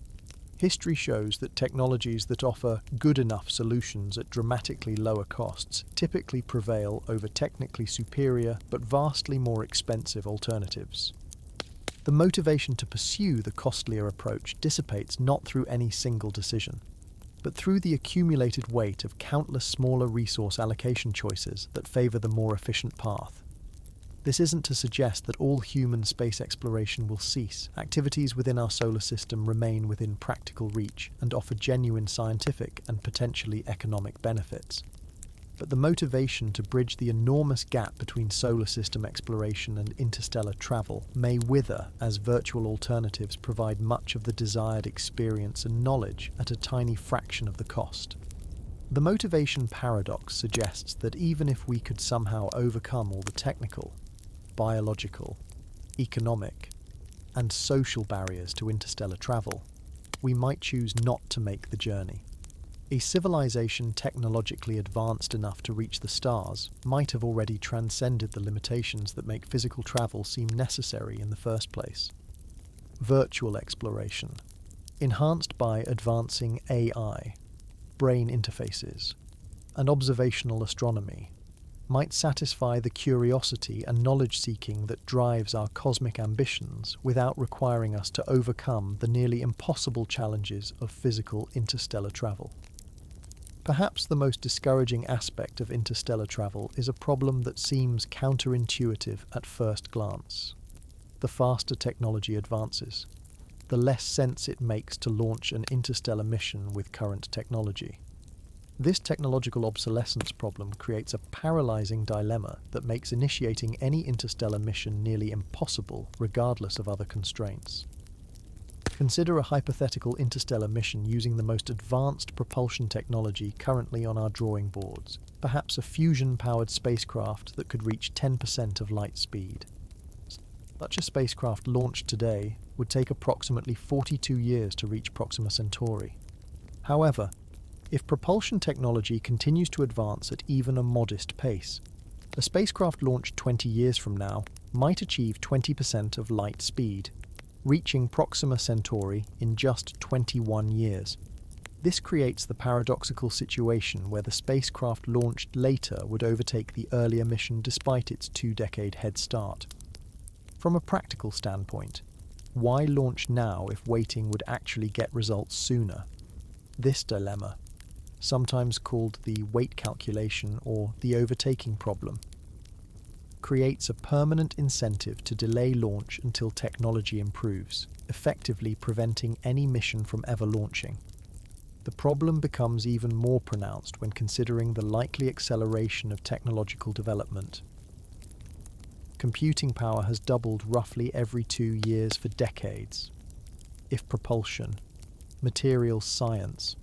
History shows that technologies that offer good enough solutions at dramatically lower costs typically prevail over technically superior but vastly more expensive alternatives. The motivation to pursue the costlier approach dissipates not through any single decision, but through the accumulated weight of countless smaller resource allocation choices that favor the more efficient path. This isn't to suggest that all human space exploration will cease. Activities within our solar system remain within practical reach and offer genuine scientific and potentially economic benefits. But the motivation to bridge the enormous gap between solar system exploration and interstellar travel may wither as virtual alternatives provide much of the desired experience and knowledge at a tiny fraction of the cost. The motivation paradox suggests that even if we could somehow overcome all the technical, biological, economic, and social barriers to interstellar travel, we might choose not to make the journey. A civilization technologically advanced enough to reach the stars might have already transcended the limitations that make physical travel seem necessary in the first place. Virtual exploration, enhanced by advancing AI, brain interfaces, and observational astronomy, might satisfy the curiosity and knowledge-seeking that drives our cosmic ambitions without requiring us to overcome the nearly impossible challenges of physical interstellar travel. Perhaps the most discouraging aspect of interstellar travel is a problem that seems counterintuitive at first glance. The faster technology advances, the less sense it makes to launch an interstellar mission with current technology. This technological obsolescence problem creates a paralyzing dilemma that makes initiating any interstellar mission nearly impossible, regardless of other constraints. Consider a hypothetical interstellar mission using the most advanced propulsion technology currently on our drawing boards, perhaps a fusion-powered spacecraft that could reach 10% of light speed. Such a spacecraft launched today would take approximately 42 years to reach Proxima Centauri. However, if propulsion technology continues to advance at even a modest pace, a spacecraft launched 20 years from now might achieve 20% of light speed, reaching Proxima Centauri in just 21 years. This creates the paradoxical situation where the spacecraft launched later would overtake the earlier mission despite its two-decade head start. From a practical standpoint, why launch now if waiting would actually get results sooner? This dilemma, sometimes called the weight calculation or the overtaking problem, creates a permanent incentive to delay launch until technology improves, effectively preventing any mission from ever launching. The problem becomes even more pronounced when considering the likely acceleration of technological development. Computing power has doubled roughly every 2 years for decades. If propulsion, materials science,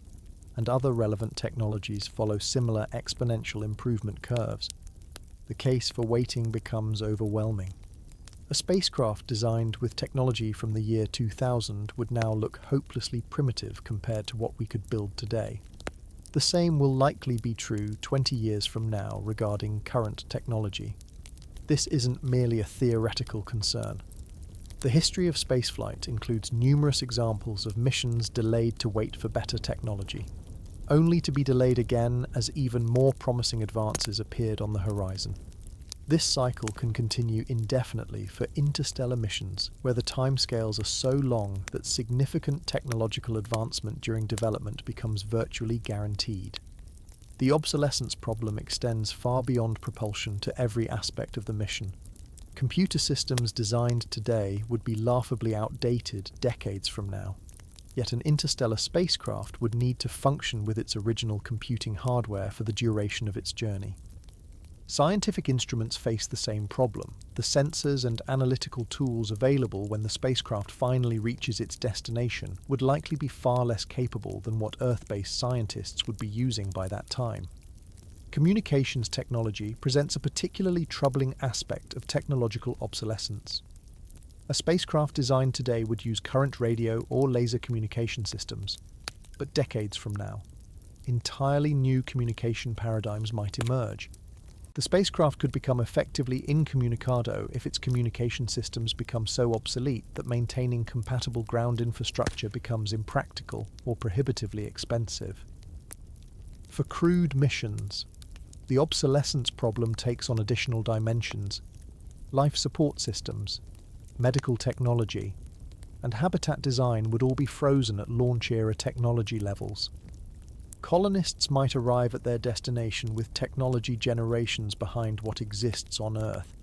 and other relevant technologies follow similar exponential improvement curves, the case for waiting becomes overwhelming. A spacecraft designed with technology from the year 2000 would now look hopelessly primitive compared to what we could build today. The same will likely be true 20 years from now regarding current technology. This isn't merely a theoretical concern. The history of spaceflight includes numerous examples of missions delayed to wait for better technology, only to be delayed again as even more promising advances appeared on the horizon. This cycle can continue indefinitely for interstellar missions where the timescales are so long that significant technological advancement during development becomes virtually guaranteed. The obsolescence problem extends far beyond propulsion to every aspect of the mission. Computer systems designed today would be laughably outdated decades from now. Yet an interstellar spacecraft would need to function with its original computing hardware for the duration of its journey. Scientific instruments face the same problem. The sensors and analytical tools available when the spacecraft finally reaches its destination would likely be far less capable than what Earth-based scientists would be using by that time. Communications technology presents a particularly troubling aspect of technological obsolescence. A spacecraft designed today would use current radio or laser communication systems, but decades from now, entirely new communication paradigms might emerge. The spacecraft could become effectively incommunicado if its communication systems become so obsolete that maintaining compatible ground infrastructure becomes impractical or prohibitively expensive. For crewed missions, the obsolescence problem takes on additional dimensions. Life support systems, medical technology, and habitat design would all be frozen at launch-era technology levels. Colonists might arrive at their destination with technology generations behind what exists on Earth,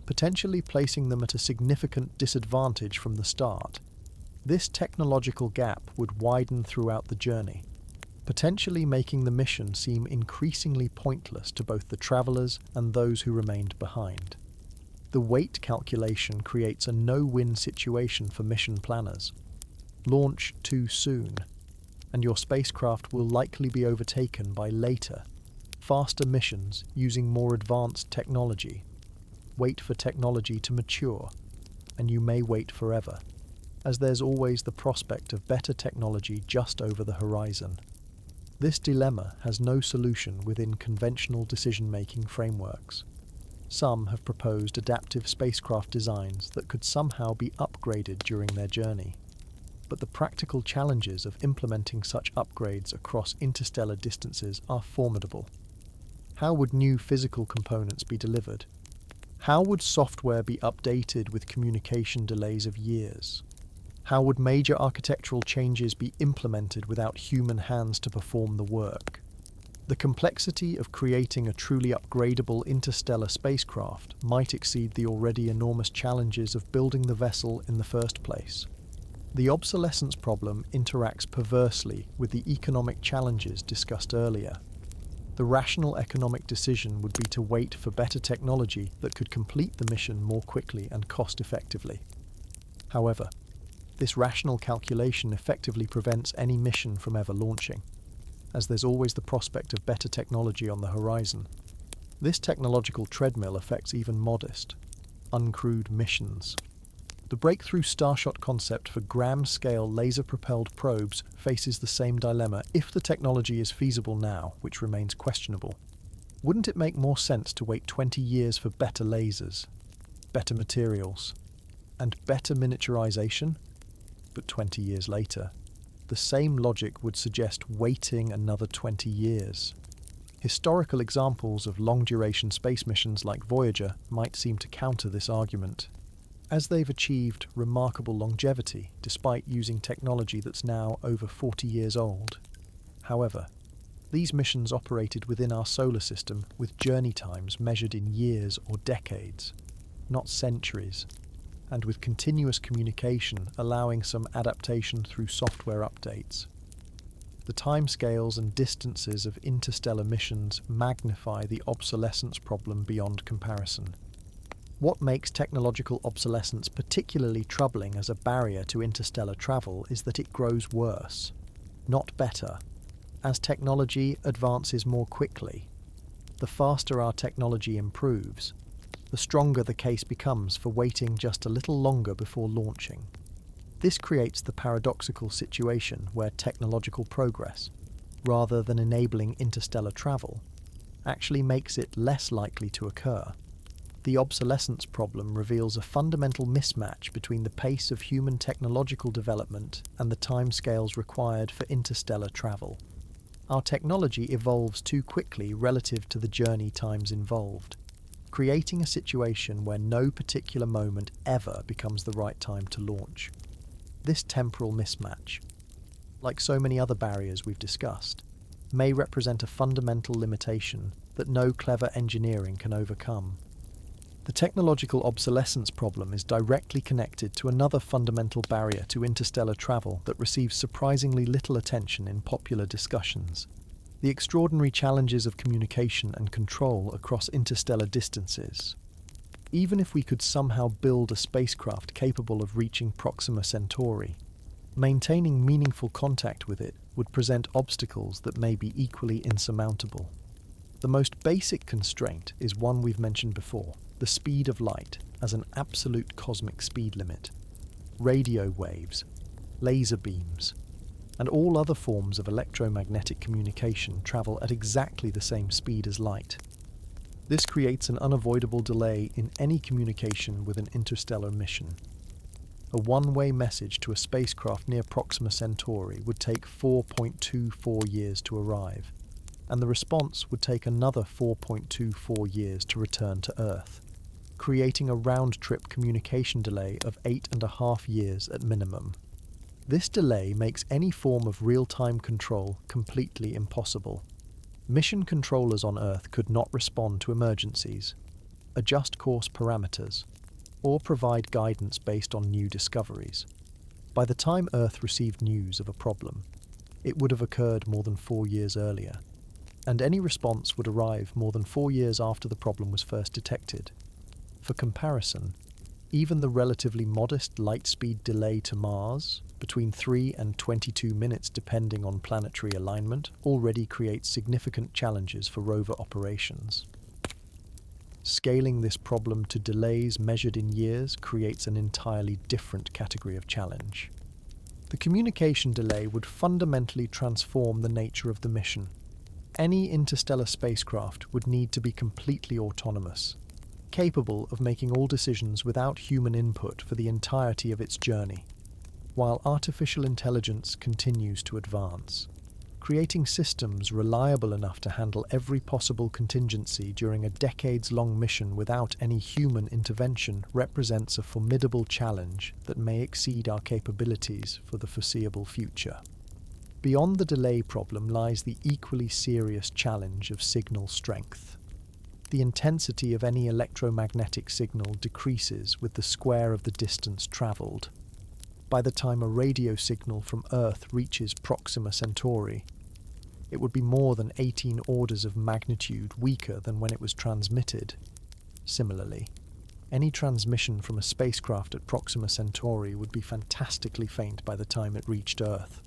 potentially placing them at a significant disadvantage from the start. This technological gap would widen throughout the journey, potentially making the mission seem increasingly pointless to both the travelers and those who remained behind. The weight calculation creates a no-win situation for mission planners. Launch too soon, and your spacecraft will likely be overtaken by later, faster missions using more advanced technology. Wait for technology to mature, and you may wait forever, as there's always the prospect of better technology just over the horizon. This dilemma has no solution within conventional decision-making frameworks. Some have proposed adaptive spacecraft designs that could somehow be upgraded during their journey. But the practical challenges of implementing such upgrades across interstellar distances are formidable. How would new physical components be delivered? How would software be updated with communication delays of years? How would major architectural changes be implemented without human hands to perform the work? The complexity of creating a truly upgradable interstellar spacecraft might exceed the already enormous challenges of building the vessel in the first place. The obsolescence problem interacts perversely with the economic challenges discussed earlier. The rational economic decision would be to wait for better technology that could complete the mission more quickly and cost-effectively. However, this rational calculation effectively prevents any mission from ever launching, as there's always the prospect of better technology on the horizon. This technological treadmill affects even modest, uncrewed missions. The breakthrough Starshot concept for gram-scale laser-propelled probes faces the same dilemma if the technology is feasible now, which remains questionable. Wouldn't it make more sense to wait 20 years for better lasers, better materials, and better miniaturization? But 20 years later, the same logic would suggest waiting another 20 years. Historical examples of long-duration space missions like Voyager might seem to counter this argument, as they've achieved remarkable longevity despite using technology that's now over 40 years old. However, these missions operated within our solar system with journey times measured in years or decades, not centuries, and with continuous communication allowing some adaptation through software updates. The timescales and distances of interstellar missions magnify the obsolescence problem beyond comparison. What makes technological obsolescence particularly troubling as a barrier to interstellar travel is that it grows worse, not better. As technology advances more quickly, the faster our technology improves, the stronger the case becomes for waiting just a little longer before launching. This creates the paradoxical situation where technological progress, rather than enabling interstellar travel, actually makes it less likely to occur. The obsolescence problem reveals a fundamental mismatch between the pace of human technological development and the timescales required for interstellar travel. Our technology evolves too quickly relative to the journey times involved, creating a situation where no particular moment ever becomes the right time to launch. This temporal mismatch, like so many other barriers we've discussed, may represent a fundamental limitation that no clever engineering can overcome. The technological obsolescence problem is directly connected to another fundamental barrier to interstellar travel that receives surprisingly little attention in popular discussions: the extraordinary challenges of communication and control across interstellar distances. Even if we could somehow build a spacecraft capable of reaching Proxima Centauri, maintaining meaningful contact with it would present obstacles that may be equally insurmountable. The most basic constraint is one we've mentioned before: the speed of light as an absolute cosmic speed limit. Radio waves, laser beams, and all other forms of electromagnetic communication travel at exactly the same speed as light. This creates an unavoidable delay in any communication with an interstellar mission. A one-way message to a spacecraft near Proxima Centauri would take 4.24 years to arrive, and the response would take another 4.24 years to return to Earth, creating a round-trip communication delay of 8.5 years at minimum. This delay makes any form of real-time control completely impossible. Mission controllers on Earth could not respond to emergencies, adjust course parameters, or provide guidance based on new discoveries. By the time Earth received news of a problem, it would have occurred more than 4 years earlier, and any response would arrive more than 4 years after the problem was first detected. For comparison, even the relatively modest light speed delay to Mars, between 3 and 22 minutes depending on planetary alignment, already creates significant challenges for rover operations. Scaling this problem to delays measured in years creates an entirely different category of challenge. The communication delay would fundamentally transform the nature of the mission. Any interstellar spacecraft would need to be completely autonomous, capable of making all decisions without human input for the entirety of its journey, while artificial intelligence continues to advance. Creating systems reliable enough to handle every possible contingency during a decades-long mission without any human intervention represents a formidable challenge that may exceed our capabilities for the foreseeable future. Beyond the delay problem lies the equally serious challenge of signal strength. The intensity of any electromagnetic signal decreases with the square of the distance travelled. By the time a radio signal from Earth reaches Proxima Centauri, it would be more than 18 orders of magnitude weaker than when it was transmitted. Similarly, any transmission from a spacecraft at Proxima Centauri would be fantastically faint by the time it reached Earth.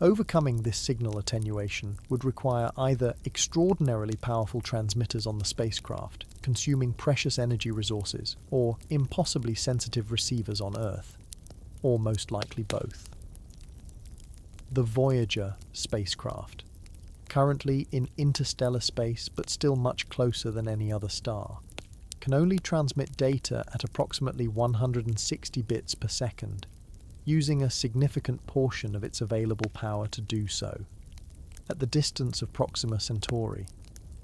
Overcoming this signal attenuation would require either extraordinarily powerful transmitters on the spacecraft, consuming precious energy resources, or impossibly sensitive receivers on Earth, or most likely both. The Voyager spacecraft, currently in interstellar space but still much closer than any other star, can only transmit data at approximately 160 bits per second, using a significant portion of its available power to do so. At the distance of Proxima Centauri,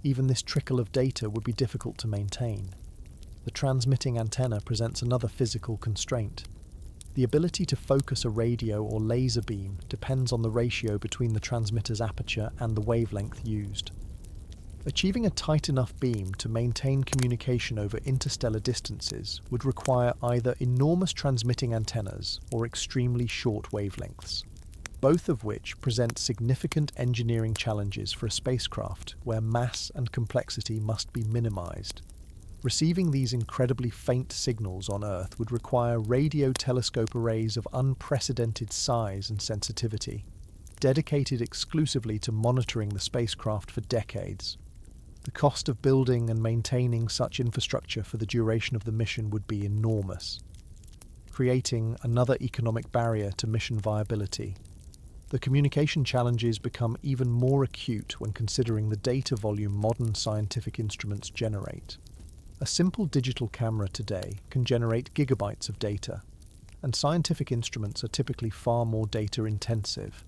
even this trickle of data would be difficult to maintain. The transmitting antenna presents another physical constraint. The ability to focus a radio or laser beam depends on the ratio between the transmitter's aperture and the wavelength used. Achieving a tight enough beam to maintain communication over interstellar distances would require either enormous transmitting antennas or extremely short wavelengths, both of which present significant engineering challenges for a spacecraft where mass and complexity must be minimized. Receiving these incredibly faint signals on Earth would require radio telescope arrays of unprecedented size and sensitivity, dedicated exclusively to monitoring the spacecraft for decades. The cost of building and maintaining such infrastructure for the duration of the mission would be enormous, creating another economic barrier to mission viability. The communication challenges become even more acute when considering the data volume modern scientific instruments generate. A simple digital camera today can generate gigabytes of data, and scientific instruments are typically far more data intensive.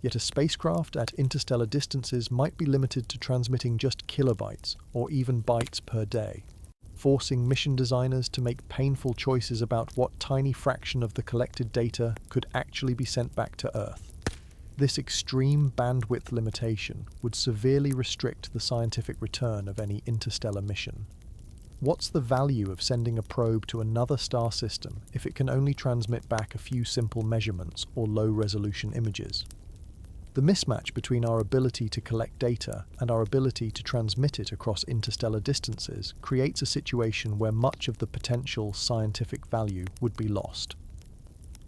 Yet a spacecraft at interstellar distances might be limited to transmitting just kilobytes or even bytes per day, forcing mission designers to make painful choices about what tiny fraction of the collected data could actually be sent back to Earth. This extreme bandwidth limitation would severely restrict the scientific return of any interstellar mission. What's the value of sending a probe to another star system if it can only transmit back a few simple measurements or low-resolution images? The mismatch between our ability to collect data and our ability to transmit it across interstellar distances creates a situation where much of the potential scientific value would be lost.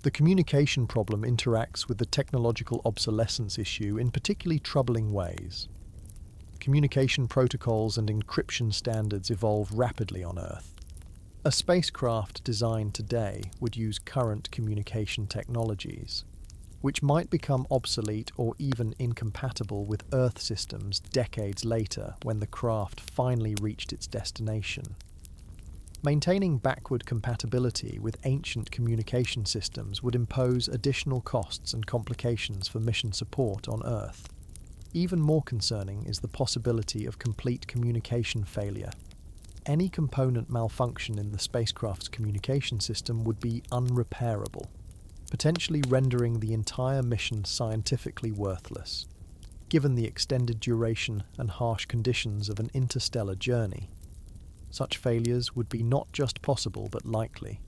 The communication problem interacts with the technological obsolescence issue in particularly troubling ways. Communication protocols and encryption standards evolve rapidly on Earth. A spacecraft designed today would use current communication technologies, which might become obsolete or even incompatible with Earth systems decades later when the craft finally reached its destination. Maintaining backward compatibility with ancient communication systems would impose additional costs and complications for mission support on Earth. Even more concerning is the possibility of complete communication failure. Any component malfunction in the spacecraft's communication system would be unrepairable, potentially rendering the entire mission scientifically worthless. Given the extended duration and harsh conditions of an interstellar journey, such failures would be not just possible but likely.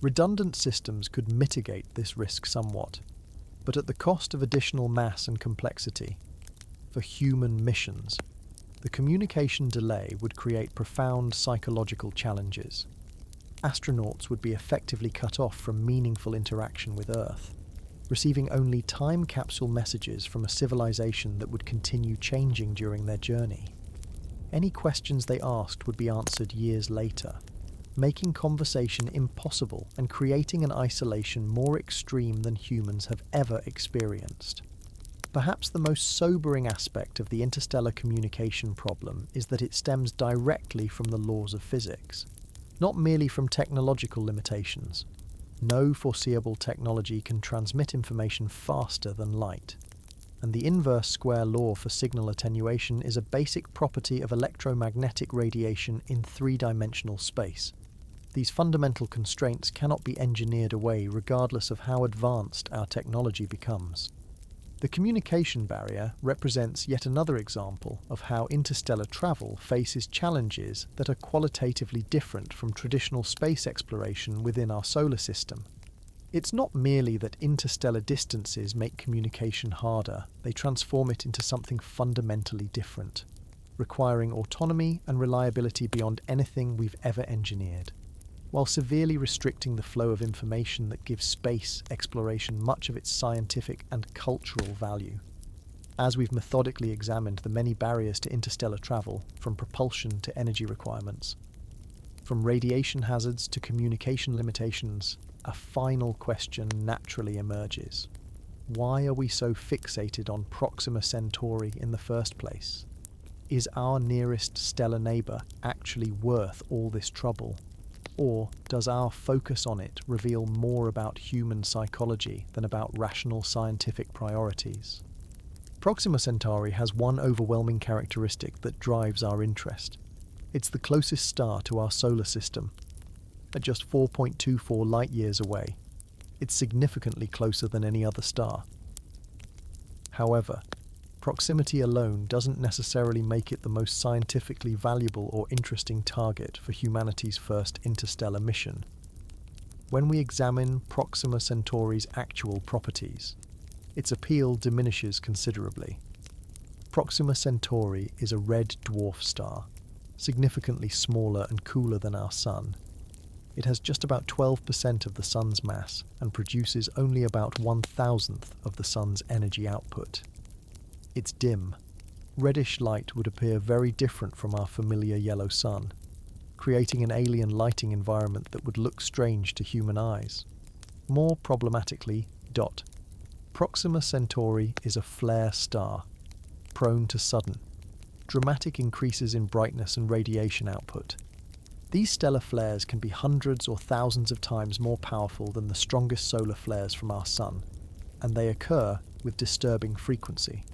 Redundant systems could mitigate this risk somewhat, but at the cost of additional mass and complexity. For human missions, the communication delay would create profound psychological challenges. Astronauts would be effectively cut off from meaningful interaction with Earth, receiving only time capsule messages from a civilization that would continue changing during their journey. Any questions they asked would be answered years later, making conversation impossible and creating an isolation more extreme than humans have ever experienced. Perhaps the most sobering aspect of the interstellar communication problem is that it stems directly from the laws of physics, not merely from technological limitations. No foreseeable technology can transmit information faster than light, and the inverse square law for signal attenuation is a basic property of electromagnetic radiation in three-dimensional space. These fundamental constraints cannot be engineered away regardless of how advanced our technology becomes. The communication barrier represents yet another example of how interstellar travel faces challenges that are qualitatively different from traditional space exploration within our solar system. It's not merely that interstellar distances make communication harder, they transform it into something fundamentally different, requiring autonomy and reliability beyond anything we've ever engineered, while severely restricting the flow of information that gives space exploration much of its scientific and cultural value. As we've methodically examined the many barriers to interstellar travel, from propulsion to energy requirements, from radiation hazards to communication limitations, a final question naturally emerges. Why are we so fixated on Proxima Centauri in the first place? Is our nearest stellar neighbour actually worth all this trouble? Or does our focus on it reveal more about human psychology than about rational scientific priorities? Proxima Centauri has one overwhelming characteristic that drives our interest. It's the closest star to our solar system. At just 4.24 light-years away, it's significantly closer than any other star. However, proximity alone doesn't necessarily make it the most scientifically valuable or interesting target for humanity's first interstellar mission. When we examine Proxima Centauri's actual properties, its appeal diminishes considerably. Proxima Centauri is a red dwarf star, significantly smaller and cooler than our Sun. It has just about 12% of the Sun's mass and produces only about 1/1000th of the Sun's energy output. It's dim. Reddish light would appear very different from our familiar yellow Sun, creating an alien lighting environment that would look strange to human eyes. More problematically, Proxima Centauri is a flare star, prone to sudden, dramatic increases in brightness and radiation output. These stellar flares can be hundreds or thousands of times more powerful than the strongest solar flares from our Sun, and they occur with disturbing frequency.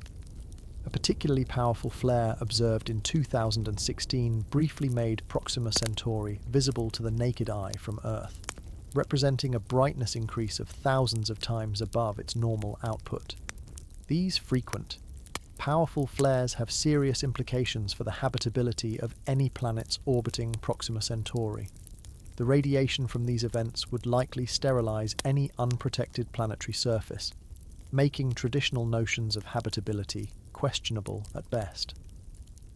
A particularly powerful flare observed in 2016 briefly made Proxima Centauri visible to the naked eye from Earth, representing a brightness increase of thousands of times above its normal output. These frequent, powerful flares have serious implications for the habitability of any planets orbiting Proxima Centauri. The radiation from these events would likely sterilize any unprotected planetary surface, making traditional notions of habitability questionable at best.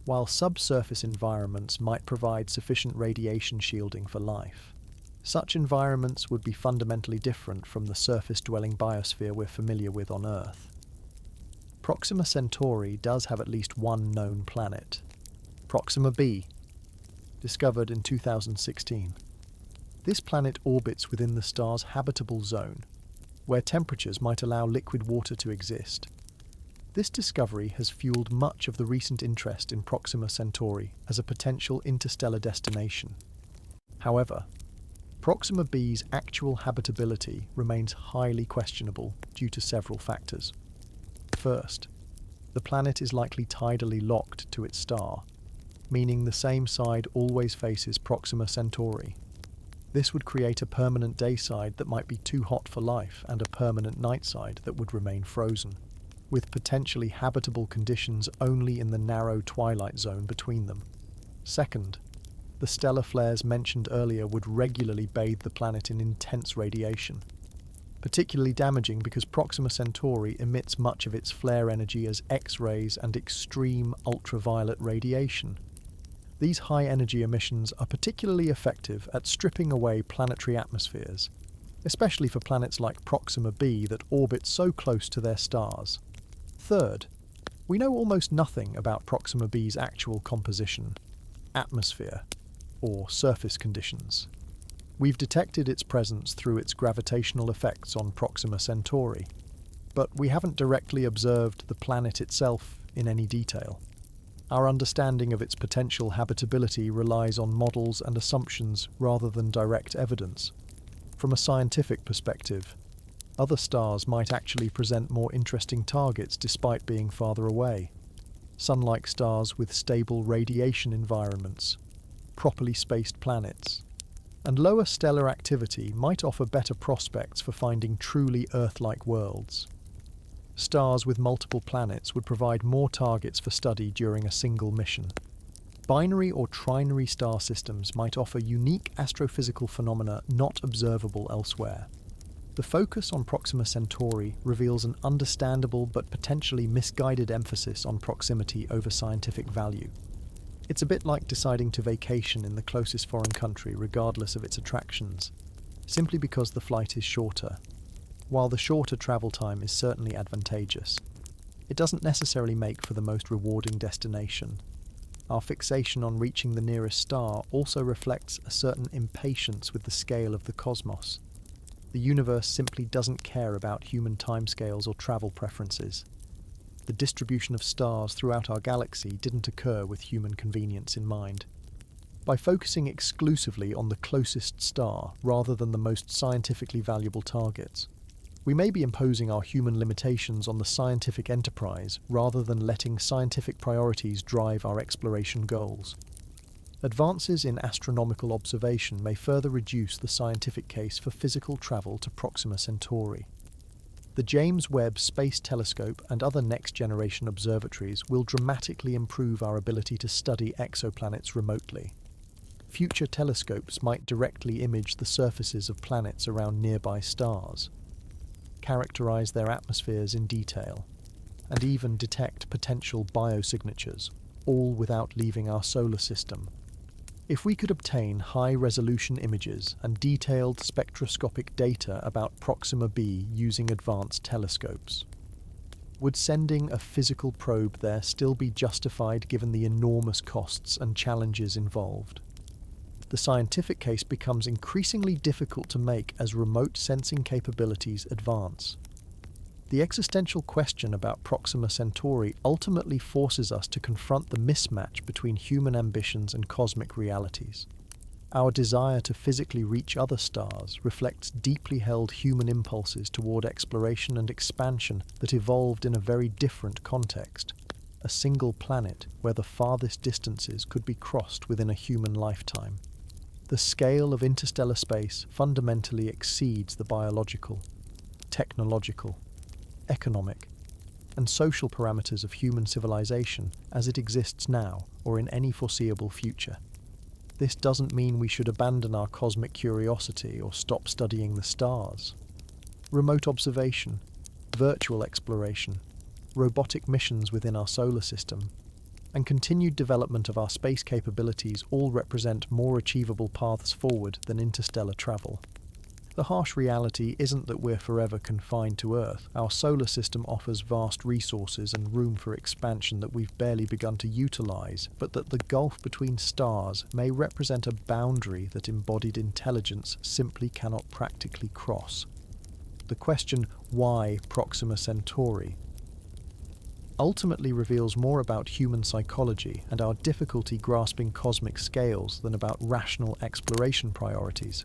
While subsurface environments might provide sufficient radiation shielding for life, such environments would be fundamentally different from the surface-dwelling biosphere we're familiar with on Earth. Proxima Centauri does have at least one known planet, Proxima b, discovered in 2016. This planet orbits within the star's habitable zone, where temperatures might allow liquid water to exist. This discovery has fueled much of the recent interest in Proxima Centauri as a potential interstellar destination. However, Proxima b's actual habitability remains highly questionable due to several factors. First, the planet is likely tidally locked to its star, meaning the same side always faces Proxima Centauri. This would create a permanent day side that might be too hot for life and a permanent night side that would remain frozen, with potentially habitable conditions only in the narrow twilight zone between them. Second, the stellar flares mentioned earlier would regularly bathe the planet in intense radiation, particularly damaging because Proxima Centauri emits much of its flare energy as X-rays and extreme ultraviolet radiation. These high-energy emissions are particularly effective at stripping away planetary atmospheres, especially for planets like Proxima b that orbit so close to their stars. Third, we know almost nothing about Proxima b's actual composition, atmosphere, or surface conditions. We've detected its presence through its gravitational effects on Proxima Centauri, but we haven't directly observed the planet itself in any detail. Our understanding of its potential habitability relies on models and assumptions rather than direct evidence. From a scientific perspective, other stars might actually present more interesting targets despite being farther away. Sun-like stars with stable radiation environments, properly spaced planets, and lower stellar activity might offer better prospects for finding truly Earth-like worlds. Stars with multiple planets would provide more targets for study during a single mission. Binary or trinary star systems might offer unique astrophysical phenomena not observable elsewhere. The focus on Proxima Centauri reveals an understandable but potentially misguided emphasis on proximity over scientific value. It's a bit like deciding to vacation in the closest foreign country regardless of its attractions, simply because the flight is shorter. While the shorter travel time is certainly advantageous, it doesn't necessarily make for the most rewarding destination. Our fixation on reaching the nearest star also reflects a certain impatience with the scale of the cosmos. The universe simply doesn't care about human timescales or travel preferences. The distribution of stars throughout our galaxy didn't occur with human convenience in mind. By focusing exclusively on the closest star rather than the most scientifically valuable targets, we may be imposing our human limitations on the scientific enterprise rather than letting scientific priorities drive our exploration goals. Advances in astronomical observation may further reduce the scientific case for physical travel to Proxima Centauri. The James Webb Space Telescope and other next-generation observatories will dramatically improve our ability to study exoplanets remotely. Future telescopes might directly image the surfaces of planets around nearby stars, characterize their atmospheres in detail, and even detect potential biosignatures, all without leaving our solar system. If we could obtain high-resolution images and detailed spectroscopic data about Proxima b using advanced telescopes, would sending a physical probe there still be justified given the enormous costs and challenges involved? The scientific case becomes increasingly difficult to make as remote sensing capabilities advance. The existential question about Proxima Centauri ultimately forces us to confront the mismatch between human ambitions and cosmic realities. Our desire to physically reach other stars reflects deeply held human impulses toward exploration and expansion that evolved in a very different context, a single planet where the farthest distances could be crossed within a human lifetime. The scale of interstellar space fundamentally exceeds the biological, technological, economic, and social parameters of human civilization as it exists now or in any foreseeable future. This doesn't mean we should abandon our cosmic curiosity or stop studying the stars. Remote observation, virtual exploration, robotic missions within our solar system, and continued development of our space capabilities all represent more achievable paths forward than interstellar travel. The harsh reality isn't that we're forever confined to Earth. Our solar system offers vast resources and room for expansion that we've barely begun to utilize, but that the gulf between stars may represent a boundary that embodied intelligence simply cannot practically cross. The question, why Proxima Centauri, ultimately reveals more about human psychology and our difficulty grasping cosmic scales than about rational exploration priorities.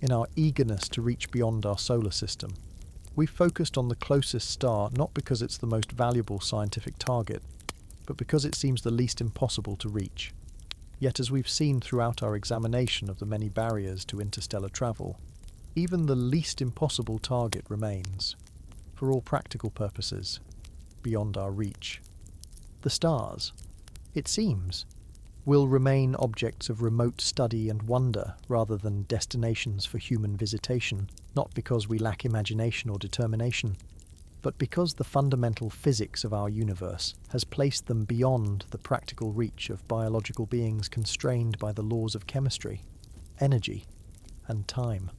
In our eagerness to reach beyond our solar system, we've focused on the closest star not because it's the most valuable scientific target, but because it seems the least impossible to reach. Yet as we've seen throughout our examination of the many barriers to interstellar travel, even the least impossible target remains, for all practical purposes, beyond our reach. The stars, it seems, will remain objects of remote study and wonder rather than destinations for human visitation, not because we lack imagination or determination, but because the fundamental physics of our universe has placed them beyond the practical reach of biological beings constrained by the laws of chemistry, energy, and time.